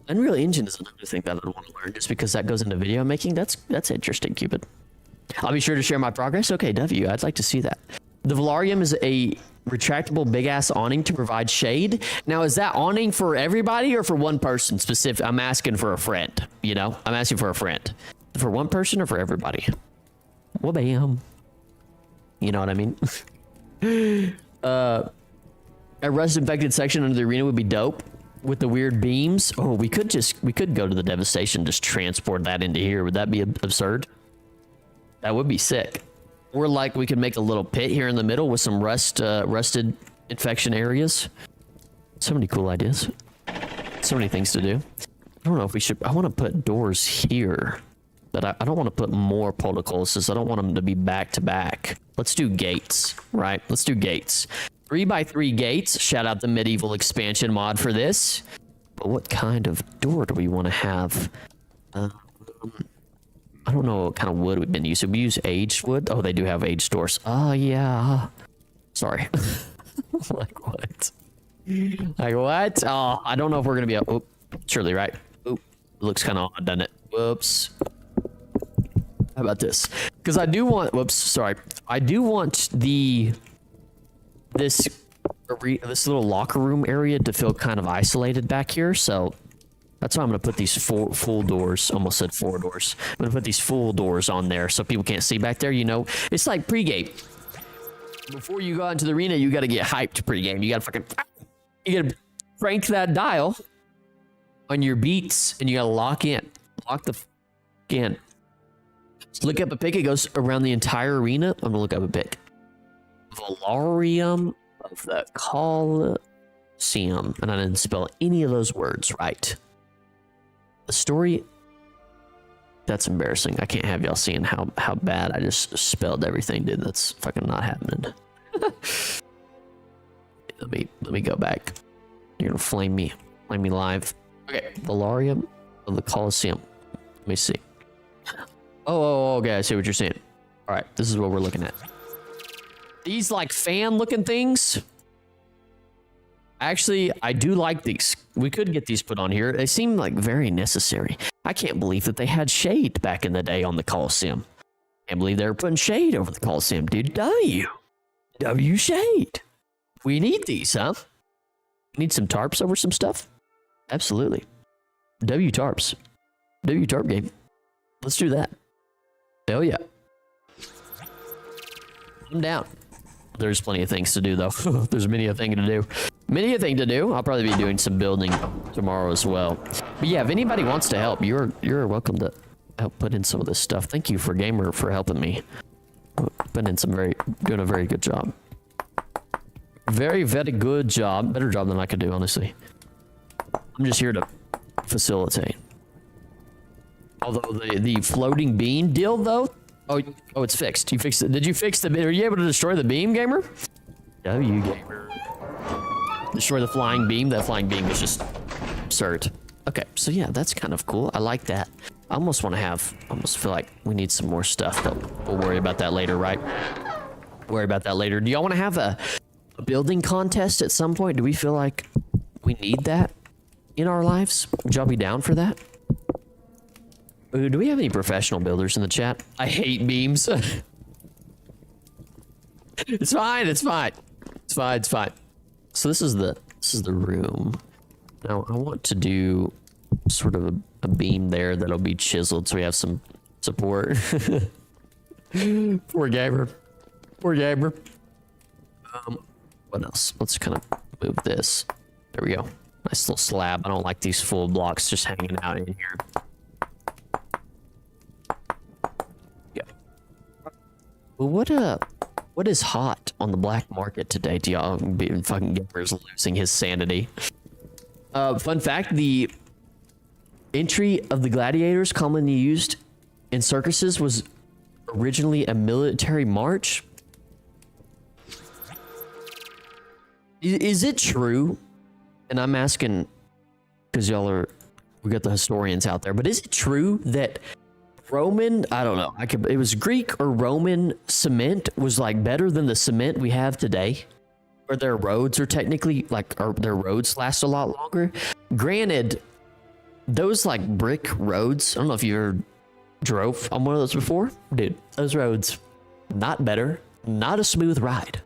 Unreal Engine is another thing that I want to learn just because that goes into video making. That's interesting, Cupid. I'll be sure to share my progress. Okay, W, I'd like to see that. The Valerium is a retractable big-ass awning to provide shade. Now, is that awning for everybody or for one person specific? I'm asking for a friend, I'm asking for a friend. For one person or for everybody? Well, bam. You know what I mean? A rust-infected section under the arena would be dope with the weird beams. Oh, we could go to the devastation, just transport that into here. Would that be absurd? That would be sick. Or like we could make a little pit here in the middle with some rusted infection areas. So many cool ideas. So many things to do. I don't know if we should... I want to put doors here. But I don't want to put more protocols. I don't want them to be back to back. Let's do gates, right? Let's do gates. 3x3 gates. Shout out the medieval expansion mod for this. But what kind of door do we want to have? I don't know what kind of wood we've been using. We use aged wood. Oh, they do have aged doors. Oh, yeah. Sorry. Like what? Like what? Oh, I don't know if we're going to be able... Oh, surely, right? Oh, looks kind of odd, doesn't it? Whoops. How about this? Because I do want... Whoops, sorry. I do want this little locker room area to feel kind of isolated back here, so... That's why I'm going to put these full doors. Almost said 4 doors. I'm going to put these full doors on there so people can't see back there. It's like pregame. Before you go out into the arena, you got to get hyped pregame. You got to crank that dial on your beats and you got to lock in. Lock the in. Just look up a pic. It goes around the entire arena. I'm going to look up a pic. Valerium of the Colosseum. And I didn't spell any of those words right. The story, that's embarrassing. I can't have y'all seeing how bad I just spelled everything, dude. That's fucking not happening. Let me go back You're gonna flame me live. Okay, Valarium of the Colosseum. Let me see. Oh, okay, I see what you're saying. All right, this is what we're looking at. These like fan looking things. Actually, I do like these. We could get these put on here. They seem like very necessary. I can't believe that they had shade back in the day on the Colosseum. Can't believe they were putting shade over the Colosseum, dude. W shade. We need these, huh? Need some tarps over some stuff? Absolutely. W tarps. W tarp game. Let's do that. Hell yeah. I'm down. There's plenty of things to do, though. There's many a thing to do. Many a thing to do. I'll probably be doing some building tomorrow as well. But yeah, if anybody wants to help, you're welcome to help put in some of this stuff. Thank you for Gamer for helping me. Putting in doing a very good job. Very, very good job. Better job than I could do, honestly. I'm just here to facilitate. Although the floating beam deal, though. Oh, it's fixed. You fixed it. Did you fix the? Are you able to destroy the beam, Gamer? W Gamer. Destroy the flying beam. That flying beam was just absurd. Okay, so yeah, that's kind of cool. I like that. I almost want to have. Almost feel like we need some more stuff, but we'll worry about that later, right? Worry about that later. Do y'all want to have a building contest at some point? Do we feel like we need that in our lives? Would y'all be down for that? Do we have any professional builders in the chat? I hate beams. It's fine. It's fine. It's fine. It's fine. So this is the room. Now I want to do sort of a beam there that'll be chiseled so we have some support. Poor Gamer. Poor Gamer. What else? Let's kind of move this. There we go. Nice little slab. I don't like these full blocks just hanging out in here. Yeah. Well, what is hot on the black market today? Do y'all being fucking Gamers losing his sanity? Fun fact: the entry of the gladiators commonly used in circuses was originally a military march. Is it true? And I'm asking because we got the historians out there, but is it true that Roman, I don't know, it was Greek or Roman cement was like better than the cement we have today? Or their roads are technically their roads last a lot longer? Granted, those like brick roads, I don't know if you ever drove on one of those before. Dude, those roads, not better, not a smooth ride.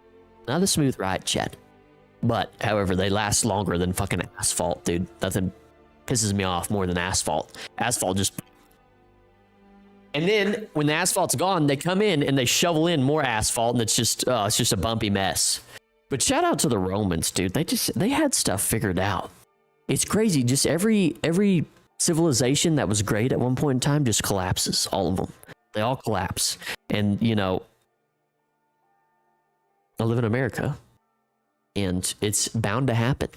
Not a smooth ride, Chad. But, however, they last longer than fucking asphalt, dude. Nothing pisses me off more than asphalt. Asphalt just... And then, when the asphalt's gone, they come in and they shovel in more asphalt, and it's just a bumpy mess. But shout out to the Romans, dude. They had stuff figured out. It's crazy. Just every civilization that was great at one point in time just collapses. All of them. They all collapse. And, you know, I live in America. And it's bound to happen.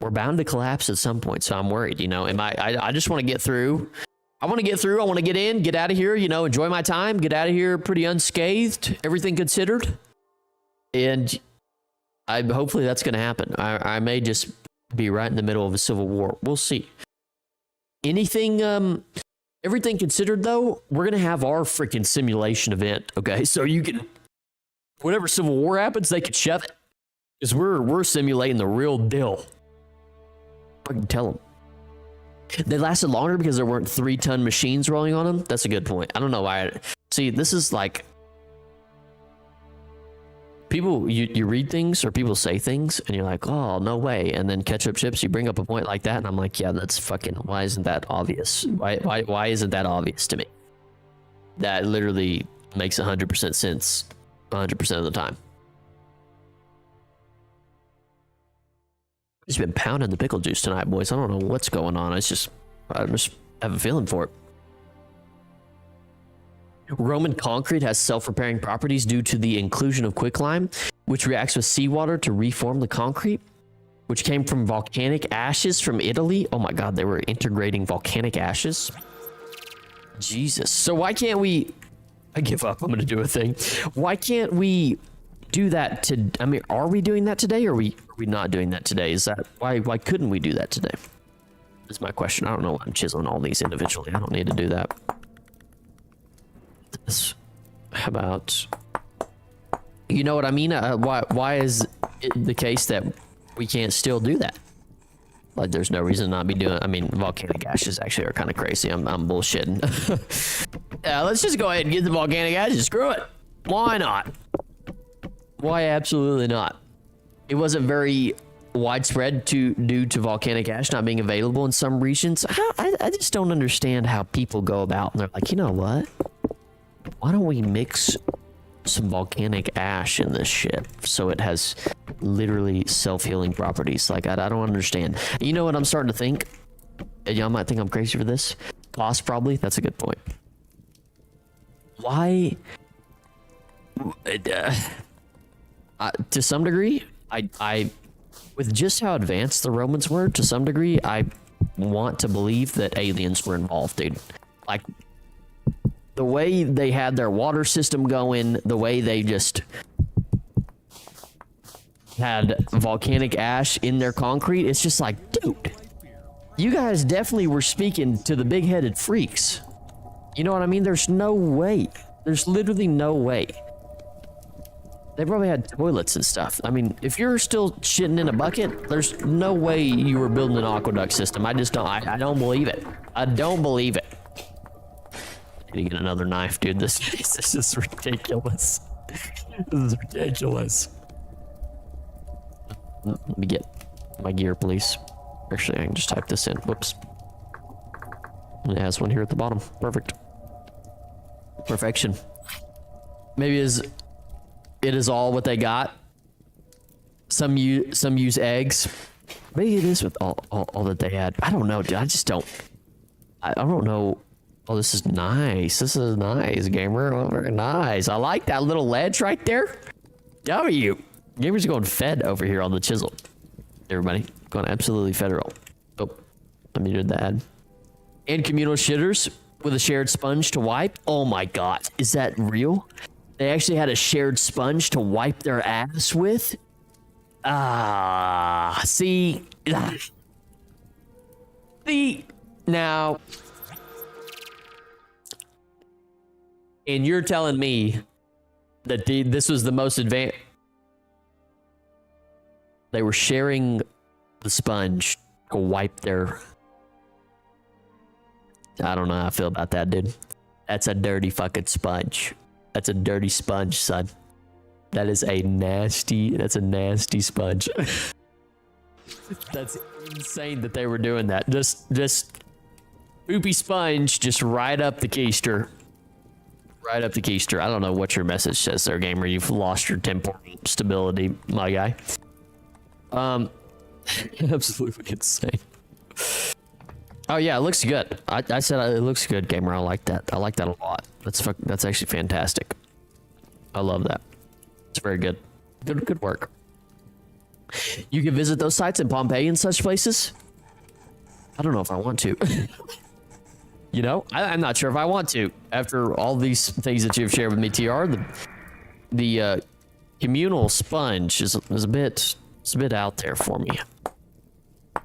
We're bound to collapse at some point. So I'm worried, you know. I just want to get through. I want to get through. I want to get in, get out of here, you know, enjoy my time, get out of here pretty unscathed, everything considered. And hopefully that's going to happen. I may just be right in the middle of a civil war. We'll see. Everything considered, though, we're going to have our freaking simulation event, okay? So you can, whenever civil war happens, they can shove it. Because we're simulating the real deal. I can tell them. They lasted longer because there weren't 3-ton machines rolling on them. That's a good point. I don't know why. See, this is like... People, you read things or people say things and you're like, oh, no way. And then Ketchup Chips, you bring up a point like that and I'm like, yeah, that's fucking... Why isn't that obvious? Why isn't that obvious to me? That literally makes 100% sense 100% of the time. He's been pounding the pickle juice tonight, boys. I don't know what's going on. I just have a feeling for it. Roman concrete has self-repairing properties due to the inclusion of quicklime, which reacts with seawater to reform the concrete, which came from volcanic ashes from Italy. Oh my God, they were integrating volcanic ashes. Jesus. So why can't we... I give up. I'm going to do a thing. Why can't we do that to? I mean, are we doing that today, or are we not doing that today? Is that why couldn't we do that today? Is my question. I don't know why I'm chiseling all these individually. I don't need to do that. How about? You know what I mean? Why is it the case that we can't still do that? Like, there's no reason to not be doing. I mean, volcanic ashes actually are kind of crazy. I'm bullshitting. Let's just go ahead and get the volcanic ashes. Screw it. Why not? Why absolutely not? It wasn't very widespread due to volcanic ash not being available in some regions. I just don't understand how people go about and they're like, you know what? Why don't we mix some volcanic ash in this shit so it has literally self-healing properties? Like, I don't understand. You know what I'm starting to think? Y'all might think I'm crazy for this. Cost, probably. That's a good point. Why? To some degree, I with just how advanced the Romans were, to some degree, I want to believe that aliens were involved, dude. Like, the way they had their water system going, the way they just had volcanic ash in their concrete, it's just like, dude, you guys definitely were speaking to the big-headed freaks. You know what I mean? There's no way. There's literally no way. They probably had toilets and stuff. I mean, if you're still shitting in a bucket, there's no way you were building an aqueduct system. I just don't. I don't believe it. I don't believe it. I need to get another knife, dude. This is ridiculous. This is ridiculous. Let me get my gear, please. Actually, I can just type this in. Whoops. It has one here at the bottom. Perfect. Perfection. Maybe it is all what they got. Some use eggs. Maybe it is with all that they had. I don't know, dude. I just don't. I don't know. Oh, this is nice. This is nice, gamer. Oh, very nice. I like that little ledge right there. W. Gamer's going fed over here on the chisel. Everybody going absolutely federal. Oh, I muted the ad. And communal shitters with a shared sponge to wipe. Oh my god, is that real? They actually had a shared sponge to wipe their ass with. See, now, and you're telling me that this was the most advanced. They were sharing the sponge to wipe their. I don't know how I feel about that, dude. That's a dirty fucking sponge. That's a dirty sponge, son. That's a nasty sponge. That's insane that they were doing that. Just poopy sponge, just right up the keister. Right up the keister. I don't know what your message says there, gamer. You've lost your temporal stability, my guy. Absolutely insane. Oh yeah, it looks good. I said it looks good, gamer. I like that. I like that a lot. That's actually fantastic. I love that. It's very good. Good work. You can visit those sites in Pompeii and such places. I don't know if I want to. You know, I'm not sure if I want to. After all these things that you've shared with me, TR, the communal sponge is a bit out there for me.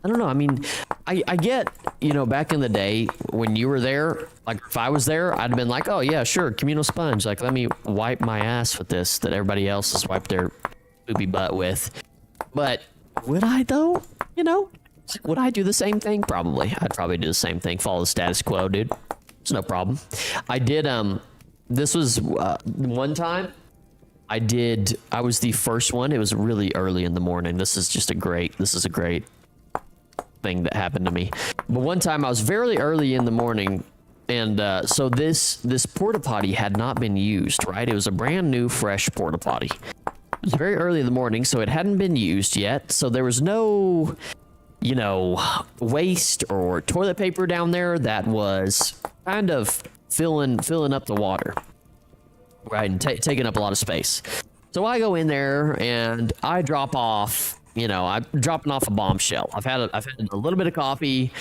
I don't know. I mean, I get, you know, back in the day when you were there, like if I was there, I'd have been like, oh yeah, sure, communal sponge. Like, let me wipe my ass with this that everybody else has wiped their poopy butt with. But would I though? You know, would I do the same thing? Probably. I'd probably do the same thing. Follow the status quo, dude. It's no problem. I did, this was one time I was the first one. It was really early in the morning. This is a great thing that happened to me. But one time I was very early in the morning, and so this porta potty had not been used, right? It was a brand new fresh porta potty. It was very early in the morning, so it hadn't been used yet, so there was no, you know, waste or toilet paper down there that was kind of filling up the water, right, and taking up a lot of space. So I go in there and I drop off. You know, I'm dropping off a bombshell. I've had a little bit of coffee,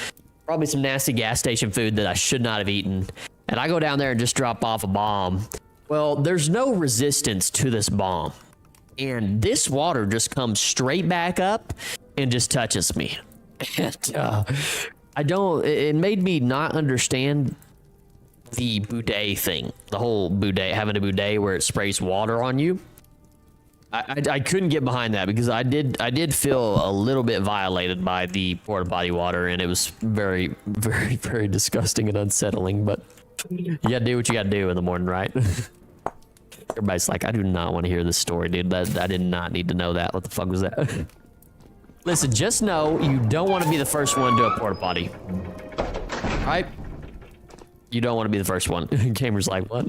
probably some nasty gas station food that I should not have eaten, and I go down there and just drop off a bomb. Well, there's no resistance to this bomb. And this water just comes straight back up and just touches me. And it made me not understand the bidet thing, the whole bidet, having a bidet where it sprays water on you. I couldn't get behind that because I did feel a little bit violated by the porta potty water, and it was very, very, very disgusting and unsettling. But you gotta do what you gotta do in the morning, right? Everybody's like, I do not want to hear this story, dude. I did not need to know that. What the fuck was that? Listen, just know you don't want to be the first one to a porta potty, right? You don't want to be the first one. Gamer's like, what?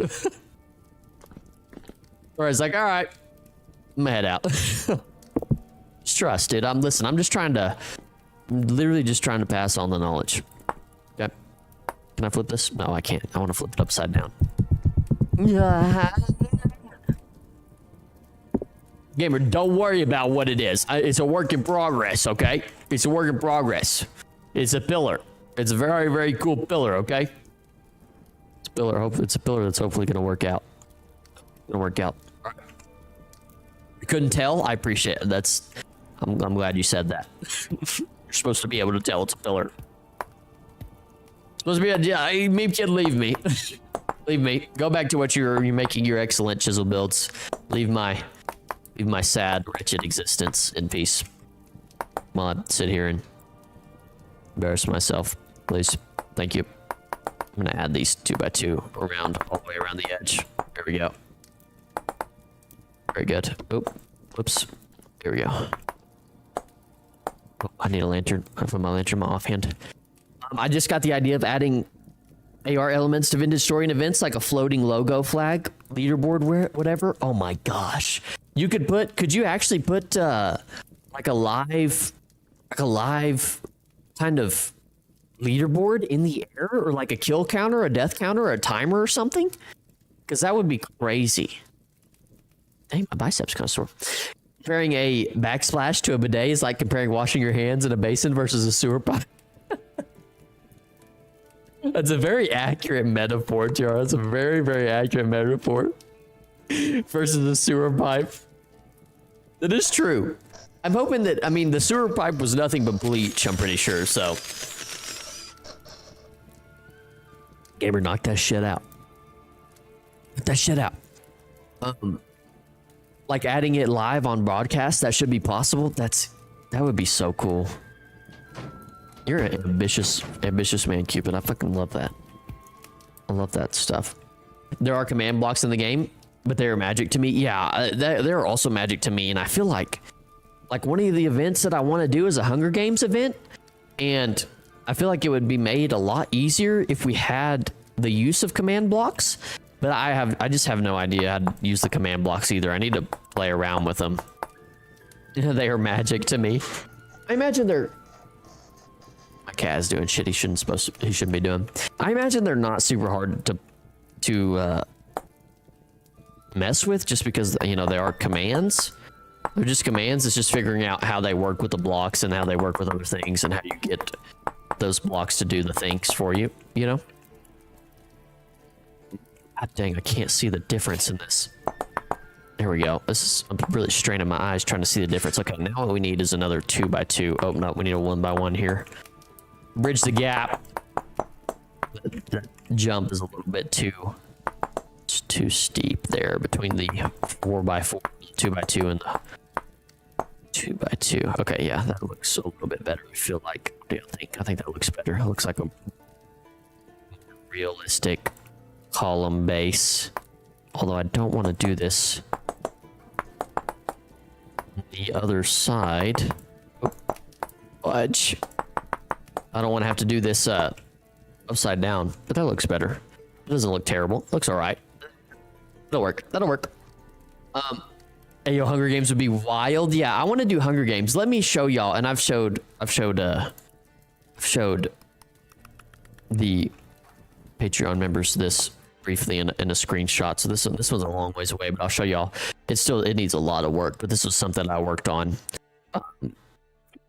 Or it's like, all right, I'm gonna head out. Just trust, dude. I'm literally just trying to pass on the knowledge. Okay. Can I flip this? No, I can't. I want to flip it upside down. Yeah. Gamer, don't worry about what it is. It's a work in progress, okay? It's a work in progress. It's a pillar. It's a very, very cool pillar, okay? It's a pillar. It's a pillar that's hopefully gonna work out. You couldn't tell? I appreciate it. I'm glad you said that. You're supposed to be able to tell it's a pillar. Supposed to be maybe kid, leave me. Leave me. Go back to what you're making your excellent chisel builds. Leave my sad, wretched existence in peace. While I sit here and embarrass myself, please. Thank you. I'm gonna add these 2x2 around, all the way around the edge. There we go. Very good. Oop. Whoops. Here we go. Oh, I need a lantern. I put my lantern in my offhand. I just got the idea of adding AR elements to vintage story and events, like a floating logo flag, leaderboard, whatever. Oh my gosh. Could you actually put like a live kind of leaderboard in the air, or like a kill counter, a death counter, or a timer or something? Because that would be crazy. Dang, my biceps kind of sore. Comparing a backsplash to a bidet is like comparing washing your hands in a basin versus a sewer pipe. That's a very accurate metaphor, Tiara. That's a very, very accurate metaphor. Versus a sewer pipe. That is true. I'm hoping that, the sewer pipe was nothing but bleach, I'm pretty sure, so. Gamer, knock that shit out. Knock that shit out. Like adding it live on broadcast, that should be possible. That would be so cool. You're an ambitious man, Cupid. I fucking love that. I love that stuff. There are command blocks in the game, but they are magic to me. Yeah, they're also magic to me, and I feel like one of the events that I want to do is a Hunger Games event, and I feel like it would be made a lot easier if we had the use of command blocks. But I just have no idea how to use the command blocks either. I need to play around with them. They are magic to me. I imagine they're. My cat is doing shit he shouldn't be doing. I imagine they're not super hard to mess with, just because they are commands. They're just commands. It's just figuring out how they work with the blocks and how they work with other things and how you get those blocks to do the things for you. God dang, I can't see the difference in this. There we go. I'm really straining my eyes trying to see the difference. Okay, now what we need is another 2x2. Oh no, we need a 1x1 here. Bridge the gap. The jump is a little bit too steep there between the 4x4, 2x2, and the 2x2. Okay, yeah, that looks a little bit better. I feel like. What do you think? I think that looks better. It looks like a realistic column base. Although I don't want to do this the other side. Oh, fudge. I don't want to have to do this upside down, but that looks better. It doesn't look terrible. It looks all right. That'll work. That'll work. Hey, yo, Hunger Games would be wild. Yeah, I want to do Hunger Games. Let me show y'all, and I've showed the Patreon members this briefly in a screenshot. So this one's a long ways away, but I'll show y'all. It needs a lot of work, but this was something I worked on.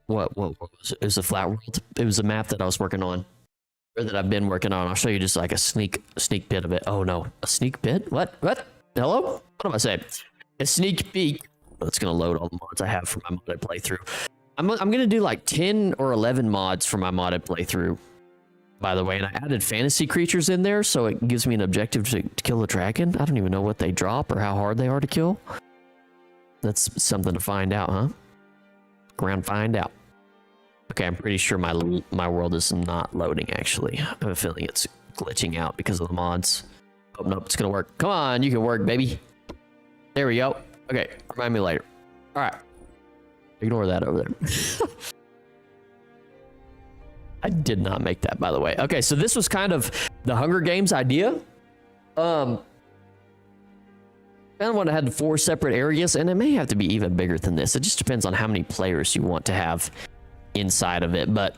What was it? It was a flat world. It was a map that I was working on, or that I've been working on. I'll show you just like a sneak peek of it. Oh no, a sneak peek? What? Hello? What am I saying? A sneak peek It's gonna load all the mods I have for my modded playthrough. I'm gonna do like 10 or 11 mods for my modded playthrough, by the way, and I added fantasy creatures in there, so it gives me an objective to kill a dragon. I don't even know what they drop or how hard they are to kill. That's something to find out, huh? Go around and find out. Okay, I'm pretty sure my world is not loading, actually. I have a feeling it's glitching out because of the mods. Oh, nope, it's gonna work. Come on, you can work, baby. There we go. Okay, remind me later. All right. Ignore that over there. I did not make that, by the way. Okay, so this was kind of the Hunger Games idea. I kind of want to have 4 separate areas, and it may have to be even bigger than this. It just depends on how many players you want to have inside of it, but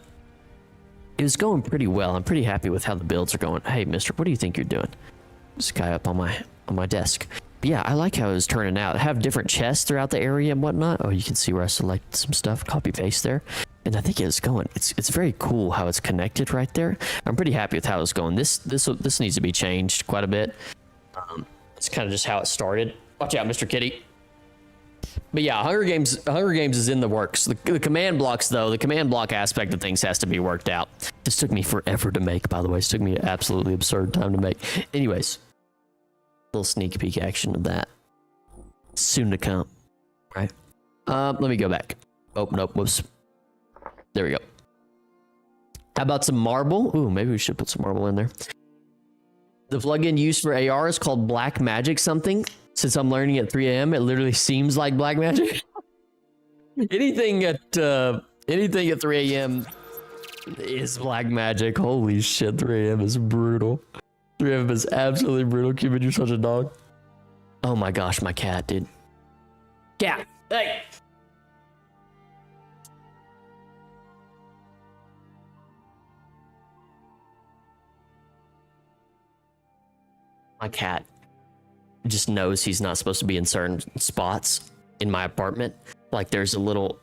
it was going pretty well. I'm pretty happy with how the builds are going. Hey, mister, what do you think you're doing? This guy up on my desk. But yeah, I like how it was turning out. I have different chests throughout the area and whatnot. Oh, you can see where I selected some stuff. Copy paste there. And I think it's going. It's very cool how it's connected right there. I'm pretty happy with how it's going. This needs to be changed quite a bit. It's kind of just how it started. Watch out, Mr. Kitty. But yeah, Hunger Games is in the works. The command blocks, though, the command block aspect of things has to be worked out. This took me forever to make, by the way. It took me an absolutely absurd time to make. Anyways, little sneak peek action of that. Soon to come, right? Let me go back. Oh, nope, whoops. There we go. How about some marble? Ooh, maybe we should put some marble in there. The plugin used for AR is called Black Magic something. Since I'm learning at 3 a.m., it literally seems like black magic. anything at 3 a.m. is black magic. Holy shit, 3 a.m. is brutal. 3 a.m. is absolutely brutal. Cuban, you're such a dog. Oh my gosh, my cat, dude. Cat, hey! My cat just knows he's not supposed to be in certain spots in my apartment. Like there's a little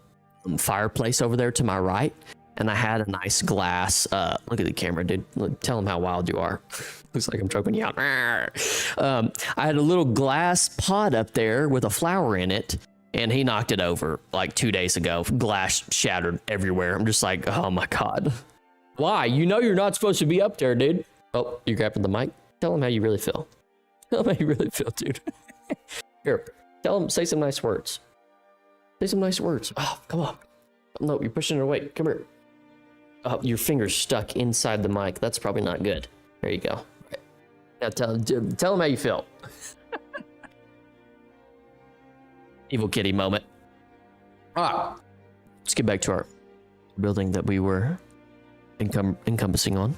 fireplace over there to my right, and I had a nice glass. Look at the camera, dude. Look, tell him how wild you are. Looks like I'm choking you out. I had a little glass pot up there with a flower in it, and he knocked it over like 2 days ago. Glass shattered everywhere. I'm just like, oh my God. Why? You know you're not supposed to be up there, dude. Oh, you're grabbing the mic? Tell him how you really feel. Tell him how you really feel, dude. Here, tell him, say some nice words. Say some nice words. Oh, come on. No, you're pushing it away. Come here. Oh, your finger's stuck inside the mic. That's probably not good. There you go. Right. Now tell him how you feel. Evil kitty moment. All right. Let's get back to our building that we were encompassing on.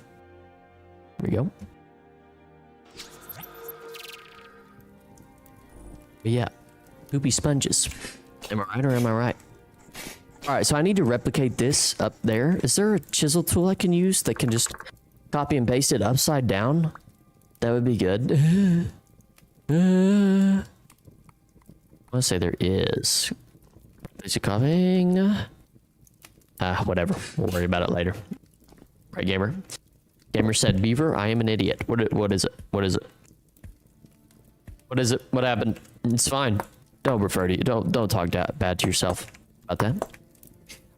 There we go. But yeah, poopy sponges. Am I right or am I right? All right, so I need to replicate this up there. Is there a chisel tool I can use that can just copy and paste it upside down? That would be good. I want to say there is. Is it copying? Whatever. We'll worry about it later. Right, gamer? Gamer said, Beaver, I am an idiot. What is it? What is it? What is it? What happened? It's fine. Don't refer to you. Don't talk bad to yourself about that.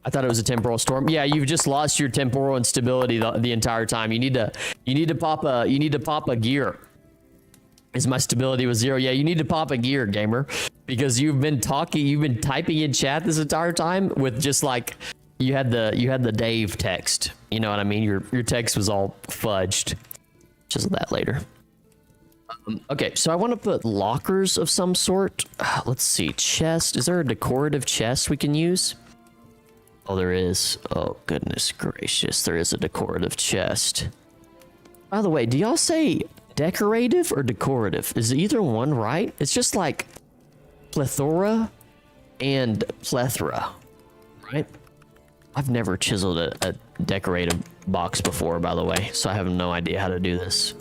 I thought it was a temporal storm. Yeah, you've just lost your temporal instability the entire time. You need to pop a gear. Is my stability was 0? Yeah, you need to pop a gear, gamer, because you've been typing in chat this entire time with just like you had the Dave text. You know what I mean? Your text was all fudged. Chisel that later. Okay, so I want to put lockers of some sort. Let's see, chest. Is there a decorative chest we can use? Oh, there is. Oh, goodness gracious. There is a decorative chest. By the way, do y'all say decorative or decorative? Is either one right? It's just like plethora and plethora, right? I've never chiseled a decorative box before, by the way, so I have no idea how to do this.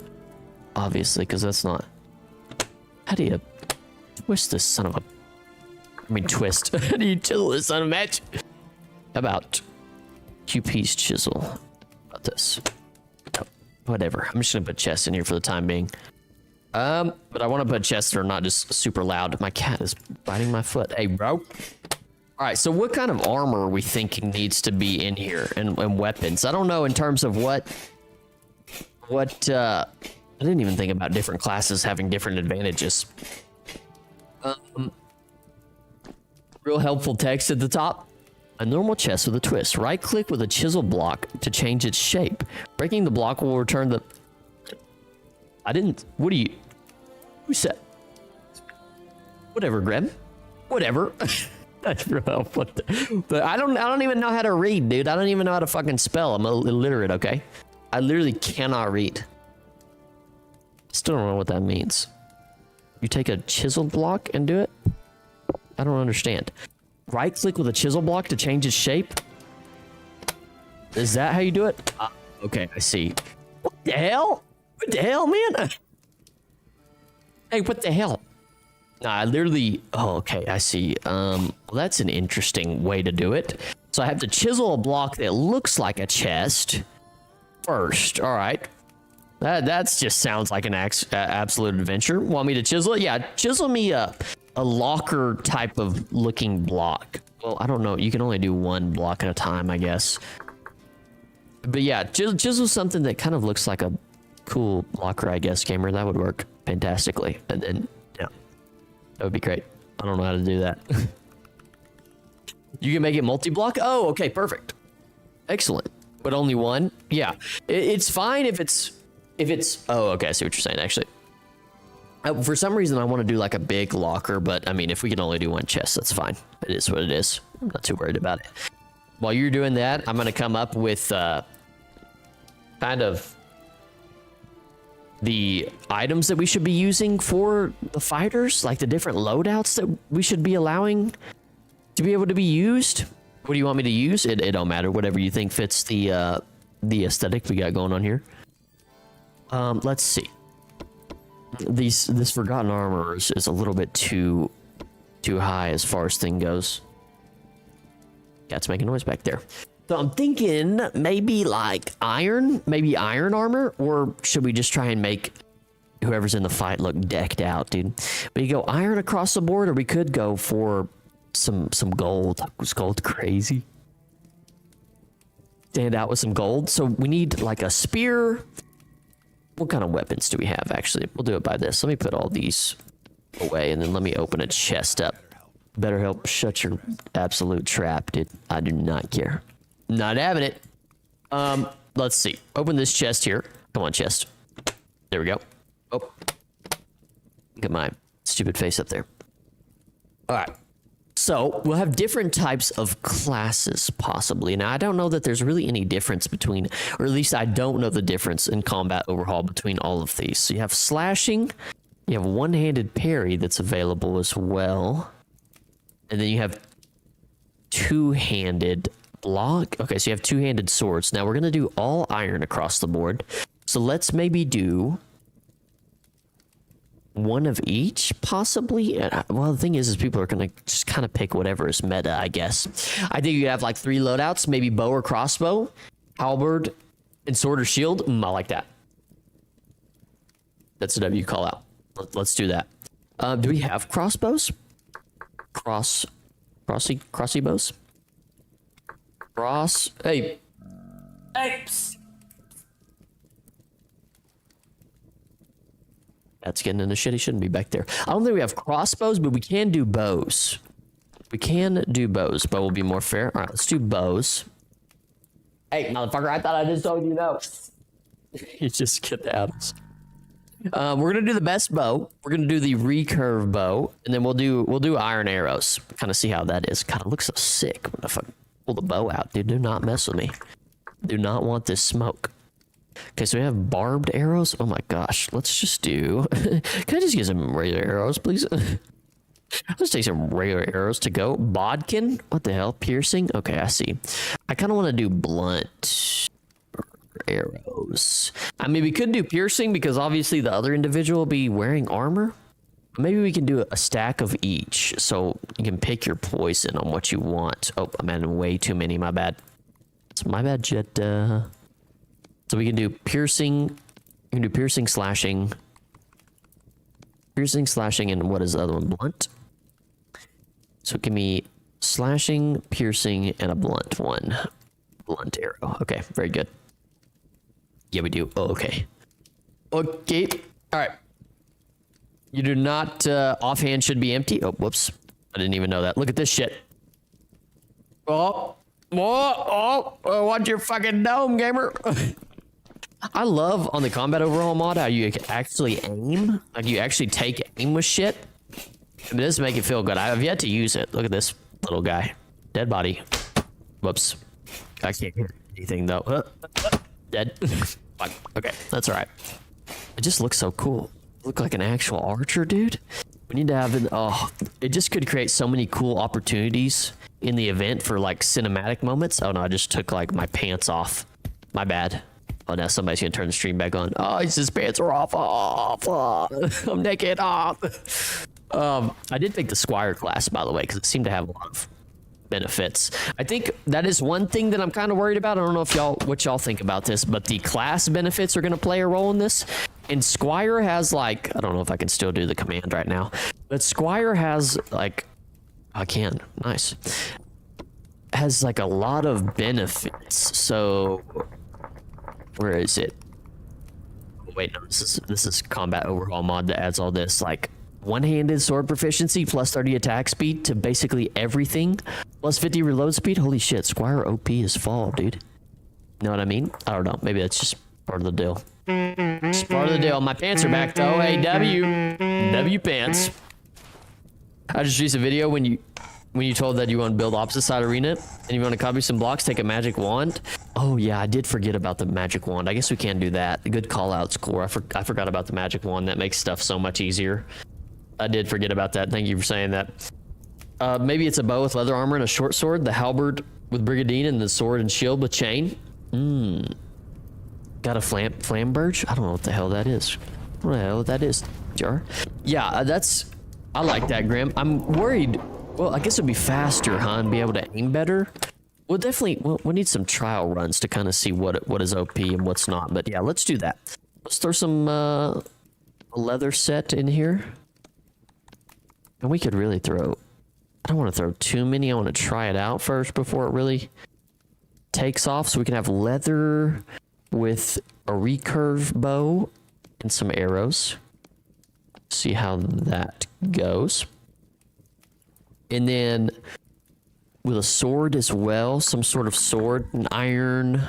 Obviously, because that's not... How do you twist this son of a... I mean, twist. How do you chisel this son of a match? How about QP's chisel? How about this? Oh, whatever. I'm just going to put chest in here for the time being. But I want to put chests that are not just super loud. My cat is biting my foot. Hey, bro. All right, so what kind of armor are we thinking needs to be in here and weapons? I don't know in terms of what, I didn't even think about different classes having different advantages. Real helpful text at the top. A normal chest with a twist. Right click with a chisel block to change its shape. Breaking the block will return the... what do you... Who said? Whatever, Greb. Whatever. That's real helpful. But I don't even know how to read, dude. I don't even know how to fucking spell. I'm illiterate, okay? I literally cannot read. Still don't know what that means. You take a chisel block and do it? I don't understand. Right click with a chisel block to change its shape? Is that how you do it? Okay, I see. What the hell? What the hell, man? Hey, what the hell? Nah, I literally... Oh, okay, I see. Well, that's an interesting way to do it. So I have to chisel a block that looks like a chest first. All right. That just sounds like an absolute adventure. Want me to chisel it? Yeah, chisel me a locker type of looking block. Well, I don't know. You can only do one block at a time, I guess. But yeah, chisel something that kind of looks like a cool locker, I guess, gamer. That would work fantastically. And then, yeah, that would be great. I don't know how to do that. You can make it multi-block? Oh, okay, perfect. Excellent. But only one? Yeah. It's fine if it's... Oh, okay, I see what you're saying, actually. For some reason, I want to do like a big locker, but I mean, if we can only do one chest, that's fine. It is what it is. I'm not too worried about it. While you're doing that, I'm going to come up with kind of the items that we should be using for the fighters, like the different loadouts that we should be allowing to be able to be used. What do you want me to use? It don't matter. Whatever you think fits the aesthetic we got going on here. Let's see. This forgotten armor is a little bit too high as far as thing goes. Cat's making noise back there. So I'm thinking maybe like iron armor, or should we just try and make whoever's in the fight look decked out, dude? We could go iron across the board, or we could go for some gold. Was gold crazy? Stand out with some gold. So we need like a spear. What kind of weapons do we have, actually? We'll do it by this. Let me put all these away, and then let me open a chest up. Better help shut your absolute trap, dude. I do not care. Not having it. Let's see. Open this chest here. Come on, chest. There we go. Oh. Look at my stupid face up there. All right. So we'll have different types of classes, possibly. Now, I don't know that there's really any difference between, or at least I don't know the difference in combat overhaul between all of these. So you have slashing, you have one-handed parry that's available as well. And then you have two-handed block. Okay, so you have two-handed swords. Now we're going to do all iron across the board. So let's maybe do one of each, possibly. Well, the thing is people are going to just kind of pick whatever is meta, I guess. I think you have like 3 loadouts, maybe bow or crossbow, halberd, and sword or shield. I like that. That's whatever you call out. Let's do that. Do we have crossbows? Crossy bows? Hey. Psst. That's getting into shit. He shouldn't be back there. I don't think we have crossbows, but we can do bows. We can do bows. Bow will be more fair. All right, let's do bows. Hey, motherfucker, I thought I just told you no. You just get out. We're gonna do the best bow. We're gonna do the recurve bow, and then we'll do iron arrows. Kind of see how that is. Kind of looks so sick. What if I pull the bow out, dude? Do not mess with me. Do not want this smoke. Okay, so we have barbed arrows. Oh my gosh, let's just do... Can I just get some regular arrows, please? Let's take some regular arrows to go. Bodkin? What the hell? Piercing? Okay, I see. I kind of want to do blunt arrows. I mean, we could do piercing because obviously the other individual will be wearing armor. Maybe we can do a stack of each, so you can pick your poison on what you want. Oh, I'm adding way too many. My bad. It's my bad, Jet. So we can do piercing. We can do piercing, slashing, Piercing, slashing, and what is the other one? Blunt. So give me slashing, piercing, and a blunt one. Blunt arrow. Okay, very good. Yeah, we do. Oh, okay. Okay. All right. You do not, offhand should be empty. Oh, whoops. I didn't even know that. Look at this shit. Oh, watch your fucking dome, gamer. I love on the combat overhaul mod how you actually aim. Like you actually take aim with shit. It does make it feel good. I have yet to use it. Look at this little guy. Dead body. Whoops. I can't hear anything though. Dead. Fuck. Okay, that's all right. It just looks so cool. Look like an actual archer, dude. We need to have it. Oh, it just could create so many cool opportunities in the event for like cinematic moments. Oh no, I just took like my pants off. My bad. Oh, now somebody's gonna turn the stream back on. Oh, his pants are off. I'm naked. Off. I did pick the Squire class, by the way, because it seemed to have a lot of benefits. I think that is one thing that I'm kind of worried about. I don't know if what y'all think about this, but the class benefits are going to play a role in this. And Squire has like, I don't know if I can still do the command right now, but Squire has like, I can, nice. Has like a lot of benefits. So where is it? Wait, no, this is combat overhaul mod that adds all this, like one-handed sword proficiency plus 30 attack speed to basically everything plus 50 reload speed. Holy shit, Squire OP is fall, dude. Know what I mean? I don't know. Maybe that's just part of the deal. It's part of the deal. My pants are back though. Hey, W pants. I just released a video when you told that you want to build opposite side arena and you want to copy some blocks, take a magic wand. Oh yeah, I did forget about the magic wand. I guess we can do that. Good call out, Score. I forgot about the magic wand. That makes stuff so much easier. I did forget about that. Thank you for saying that. Maybe it's a bow with leather armor and a short sword, the halberd with brigandine, and the sword and shield with chain. Got a flamberge? I don't know what the hell that is. What the hell that is, Jar? Yeah, I like that, Grim. I'm worried. Well, I guess it'd be faster, huh, and be able to aim better. We'll definitely, we'll need some trial runs to kind of see what is OP and what's not. But yeah, let's do that. Let's throw some leather set in here. And we could really throw, I don't want to throw too many. I want to try it out first before it really takes off. So we can have leather with a recurve bow and some arrows. See how that goes. And then with a sword as well, some sort of sword, an iron,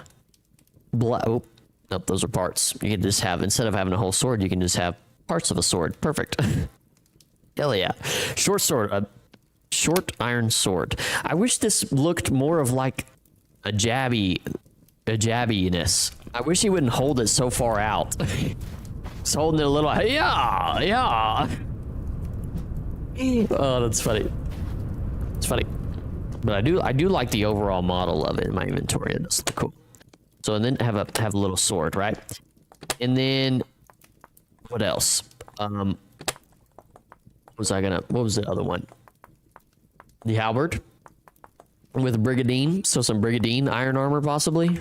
oh, nope, those are parts. You can just have, instead of having a whole sword, you can just have parts of a sword. Perfect. Hell yeah. Short sword, a short iron sword. I wish this looked more of like a jabbiness. I wish he wouldn't hold it so far out. He's holding it a little, yeah. Oh, that's funny. It's funny. But I do like the overall model of it in my inventory. It does look cool. So and then have a little sword, right? And then what else? What was the other one? The halberd with brigandine. So some brigandine iron armor possibly.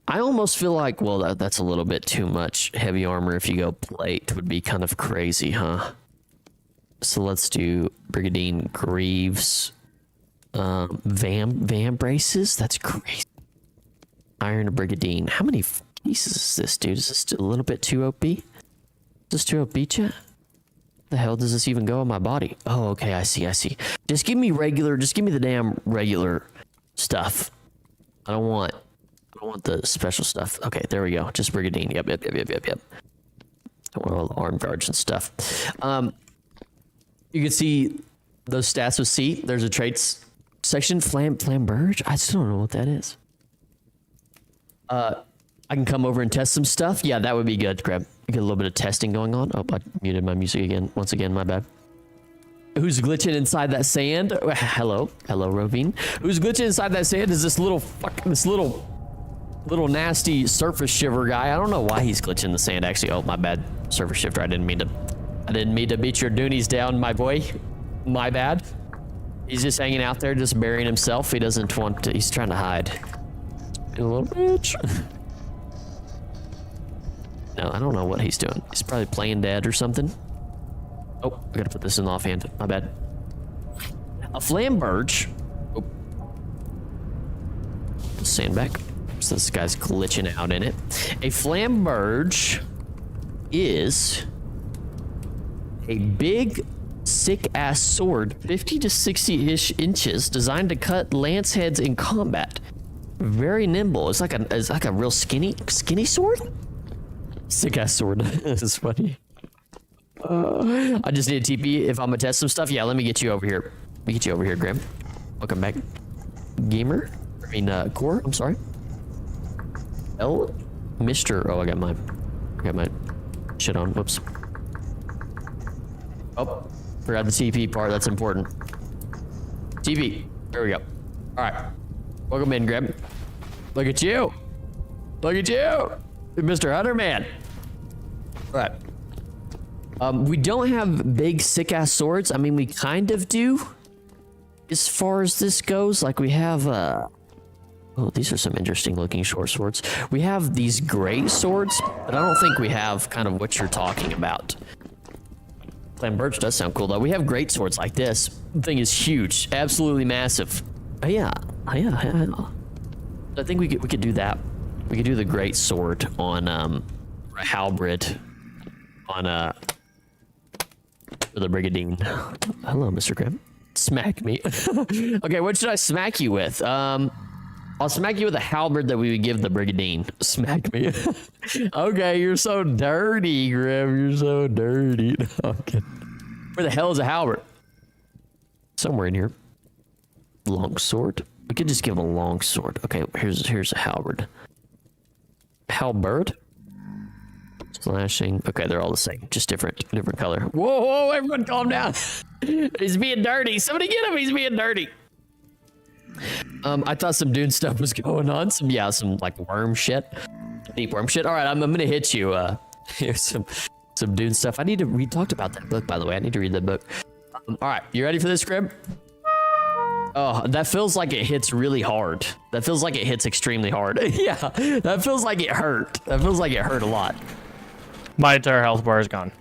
I almost feel like, well, that's a little bit too much heavy armor. If you go plate, would be kind of crazy, huh? So let's do brigandine greaves. Vam braces. That's crazy. Iron brigandine. How many pieces is this, dude? Is this a little bit too OP? Is this too OP, chat? The hell does this even go on my body? Oh, okay, I see. Just give me the damn regular stuff. I don't want the special stuff. Okay, there we go. Just brigandine. Yep. I want all the arm guards and stuff. You can see those stats with C. There's a traits section. Flamberge? I still don't know what that is. I can come over and test some stuff. Yeah, that would be good, Grab. You get a little bit of testing going on. Oh, I muted my music again. Once again, my bad. Who's glitching inside that sand? Hello, Rovine. Who's glitching inside that sand is this little nasty surface shiver guy. I don't know why he's glitching the sand. Actually, oh, my bad. Surface shifter. I didn't mean to beat your doonies down, my boy. My bad. He's just hanging out there, just burying himself. He doesn't want to. He's trying to hide. A little bitch. No, I don't know what he's doing. He's probably playing dead or something. Oh, I gotta put this in the offhand. My bad. A flamberge. Oh. Sandbag. So this guy's glitching out in it. A flamberge is a big, sick-ass sword, 50 to 60-ish inches, designed to cut lance heads in combat. Very nimble. It's like a real skinny sword. Sick-ass sword. This is funny. I just need a TP if I'm gonna test some stuff. Yeah, let me get you over here. Let me get you over here, Graham. Welcome back, gamer. I mean, core. I'm sorry. Mr. Oh, I got my shit on. Whoops. Oh, forgot the TP part. That's important. TP. There we go. All right. Welcome in, Graham. Look at you. Look at you, Mr. Hunter Man. All right. We don't have big sick-ass swords. I mean, we kind of do. As far as this goes, like we have, oh, these are some interesting looking short swords. We have these great swords, but I don't think we have kind of what you're talking about. Birch does sound cool though. We have great swords like this. The thing is huge, absolutely massive. Yeah. I think we could do that. We could do the great sword on a halberd on the brigandine. Hello, Mr. Grimm. Smack me. Okay, what should I smack you with? I'll smack you with a halberd that we would give the brigandine. Smack me. Okay, you're so dirty, Grimm. You're so dirty. Okay. Where the hell is a halberd? Somewhere in here. Long sword. We could just give him a long sword. Okay, here's a halberd. Halberd. Slashing. Okay, they're all the same, just different color. Whoa, everyone calm down. He's being dirty. Somebody get him. He's being dirty. I thought some Dune stuff was going on. Some like worm shit. Deep worm shit. All right, I'm gonna hit you. Here's some Dune stuff. We talked about that book, by the way. I need to read that book. All right, you ready for this, Grim? Oh, that feels like it hits really hard. That feels like it hits extremely hard. Yeah, that feels like it hurt. That feels like it hurt a lot. My entire health bar is gone.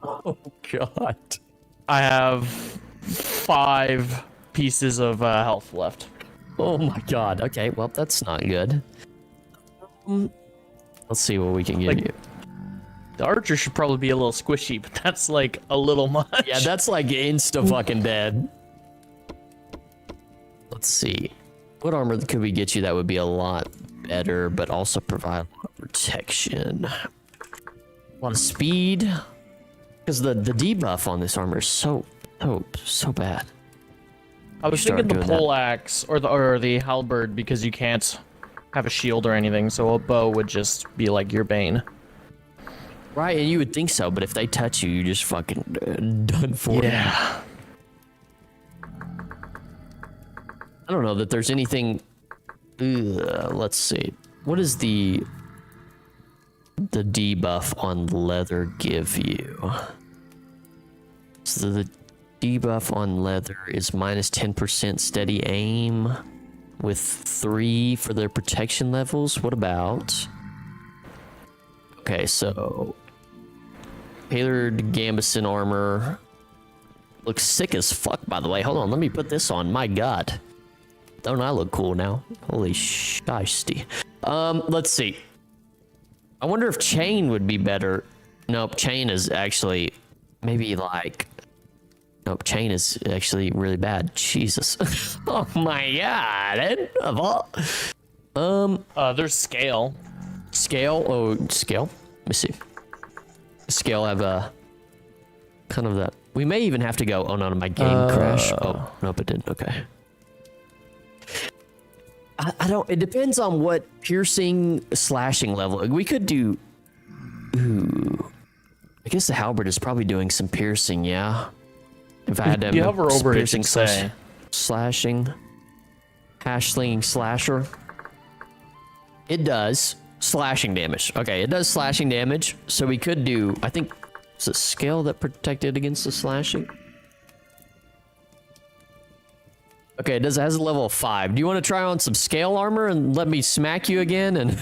Oh, God. I have 5 pieces of health left. Oh, my God. Okay, well, that's not good. Let's see what we can give you. The archer should probably be a little squishy, but that's like a little much. Yeah, that's like insta fucking dead. Let's see. What armor could we get you that would be a lot better, but also provide a lot of protection? A lot of speed. Because the debuff on this armor is so bad. I was thinking the poleaxe or the halberd, because you can't have a shield or anything, so a bow would just be like your bane. Right, and you would think so, but if they touch you, you're just fucking done for. Yeah. I don't know that there's anything. Let's see. What does the debuff on leather give you? So the debuff on leather is minus 10% steady aim with 3 for their protection levels. What about? Okay, so tailored Gambison armor looks sick as fuck, by the way. Hold on, let me put this on. My God. Don't I look cool now? Holy shiesty. Let's see. I wonder if chain would be better. Nope, chain is actually maybe like. Nope, chain is actually really bad. Jesus. Oh my God. There's scale. Scale? Oh, scale? Let me see. Scale have a kind of that. We may even have to go. Oh no, my game crashed. Oh, nope, it didn't. Okay. I don't. It depends on what piercing slashing level. We could do. Ooh. I guess the halberd is probably doing some piercing. Yeah. If I had to. You hover over piercing it, say. Slashing. Hash slinging slasher. It does slashing damage. Okay, it does slashing damage. So we could do. I think it's a scale that protected against the slashing. Okay, it has a level of 5. Do you want to try on some scale armor and let me smack you again? And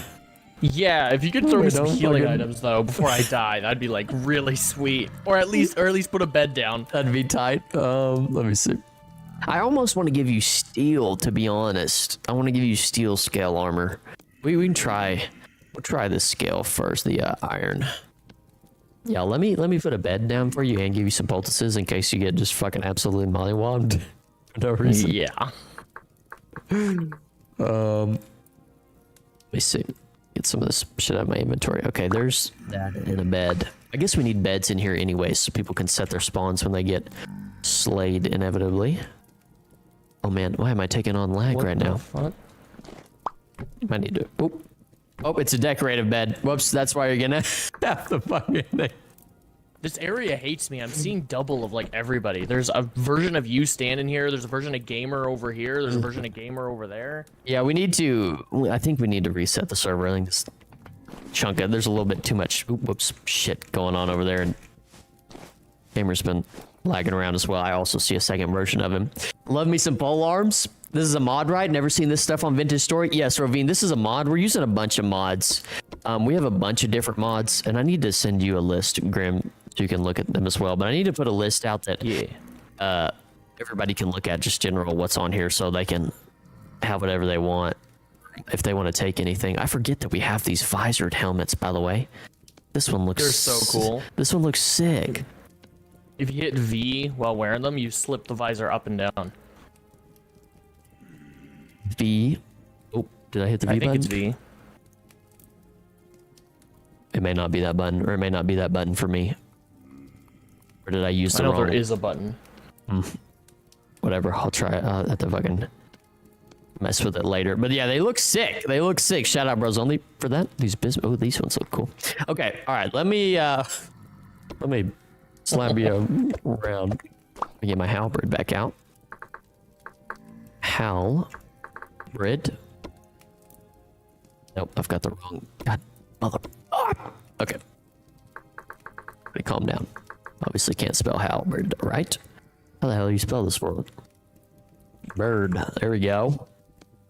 Yeah, if you could throw me some healing items though before I die, that'd be like really sweet. Or at least put a bed down. That'd be tight. Let me see. I almost want to give you steel, to be honest. I want to give you steel scale armor. We can try. We'll try this scale first, the iron. Yeah, let me put a bed down for you and give you some poultices in case you get just fucking absolutely mollywobbed for no reason. Yeah. Let me see. Get some of this shit out of my inventory. Okay, there's that in a bed. I guess we need beds in here anyway, so people can set their spawns when they get slayed inevitably. Oh man, why am I taking on lag right now? Fuck? I need to. Oop. Oh, it's a decorative bed. Whoops, that's why you're gonna have the fucking thing. This area hates me. I'm seeing double of like everybody. There's a version of you standing here. There's a version of gamer over here. There's a version of gamer over there. Yeah, we need to. I think we need to reset the server. I think this chunk of there's a little bit too much. Whoops, shit going on over there, and gamer's been lagging around as well. I also see a second version of him. Love me some pole arms. This is a mod, right? Never seen this stuff on Vintage Story. Yes, Ravine, this is a mod. We're using a bunch of mods. We have a bunch of different mods, and I need to send you a list, Grim, so you can look at them as well. But I need to put a list out that everybody can look at, just general what's on here, so they can have whatever they want if they want to take anything. I forget that we have these visored helmets, by the way. This one looks... They're so cool. This one looks sick. If you hit V while wearing them, you slip the visor up and down. V. Oh, did I hit the V button? I think it's V. It may not be that button, or it may not be that button for me. Or did I use the wrong? I know there is a button. Whatever, I'll try it. I'll have to fucking mess with it later. But yeah, they look sick. They look sick. Shout out, bros, only for that. These these ones look cool. Okay, all right. Let me slam you around. Let me get my halberd back out. Halberd. Nope, I've got the wrong. God, mother. Okay. Let me calm down. Obviously can't spell halberd, right? How the hell do you spell this word? Bird. There we go.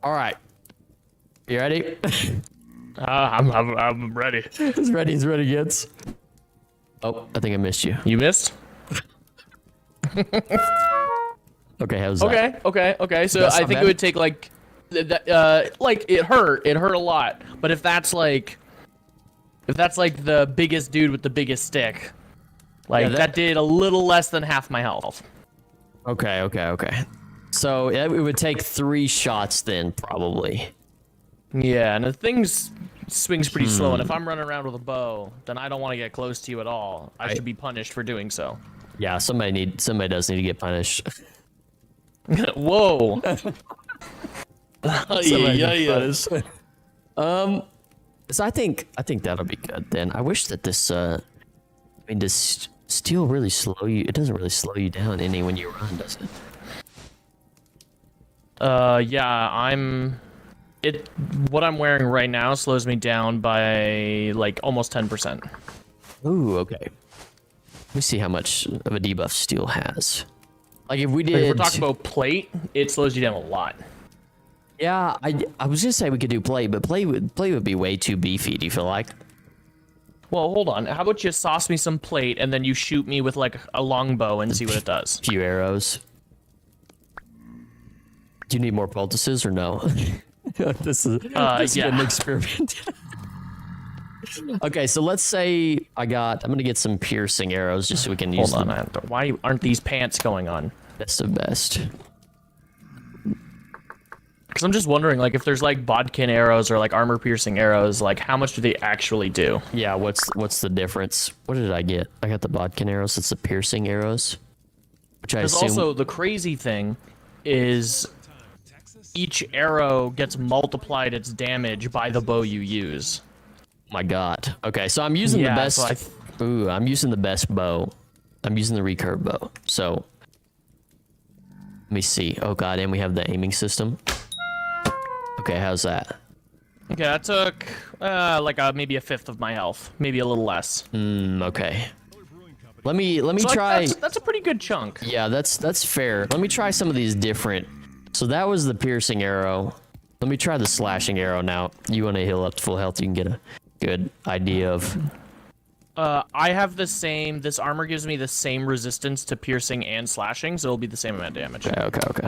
All right. You ready? I'm ready. As ready as ready gets. Oh, I think I missed you. You missed? Okay, how's that? Okay. So I think it would take like it hurt a lot. But if that's like the biggest dude with the biggest stick, like yeah, that did a little less than half my health. Okay. So it would take 3 shots then, probably. Yeah, and the thing swings pretty slow, and if I'm running around with a bow, then I don't want to get close to you at all. I should be punished for doing so. Yeah, somebody does need to get punished. Whoa. Yeah. So I think that'll be good then. I wish that this does steel really slow you? It doesn't really slow you down any when you run, does it? Yeah, what I'm wearing right now slows me down by like almost 10%. Ooh, okay. Let me see how much of a debuff steel has. Like if we did... Like if we're talking about plate, it slows you down a lot. Yeah, I was gonna say we could do plate, but plate would be way too beefy, do you feel like? Well, hold on. How about you sauce me some plate and then you shoot me with like a longbow and see what it does? Few arrows. Do you need more poultices or no? This is an experiment. Okay, so let's say I'm gonna get some piercing arrows just so we can use them. Hold on, why aren't these pants going on? Best of best. Because I'm just wondering, like, if there's like bodkin arrows or like armor piercing arrows, like how much do they actually do? Yeah, what's the difference? What did I get? I got the bodkin arrows. It's the piercing arrows, which I assume. Also, the crazy thing is each arrow gets multiplied its damage by the bow you use. My God. Okay, so I'm using the best. So I'm using the best bow. I'm using the recurve bow. So let me see. Oh God, and we have the aiming system. Okay, how's that? Okay, that took maybe a fifth of my health, maybe a little less. Okay. Let me try. That's a pretty good chunk. Yeah, that's fair. Let me try some of these different. So that was the piercing arrow. Let me try the slashing arrow now. You want to heal up to full health, you can get a good idea of... I have the same... This armor gives me the same resistance to piercing and slashing, so it'll be the same amount of damage. Okay.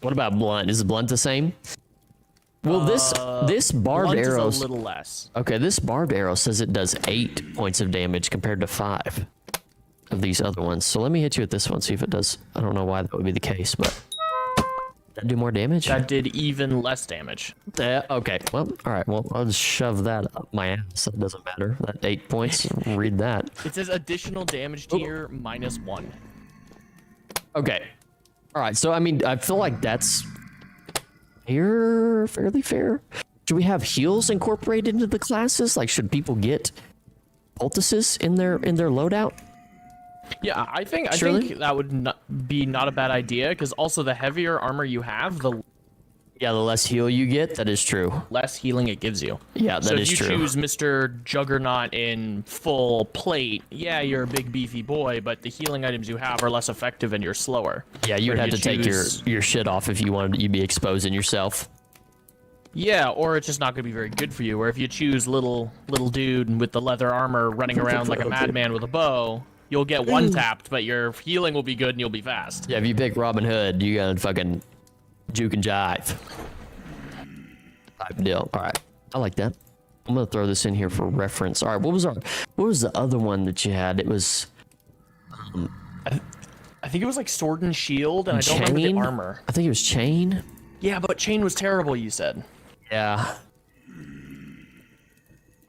What about blunt? Is blunt the same? Well, this barbed arrow is a little less. Okay, this barbed arrow says it does 8 points of damage compared to 5 of these other ones. So let me hit you with this one, see if it does. I don't know why that would be the case, but... That do more damage? That did even less damage. Okay, well, alright, well, I'll just shove that up my ass. It doesn't matter. That 8 points, read that. It says additional damage tier -1. Okay. Alright, so I mean, I feel like that's fairly fair. Should we have heals incorporated into the classes? Like, should people get poultices in their loadout? Yeah, I think that would be not a bad idea, because also the heavier armor you have, the less heal you get. That is true. Less healing it gives you. Yeah, that is true. So if you choose Mr. Juggernaut in full plate, yeah, you're a big beefy boy, but the healing items you have are less effective and you're slower. Yeah, you would have to take your shit off if you wanted. You'd be exposing yourself. Yeah, or it's just not going to be very good for you. Or if you choose little dude with the leather armor running around like a madman with a bow, you'll get one tapped, but your healing will be good and you'll be fast. Yeah, if you pick Robin Hood, you gotta fucking juke and jive type deal. All right, I like that. I'm gonna throw this in here for reference. All right, what was the other one that you had? It was I think it was like sword and shield, and I don't remember the armor. I think it was chain. Yeah, but chain was terrible, you said. Yeah.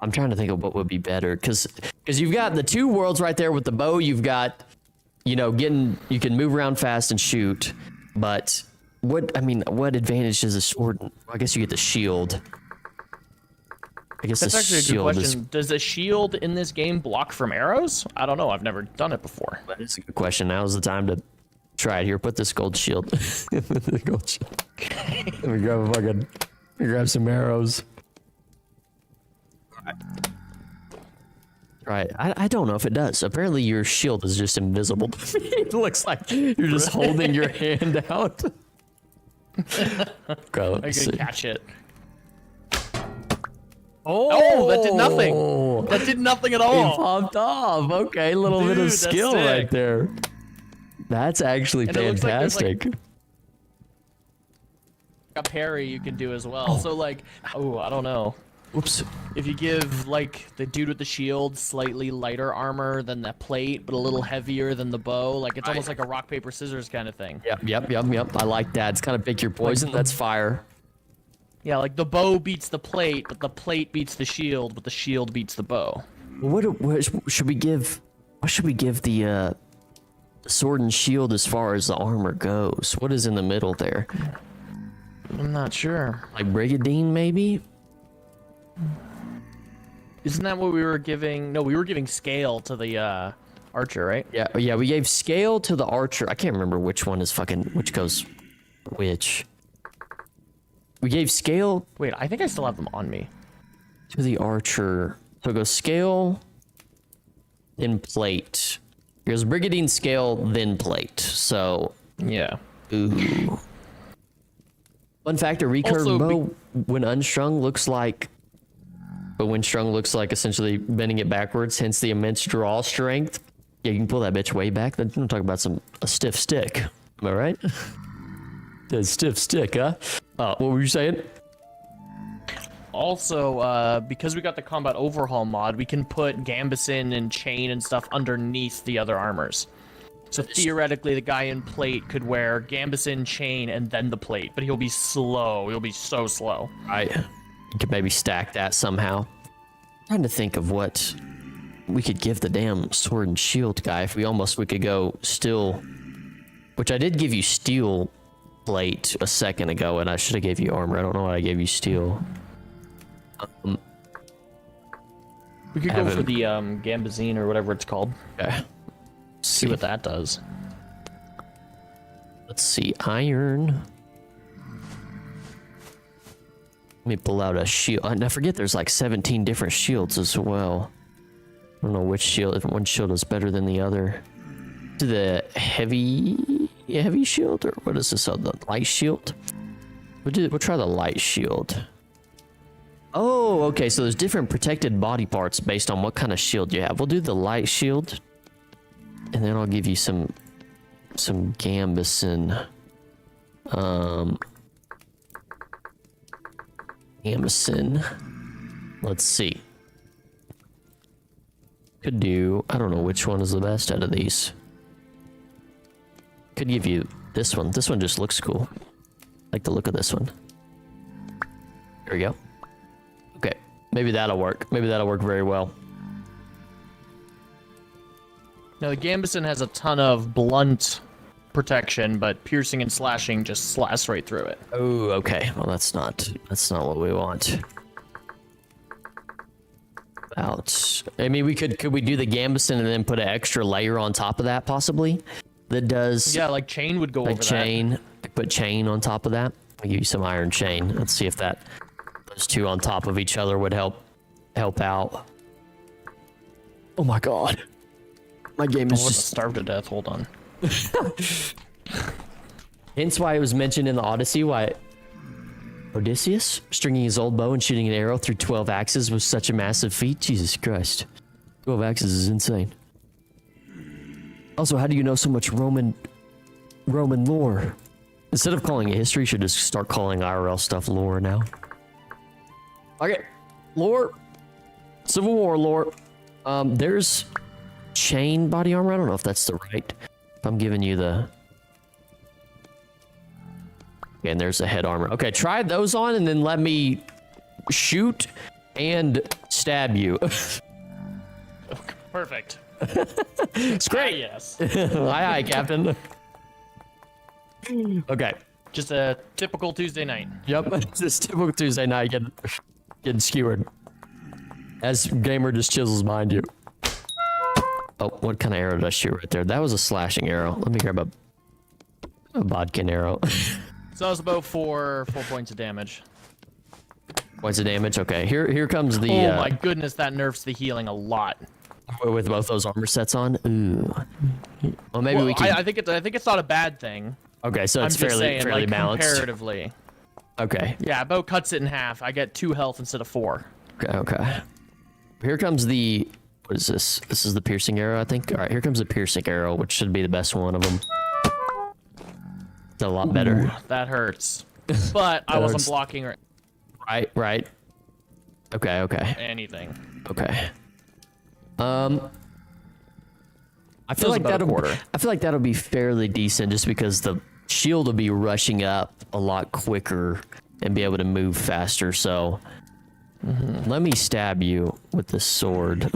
I'm trying to think of what would be better, because you've got the 2 worlds right there with the bow. You've got, you can move around fast and shoot, but what advantage does a sword? I guess you get the shield. I guess that's actually a good question. Does the shield in this game block from arrows? I don't know. I've never done it before. That is a good question. Now's the time to try it. Here, put this gold shield. The gold shield. Let me grab some arrows. Right. I don't know if it does. Apparently your shield is just invisible to me. It looks like you're just holding your hand out. Go. I can catch it. Oh, that did nothing. That did nothing at all. It popped off. Okay, a little bit of skill right there. That's actually fantastic. A parry you can do as well. So I don't know. Oops. If you give like the dude with the shield slightly lighter armor than the plate, but a little heavier than the bow, like it's almost like a rock paper scissors kind of thing. Yep. I like that. It's kind of pick your poison. That's fire. Yeah, like the bow beats the plate, but the plate beats the shield, but the shield beats the bow. What should we give? What should we give the sword and shield as far as the armor goes? What is in the middle there? I'm not sure. Like Brigandine, maybe? Isn't that what we were giving? No, we were giving scale to the archer, right? Yeah, we gave scale to the archer. I can't remember which one is which goes which. We gave scale. Wait, I think I still have them on me. To the archer. So it goes scale, then plate. It goes Brigandine, scale, then plate. So. Yeah. Ooh. Fun fact, a recurve bow, when unstrung, looks like... But when strung, looks like essentially bending it backwards, hence the immense draw strength. Yeah, you can pull that bitch way back. Then we'll talk about a stiff stick. Am I right? A stiff stick, huh? What were you saying? Also, because we got the combat overhaul mod, we can put Gambeson and chain and stuff underneath the other armors. So theoretically, the guy in plate could wear Gambeson, chain, and then the plate, but he'll be slow. He'll be so slow. Right. You could maybe stack that somehow. I'm trying to think of what we could give the damn sword and shield guy. If we could go steel, which I did give you steel plate a second ago, and I should have gave you armor. I don't know why I gave you steel. We could go for the Gambazine or whatever it's called. Okay. See what that does. Let's see, iron. Let me pull out a shield. And I forget there's like 17 different shields as well. I don't know which shield, if one shield is better than the other. To the heavy shield, or what is this? The light shield? We'll try the light shield. Oh, okay. So there's different protected body parts based on what kind of shield you have. We'll do the light shield, and then I'll give you some gambeson. Gambeson. Let's see. Could do. I don't know which one is the best out of these. Could give you this one. This one just looks cool. Like the look of this one. There we go. Okay, maybe that'll work. Maybe that'll work very well. Now the Gambeson has a ton of blunt protection, but piercing and slashing just slash right through it. Oh, okay. Well, that's not what we want. Ouch. I mean, could we do the Gambeson and then put an extra layer on top of that, possibly? That does. Yeah, like chain would go like over chain. that. Put chain on top of that. I'll give you some iron chain. Let's see if those two on top of each other would help out. Oh my god. My game is just starved to death. Hold on. Hence why it was mentioned in the Odyssey why Odysseus stringing his old bow and shooting an arrow through 12 axes was such a massive feat. Jesus Christ. 12 axes is insane. Also, how do you know so much Roman lore? Instead of calling it history, you should just start calling IRL stuff lore now. Okay, lore. Civil War lore. There's chain body armor. I don't know if that's the right. If I'm giving you the... Okay, and there's the head armor. Okay, try those on and then let me shoot and stab you. Perfect. It's great. Yes. Aye, Captain. Okay. Just a typical Tuesday night. Yep, just typical Tuesday night getting skewered. As gamer just chisels behind you. Oh, what kind of arrow did I shoot right there? That was a slashing arrow. Let me grab a bodkin arrow. So that was about four points of damage. Points of damage? Okay, here comes the... Oh my goodness, that nerfs the healing a lot. With both those armor sets on? Ooh. Well, maybe we can... I think it's not a bad thing. Okay, so it's fairly like, balanced. Comparatively. Okay. Yeah, about cuts it in half. I get 2 health instead of 4. Okay. Here comes the... What is this? This is the piercing arrow, I think. All right, here comes the piercing arrow, which should be the best one of them. It's a lot better. Ooh, that hurts. But I wasn't blocking Right. Okay. anything. Okay. I feel like that'll be fairly decent just because the shield will be rushing up a lot quicker and be able to move faster. So let me stab you with the sword.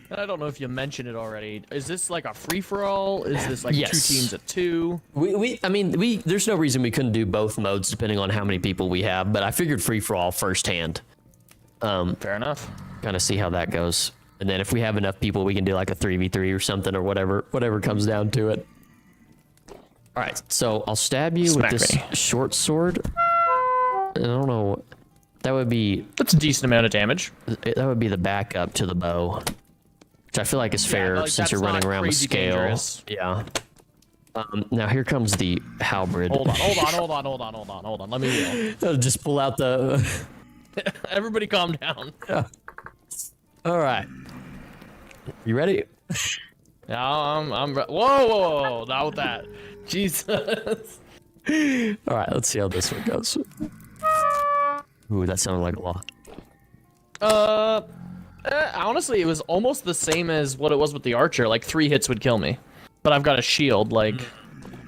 I don't know if you mentioned it already. Is this like a free-for-all? Is this like Yes. 2 teams at 2? I mean, there's no reason we couldn't do both modes depending on how many people we have, but I figured free for all firsthand. Fair enough. Kind of see how that goes. And then if we have enough people, we can do like a 3v3 or something or whatever comes down to it. All right, so I'll stab you with this short sword. I don't know. That would be... That's a decent amount of damage. That would be the backup to the bow. Which I feel like is fair since you're running around with scale. Dangerous. Yeah. Now here comes the halberd. Hold on. Let me heal. Just pull out the... Everybody calm down. Yeah. All right. You ready? Yeah, whoa, not with that. Jesus. All right, let's see how this one goes. Ooh, that sounded like a lot. Honestly, it was almost the same as what it was with the archer. Like 3 hits would kill me, but I've got a shield. Like,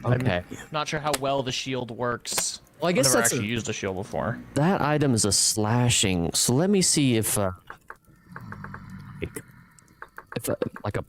okay. I'm not sure how well the shield works. Well, I guess I've never that's actually used a shield before. That item is a slashing. So let me see if like a